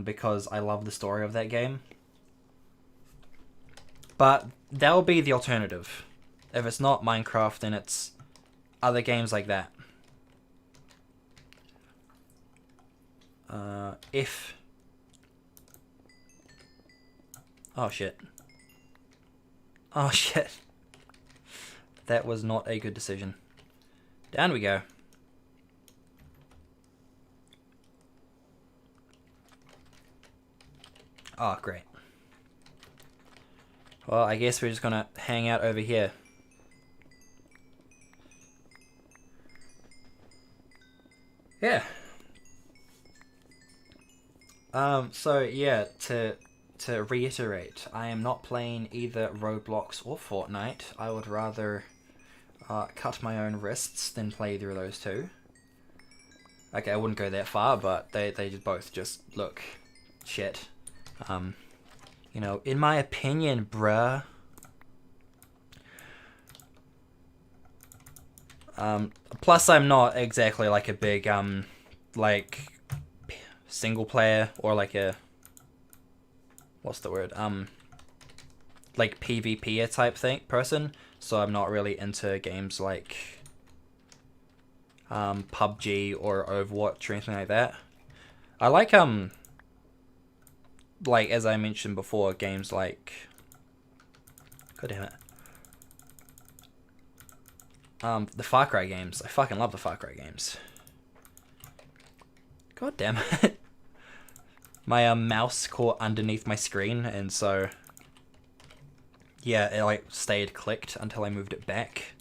because I love the story of that game. But that'll be the alternative. If it's not Minecraft, then it's other games like that. Oh shit. Oh shit. That was not a good decision. Down we go. Oh, great. Well, I guess we're just gonna hang out over here. Yeah. So yeah, to reiterate, I am not playing either Roblox or Fortnite. I would rather cut my own wrists than play either of those two. Okay, I wouldn't go that far, but they both just look shit. You know, in my opinion, bruh. Plus I'm not exactly like a big, like, single player or like a, what's the word, like PvP type person, so I'm not really into games like, PUBG or Overwatch or anything like that. I like as I mentioned before, games like, god damn it, the Far Cry games. I fucking love the Far Cry games. God damn it. My mouse caught underneath my screen, and so yeah, it like stayed clicked until I moved it back,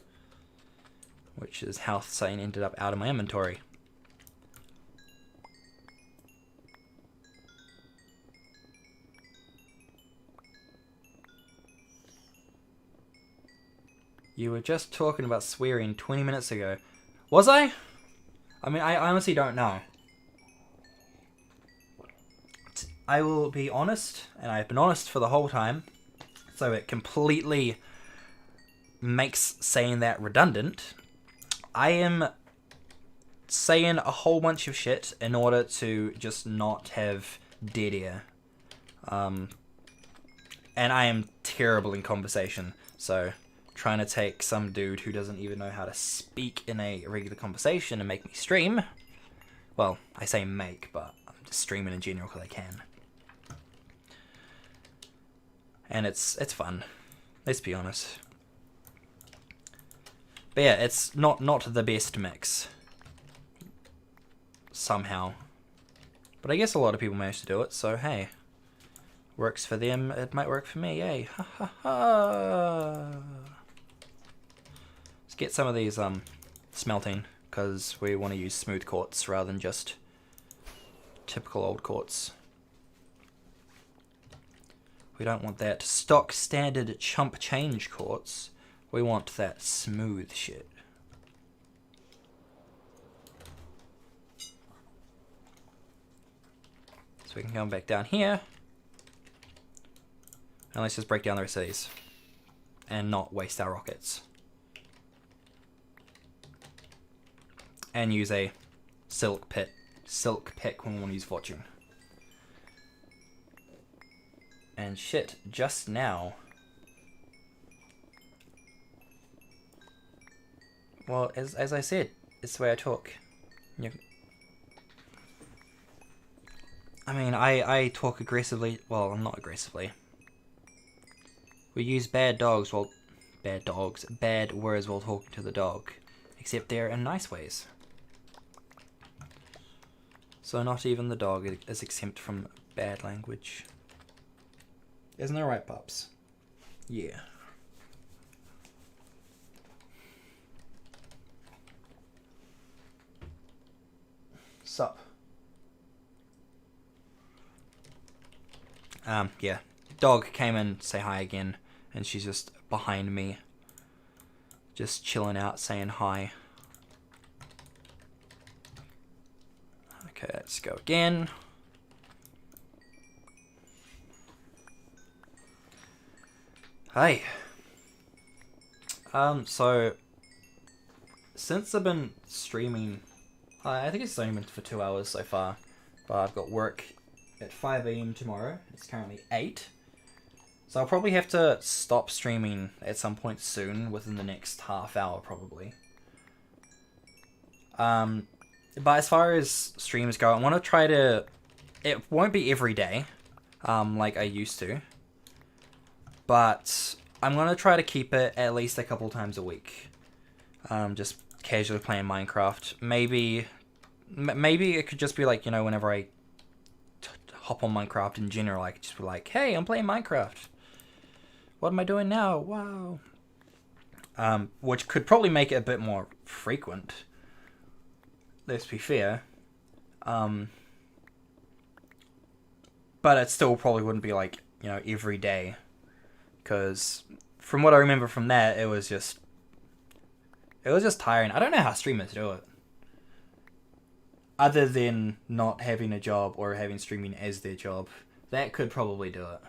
which is how Sane ended up out of my inventory. You were just talking about swearing 20 minutes ago. Was I? I mean, I honestly don't know. I will be honest, and I've been honest for the whole time, so it completely makes saying that redundant. I am saying a whole bunch of shit in order to just not have dead air. And I am terrible in conversation, so trying to take some dude who doesn't even know how to speak in a regular conversation and make me stream. Well, I say make, but I'm just streaming in general because I can. And it's fun. Let's be honest. But yeah, it's not the best mix. Somehow. But I guess a lot of people manage to do it, so hey. Works for them, it might work for me, yay. Ha ha ha. Let's get some of these smelting, because we want to use smooth quartz rather than just typical old quartz. We don't want that stock standard chump change quartz. We want that smooth shit. So we can come back down here. And let's just break down the rest of these. And not waste our rockets. And use a silk pick when we want to use fortune. And shit, just now. Well, as I said, it's the way I talk. I mean, I talk aggressively. Well, I'm not aggressively. We use bad words while talking to the dog. Except they're in nice ways. So not even the dog is exempt from bad language. Isn't that right, pups? Yeah. Sup? Yeah. Dog came in to say hi again, and she's just behind me. Just chilling out, saying hi. Okay, let's go again. Hi. So since I've been streaming, I think it's only been for 2 hours so far, but I've got work at 5 AM tomorrow. It's currently 8. So I'll probably have to stop streaming at some point soon, within the next half hour probably. But as far as streams go, I want to try to... It won't be every day, like I used to. But I'm going to try to keep it at least a couple times a week. Just casually playing Minecraft. Maybe it could just be like, you know, whenever I hop on Minecraft in general, I could just be like, hey, I'm playing Minecraft. What am I doing now? Wow. Which could probably make it a bit more frequent. Let's be fair. But it still probably wouldn't be like, you know, every day. Because from what I remember from that, it was just tiring. I don't know how streamers do it. Other than not having a job or having streaming as their job. That could probably do it.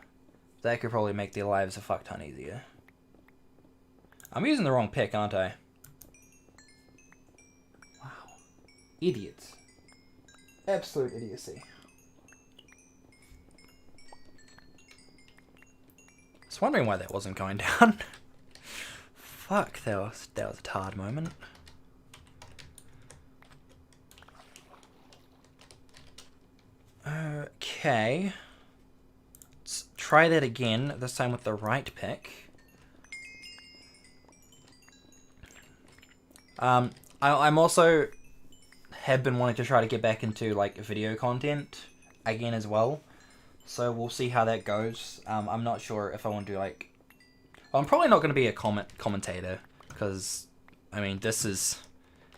That could probably make their lives a fuck ton easier. I'm using the wrong pick, aren't I? Wow. Idiots. Absolute idiocy. I was wondering why that wasn't going down. Fuck, that was a tired moment. Okay. Let's try that again, this time with the right pick. I'm also have been wanting to try to get back into like video content again as well. So we'll see how that goes. I'm not sure if I want to do like... I'm probably not going to be a commentator because, I mean, this is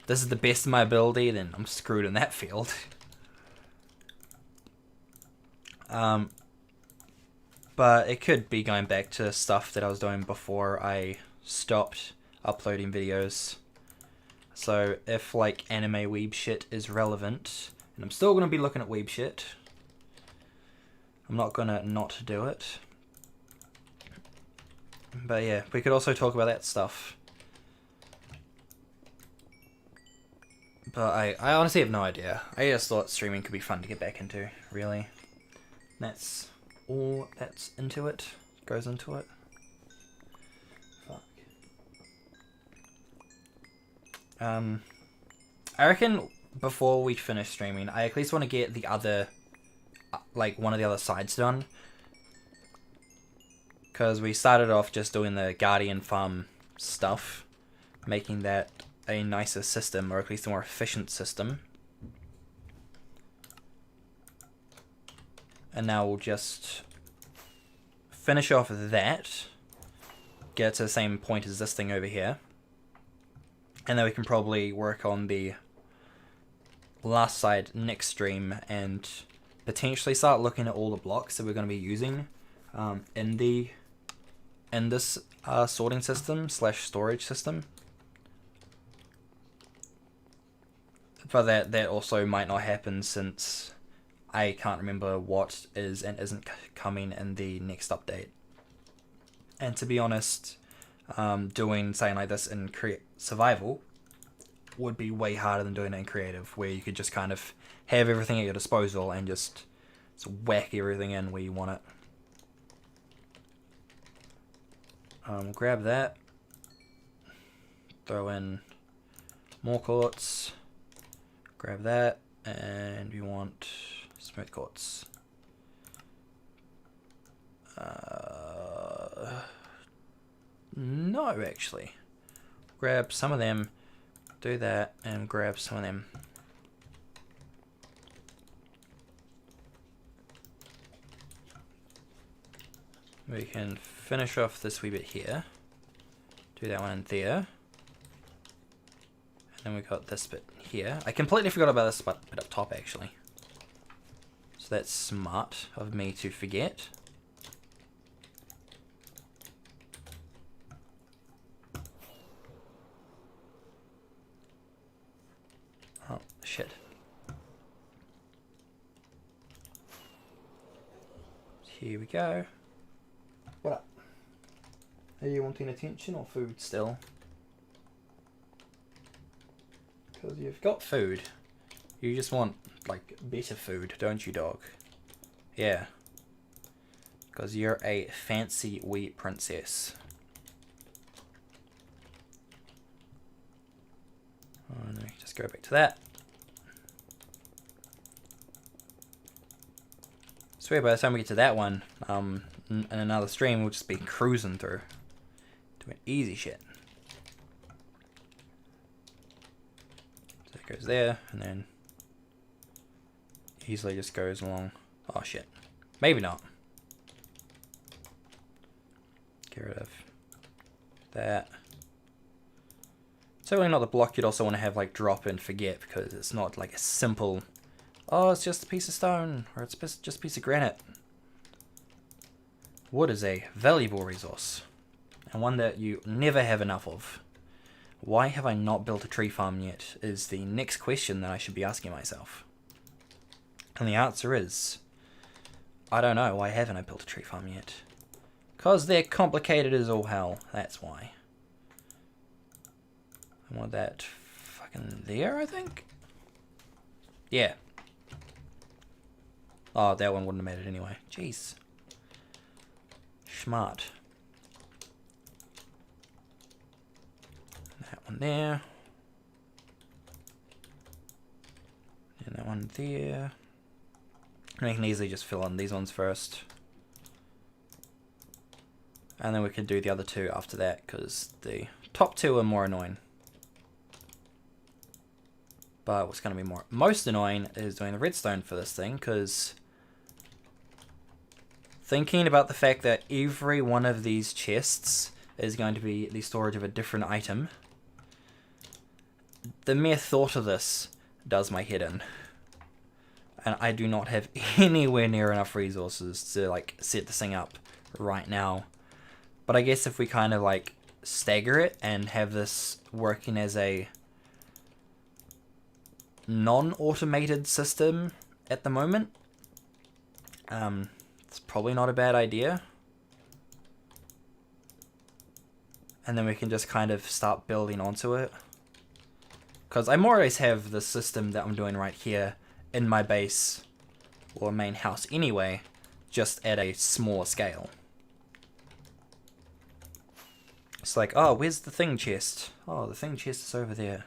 the best of my ability. Then I'm screwed in that field. But it could be going back to stuff that I was doing before I stopped uploading videos. So if like anime weeb shit is relevant, and I'm still going to be looking at weeb shit, I'm not going to not do it. But yeah, we could also talk about that stuff. But I honestly have no idea. I just thought streaming could be fun to get back into, really. That's all that's into it. Goes into it. Fuck. I reckon before we finish streaming, I at least want to get the other, like one of the other sides done. Because we started off just doing the Guardian Farm stuff, making that a nicer system, or at least a more efficient system. And now we'll just finish off that, get to the same point as this thing over here, and then we can probably work on the last side next stream and potentially start looking at all the blocks that we're going to be using in this sorting system / storage system. But that also might not happen since I can't remember what is and isn't coming in the next update. And to be honest, doing something like this in survival would be way harder than doing it in creative, where you could just kind of have everything at your disposal and just whack everything in where you want it. We'll grab that, throw in more quartz, grab that, and we want smooth quartz. No, actually. Grab some of them, do that, and grab some of them. We can finish off this wee bit here. Do that one in there. And then we got this bit here. I completely forgot about this bit up top, actually. So that's smart of me to forget. Oh, shit. Here we go. What up? Are you wanting attention or food still? Because you've got food. You just want, like, better food, don't you, dog? Yeah. Because you're a fancy wee princess. Oh, no, just go back to that. I swear by the time we get to that one, in another stream, we'll just be cruising through. Doing easy shit. So it goes there, and then easily just goes along. Oh shit. Maybe not. Get rid of that. Certainly not the block you'd also want to have like drop and forget, because it's not like a simple, oh, it's just a piece of stone, or it's just a piece of granite. Wood is a valuable resource, and one that you never have enough of. Why have I not built a tree farm yet is the next question that I should be asking myself. And the answer is, I don't know, why haven't I built a tree farm yet? Because they're complicated as all hell, that's why. I want that fucking there, I think? Yeah. Oh, that one wouldn't have made it anyway. Jeez. Smart. That one there. And that one there. We can easily just fill in these ones first. And then we can do the other two after that, because the top two are more annoying. But what's going to be most annoying is doing the redstone for this thing, because thinking about the fact that every one of these chests is going to be the storage of a different item, the mere thought of this does my head in. And I do not have anywhere near enough resources to like set this thing up right now. But I guess if we kind of like stagger it and have this working as a non-automated system at the moment, it's probably not a bad idea. And then we can just kind of start building onto it. Because I more or less have the system that I'm doing right here in my base or main house anyway, just at a smaller scale. It's like, oh, where's the thing chest? Oh, the thing chest is over there.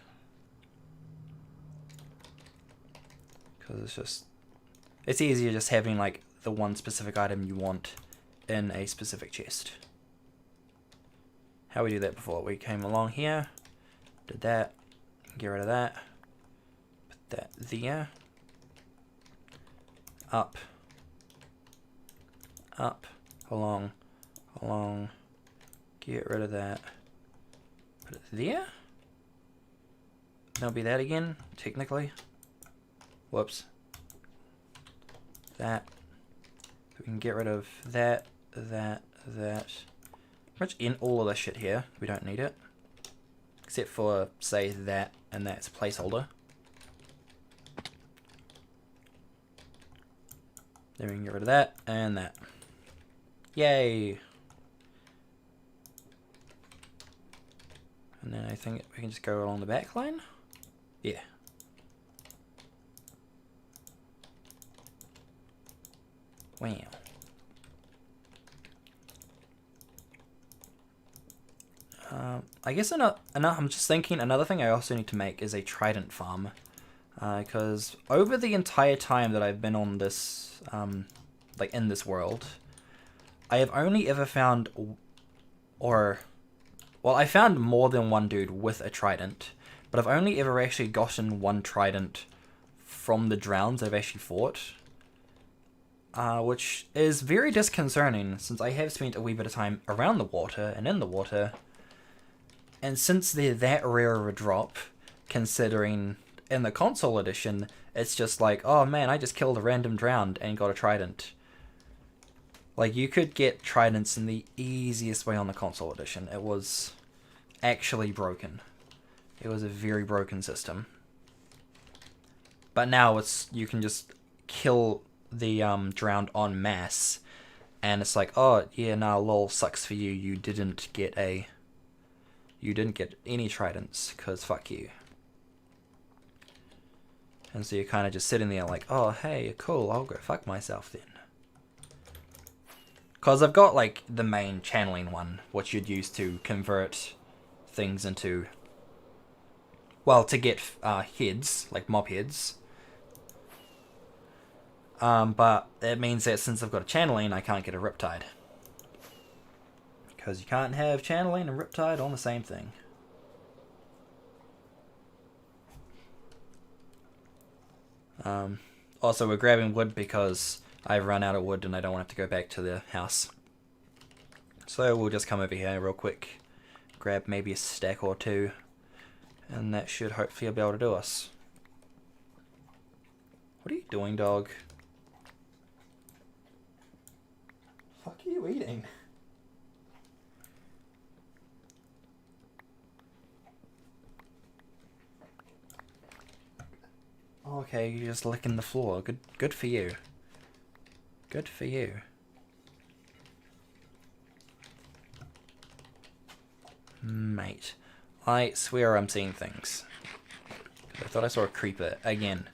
Because it's easier just having like the one specific item you want in a specific chest. How we do that before? We came along here, did that, get rid of that, put that there, up, along, get rid of that, put it there. That'll be that again, technically. Whoops. That. We can get rid of that. Pretty much in all of this shit here. We don't need it. Except for, say, that, and that's a placeholder. Then we can get rid of that, and that. Yay! And then I think we can just go along the back line. Yeah. Wow. I guess I'm just thinking another thing I also need to make is a trident farm, because over the entire time that I've been on this, like in this world, I have only ever found, well, I found more than one dude with a trident, but I've only ever actually gotten one trident from the drowns I've actually fought, which is very disconcerting since I have spent a wee bit of time around the water and in the water. And since they're that rare of a drop, considering in the console edition, it's just like, oh man, I just killed a random drowned and got a trident. Like, you could get tridents in the easiest way on the console edition. It was actually broken. It was a very broken system. But now you can just kill the drowned en masse, and it's like, oh yeah, nah, lol, sucks for you. You didn't get any tridents, because fuck you. And so you're kind of just sitting there like, oh, hey, cool, I'll go fuck myself then. Because I've got, like, the main channeling one, which you'd use to convert things into, well, to get heads, like mob heads. But it means that since I've got a channeling, I can't get a riptide. Because you can't have channeling and riptide on the same thing. Also, we're grabbing wood because I've run out of wood and I don't want to have to go back to the house. So we'll just come over here real quick, grab maybe a stack or two, and that should hopefully be able to do us. What are you doing, dog? Fuck are you eating? Okay, you're just licking the floor. Good for you. Good for you. Mate, I swear I'm seeing things. I thought I saw a creeper again.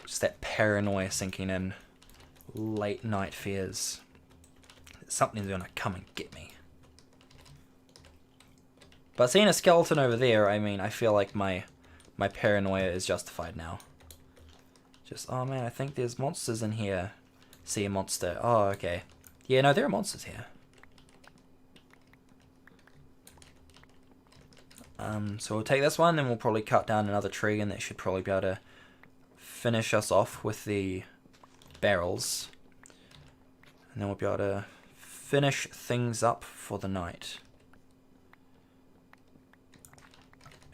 Just that paranoia sinking in. Late night fears. Something's gonna come and get me. But seeing a skeleton over there, I mean, I feel like my paranoia is justified now. Just, oh man, I think there's monsters in here. See a monster. Oh, okay. Yeah, no, there are monsters here. So we'll take this one, then we'll probably cut down another tree, and that should probably be able to finish us off with the barrels. And then we'll be able to finish things up for the night.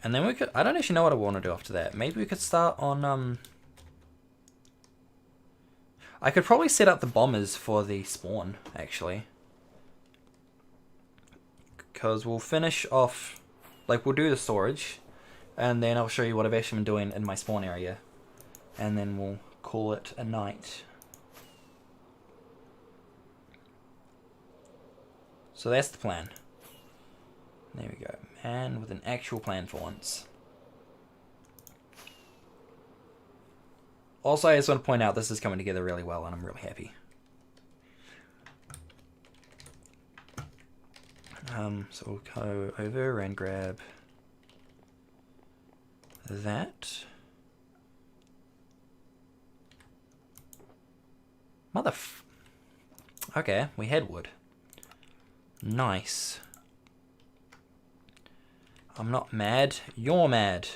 And then we could, I don't actually know what I want to do after that. Maybe we could start on, I could probably set up the bombers for the spawn, actually. Because we'll finish off, like we'll do the storage, and then I'll show you what I've actually been doing in my spawn area. And then we'll call it a night. So that's the plan. There we go. Man with an actual plan for once. Also, I just want to point out this is coming together really well, and I'm really happy. So we'll go over and grab that. Okay, we had wood. Nice. I'm not mad, you're mad.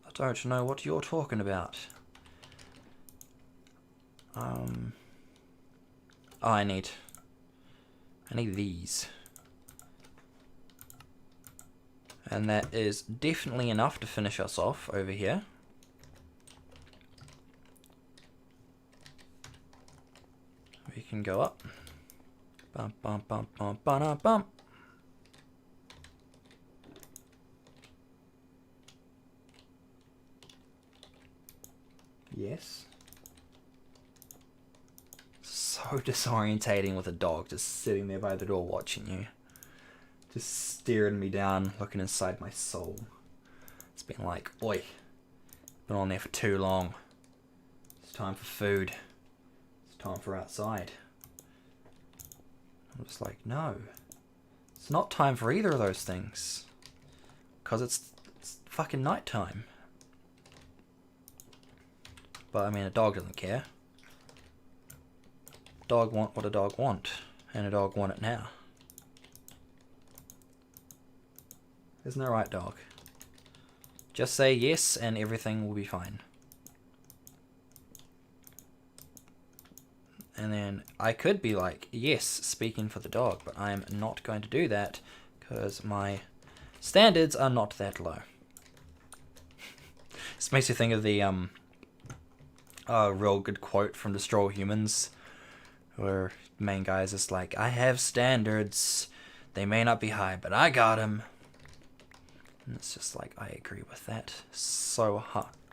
I don't know what you're talking about. Oh, I need these. And that is definitely enough to finish us off over here. We can go up. Bump, bump, bump, bump, bump, bump. Yes. So disorientating with a dog just sitting there by the door watching you. Just staring me down, looking inside my soul. It's been like, oi, been on there for too long. It's time for food. It's time for outside. I'm just like, no. It's not time for either of those things. Because it's fucking nighttime. But I mean, a dog doesn't care. Dog want what a dog want. And a dog want it now. Isn't that right, dog? Just say yes and everything will be fine. And then I could be like, yes, speaking for the dog, but I am not going to do that because my standards are not that low. This makes me think of the real good quote from Destroy All Humans, where the main guy is just like, I have standards. They may not be high, but I got them. And it's just like, I agree with that so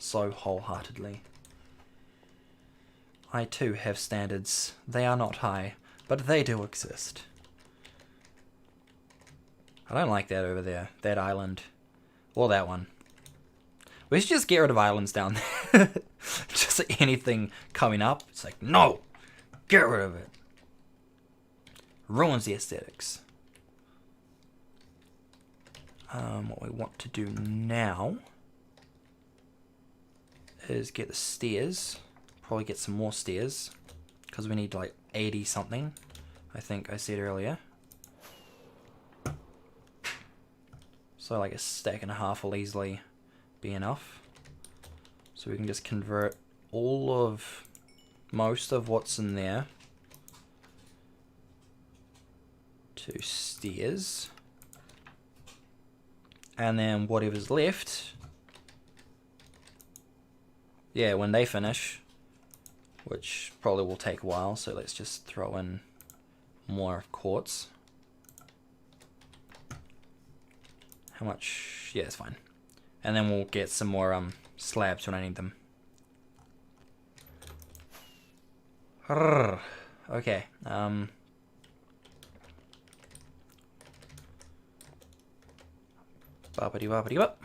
wholeheartedly. I too have standards. They are not high, but they do exist. I don't like that over there, that island. Or that one. We should just get rid of islands down there. Just anything coming up, it's like, no! Get rid of it. Ruins the aesthetics. What we want to do now is get the stairs. Probably get some more stairs. Because we need like 80 something. I think I said earlier. So like a stack and a half will easily be enough. So we can just convert most of what's in there to stairs. And then whatever's left, yeah, when they finish, which probably will take a while, so let's just throw in more quartz. How much? Yeah, it's fine. And then we'll get some more slabs when I need them. Okay. Boppity-boppity-bop.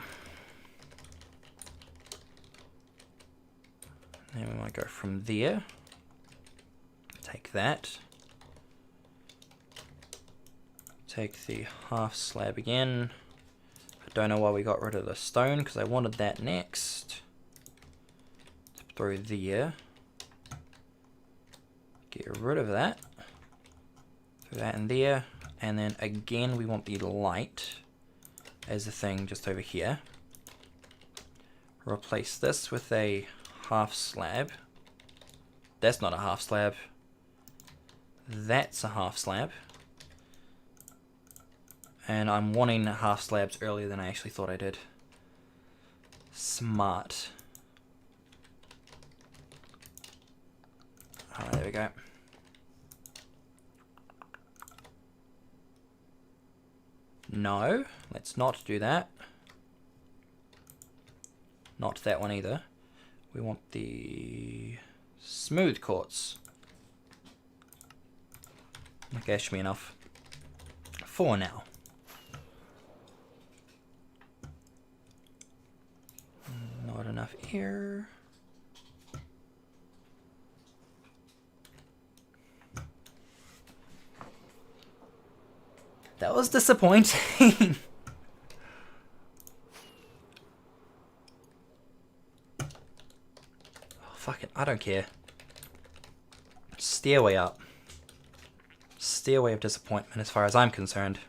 And we might go from there. Take that. Take the half slab again. I don't know why we got rid of the stone, because I wanted that next. through there. Get rid of that. Throw that in there. And then again, we want the light as a thing just over here. Replace this with a half slab. That's not a half slab. That's a half slab. And I'm wanting half slabs earlier than I actually thought I did. Smart. Alright, there we go. No, let's not do that. Not that one either. We want the smooth quartz. Okay, should be enough for now. Not enough here. That was disappointing. Oh, fuck it, I don't care. Stairway up. Stairway of disappointment as far as I'm concerned.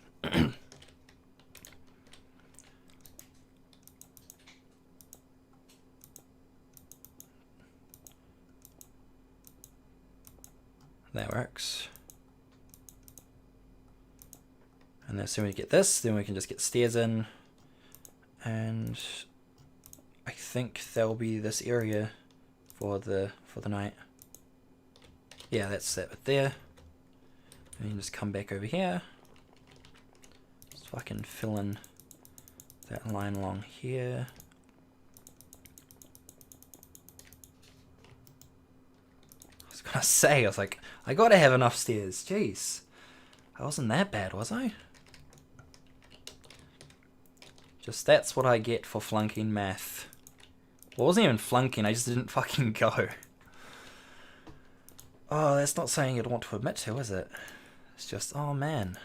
That works. And as soon as we get this, then we can just get stairs in. And I think there'll be this area for the night. Yeah, that's that right there. And you can just come back over here. Just fucking fill in that line along here. I was gonna say, I was like, I gotta have enough stairs. Jeez. I wasn't that bad, was I? Just that's what I get for flunking math. Well, it wasn't even flunking, I just didn't fucking go. Oh, that's not something you'd want to admit to, is it? It's just, oh man.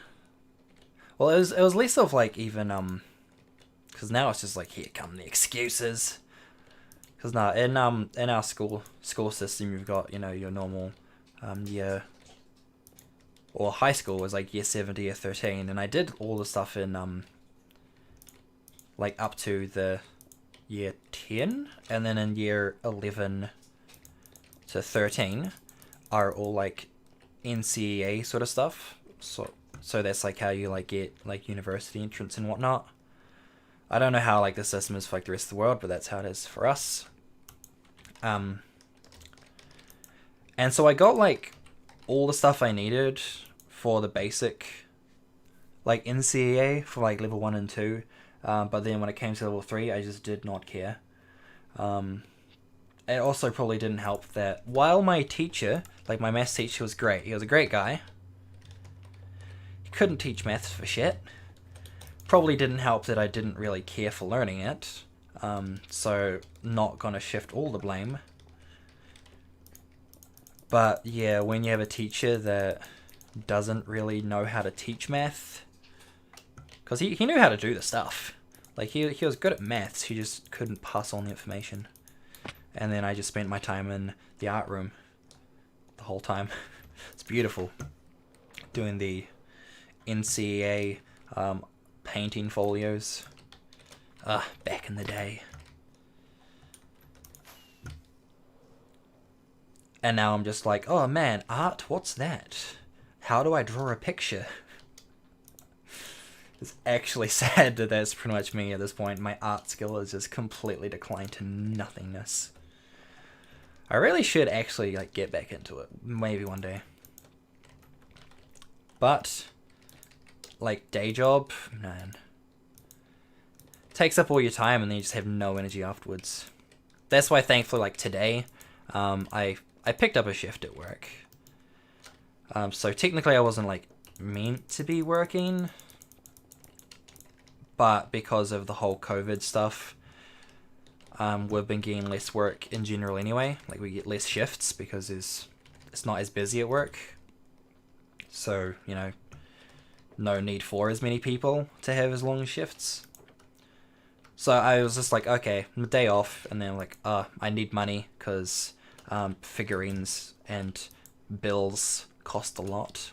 Well, it was less of like even, because now it's just like, here come the excuses. Because now, in our school system, you've got, you know, your normal, year, or high school was like year 7 to year 13, and I did all the stuff in, like up to the year 10, and then in year 11 to 13 are all like NCEA sort of stuff. So that's like how you like get like university entrance and whatnot. I don't know how like the system is for like the rest of the world, but that's how it is for us. And so I got like all the stuff I needed for the basic like NCEA for like level 1 and 2. But then when it came to level 3, I just did not care. It also probably didn't help that while my teacher, like my maths teacher was great, he was a great guy, he couldn't teach maths for shit. Probably didn't help that I didn't really care for learning it. So not gonna shift all the blame. But yeah, when you have a teacher that doesn't really know how to teach math, because he knew how to do the stuff. Like, he was good at maths, he just couldn't pass on the information. And then I just spent my time in the art room the whole time. It's beautiful. Doing the NCEA painting folios. Back in the day. And now I'm just like, oh man, art, what's that? How do I draw a picture? It's actually sad that that's pretty much me at this point. My art skill has just completely declined to nothingness. I really should actually like get back into it. Maybe one day. But, like, day job, man. Takes up all your time and then you just have no energy afterwards. That's why thankfully, like today, I picked up a shift at work. So technically I wasn't like meant to be working. But because of the whole COVID stuff, we've been getting less work in general anyway. Like, we get less shifts because it's not as busy at work. So, you know, no need for as many people to have as long shifts. So I was just like, okay, the day off, and then like, I need money because figurines and bills cost a lot.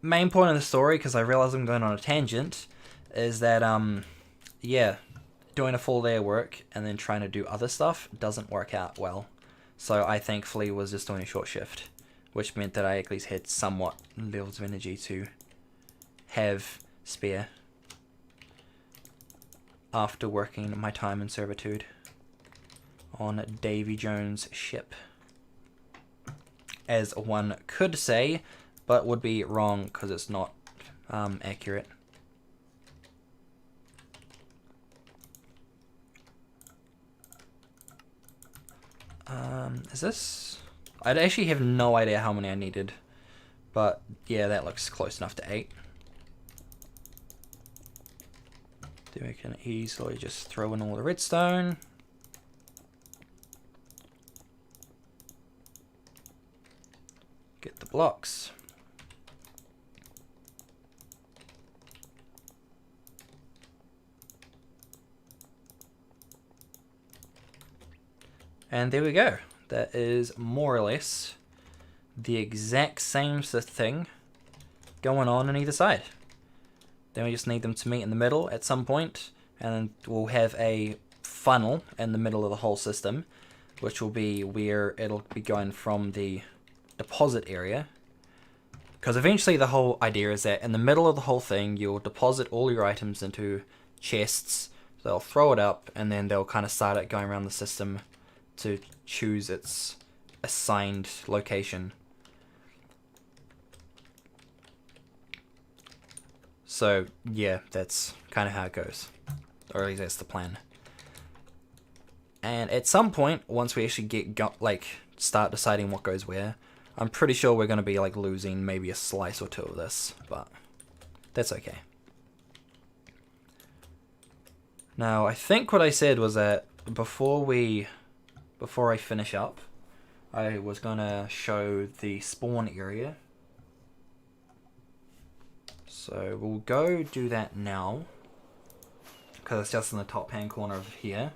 Main point of the story, because I realize I'm going on a tangent, is that yeah, doing a full day of work and then trying to do other stuff doesn't work out well. So I thankfully was just doing a short shift, which meant that I at least had somewhat levels of energy to have spare after working my time in servitude on Davy Jones' ship. As one could say, but would be wrong because it's not accurate. Is this? I actually have no idea how many I needed, but yeah, that looks close enough to 8. Then we can easily just throw in all the redstone. Get the blocks. And there we go. That is more or less the exact same thing going on either side. Then we just need them to meet in the middle at some point, and we'll have a funnel in the middle of the whole system, which will be where it'll be going from the deposit area. Because eventually the whole idea is that in the middle of the whole thing, you'll deposit all your items into chests. So they'll throw it up, and then they'll kind of start it going around the system to choose its assigned location. So yeah, that's kind of how it goes, or at least that's the plan. And at some point, once we actually start deciding what goes where, I'm pretty sure we're going to be like losing maybe a slice or two of this, but that's okay. Now I think what I said was that before I finish up, I was going to show the spawn area. So we'll go do that now, because it's just in the top hand corner of here.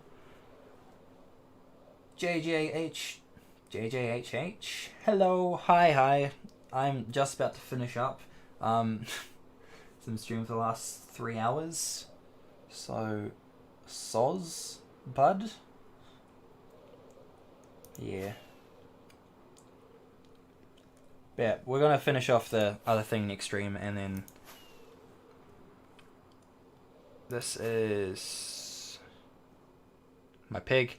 JJHH, hello, hi. I'm just about to finish up. Some stream for the last 3 hours. So, soz, bud. Yeah. But yeah, we're gonna finish off the other thing next stream, and then this is my pig.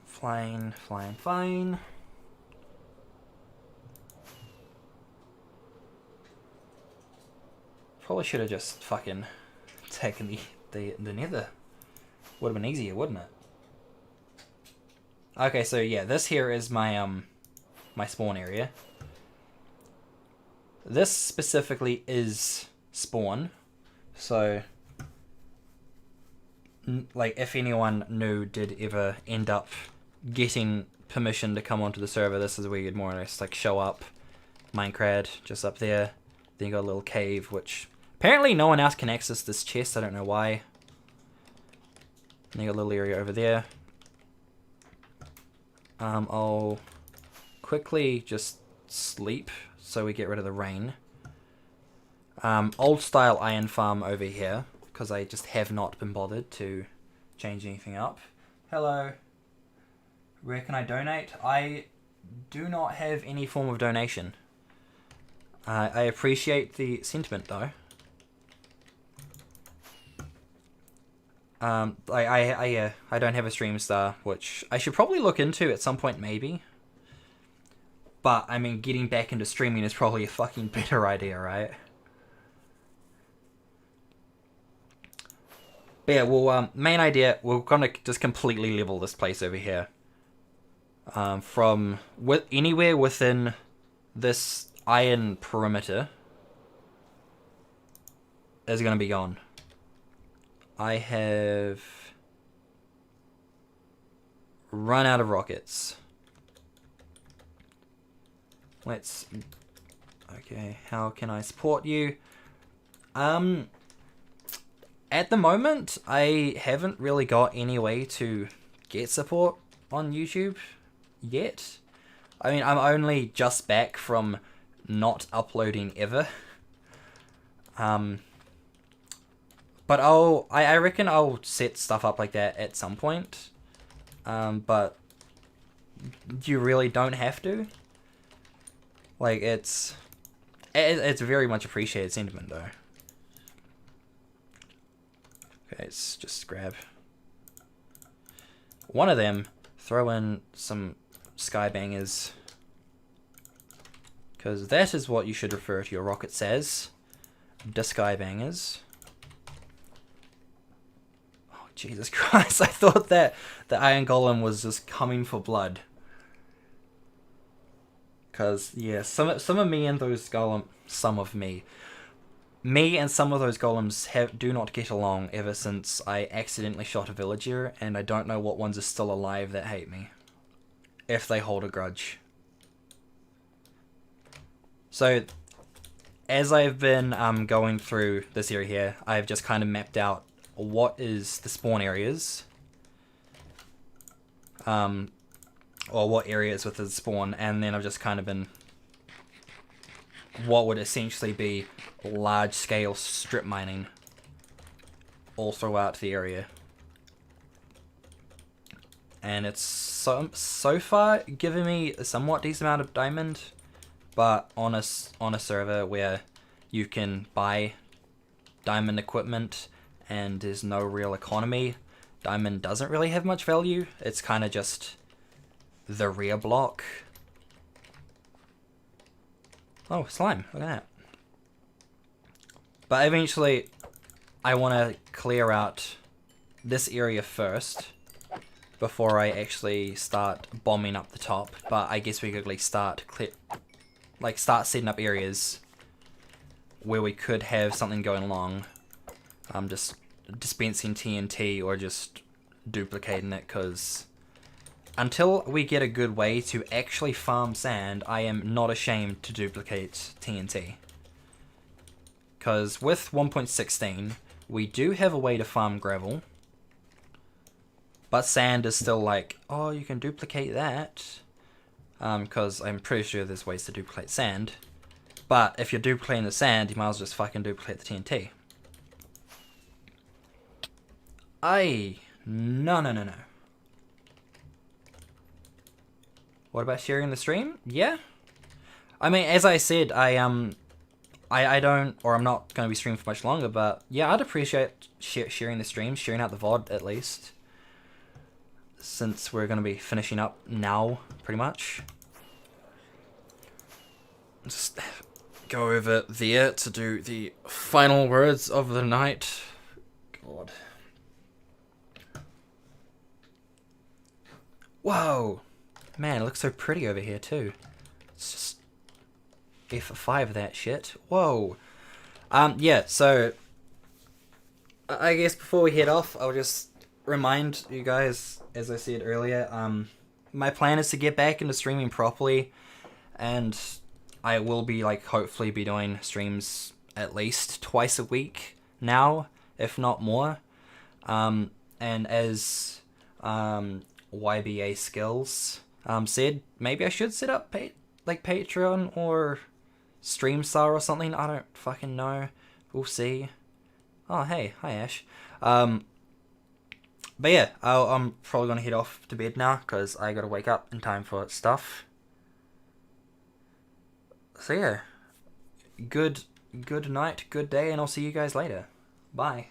Flying. Probably should have just fucking taken the nether. Would have been easier, wouldn't it? Okay, so yeah, this here is my my spawn area. This specifically is spawn, so like if anyone did ever end up getting permission to come onto the server, this is where you'd more or less like show up. MINEKRAD, just up there. Then you got a little cave, which apparently no one else can access this chest. I don't know why. And you got a little area over there. I'll quickly just sleep so we get rid of the rain. Old style iron farm over here, because I just have not been bothered to change anything up. Hello. Where can I donate? I do not have any form of donation. I appreciate the sentiment though. I don't have a stream star, which I should probably look into at some point maybe. But I mean, getting back into streaming is probably a fucking better idea, right? But yeah, well, main idea, we're gonna just completely level this place over here. From anywhere within this iron perimeter is gonna be gone. I have run out of rockets. Let's Okay, how can I support you? At the moment, I haven't really got any way to get support on YouTube yet. I mean, I'm only just back from not uploading ever. But I reckon I'll set stuff up like that at some point. But you really don't have to. Like, it's very much appreciated sentiment, though. Okay, let's just grab one of them, throw in some skybangers, because that is what you should refer to your rockets as, the skybangers. Oh, Jesus Christ, I thought that the Iron Golem was just coming for blood. Because, yeah, some of me and those golem... Some of me. Me and some of those golems do not get along ever since I accidentally shot a villager, and I don't know what ones are still alive that hate me. If they hold a grudge. So, as I've been going through this area here, I've just kind of mapped out what is the spawn areas. Or what areas with the spawn, and then I've just kind of been what would essentially be large-scale strip mining all throughout the area. And it's so far giving me a somewhat decent amount of diamond, but on a server where you can buy diamond equipment and there's no real economy, diamond doesn't really have much value. It's kind of just the rear block. Oh, slime, look at that. But eventually, I want to clear out this area first before I actually start bombing up the top. But I guess we could like start setting up areas where we could have something going along. Just dispensing TNT or just duplicating it, because until we get a good way to actually farm sand, I am not ashamed to duplicate TNT. Because with 1.16, we do have a way to farm gravel. But sand is still like, oh, you can duplicate that. Because I'm pretty sure there's ways to duplicate sand. But if you're duplicating the sand, you might as well just fucking duplicate the TNT. No. What about sharing the stream? Yeah. I mean, as I said, I don't, or I'm not going to be streaming for much longer, but yeah, I'd appreciate sharing the stream, sharing out the VOD at least. Since we're going to be finishing up now, pretty much. Just go over there to do the final words of the night. God. Whoa! Man, it looks so pretty over here too. It's just F5 that shit. Whoa. Yeah, so I guess before we head off, I'll just remind you guys, as I said earlier, my plan is to get back into streaming properly, and I will be hopefully be doing streams at least twice a week now, if not more. And as YBA Skills said, maybe I should set up Patreon or StreamStar or something. I don't fucking know. We'll see. Oh, hey. Hi, Ash. But yeah, I'm probably going to head off to bed now, because I got to wake up in time for stuff. So yeah, good night, good day, and I'll see you guys later. Bye.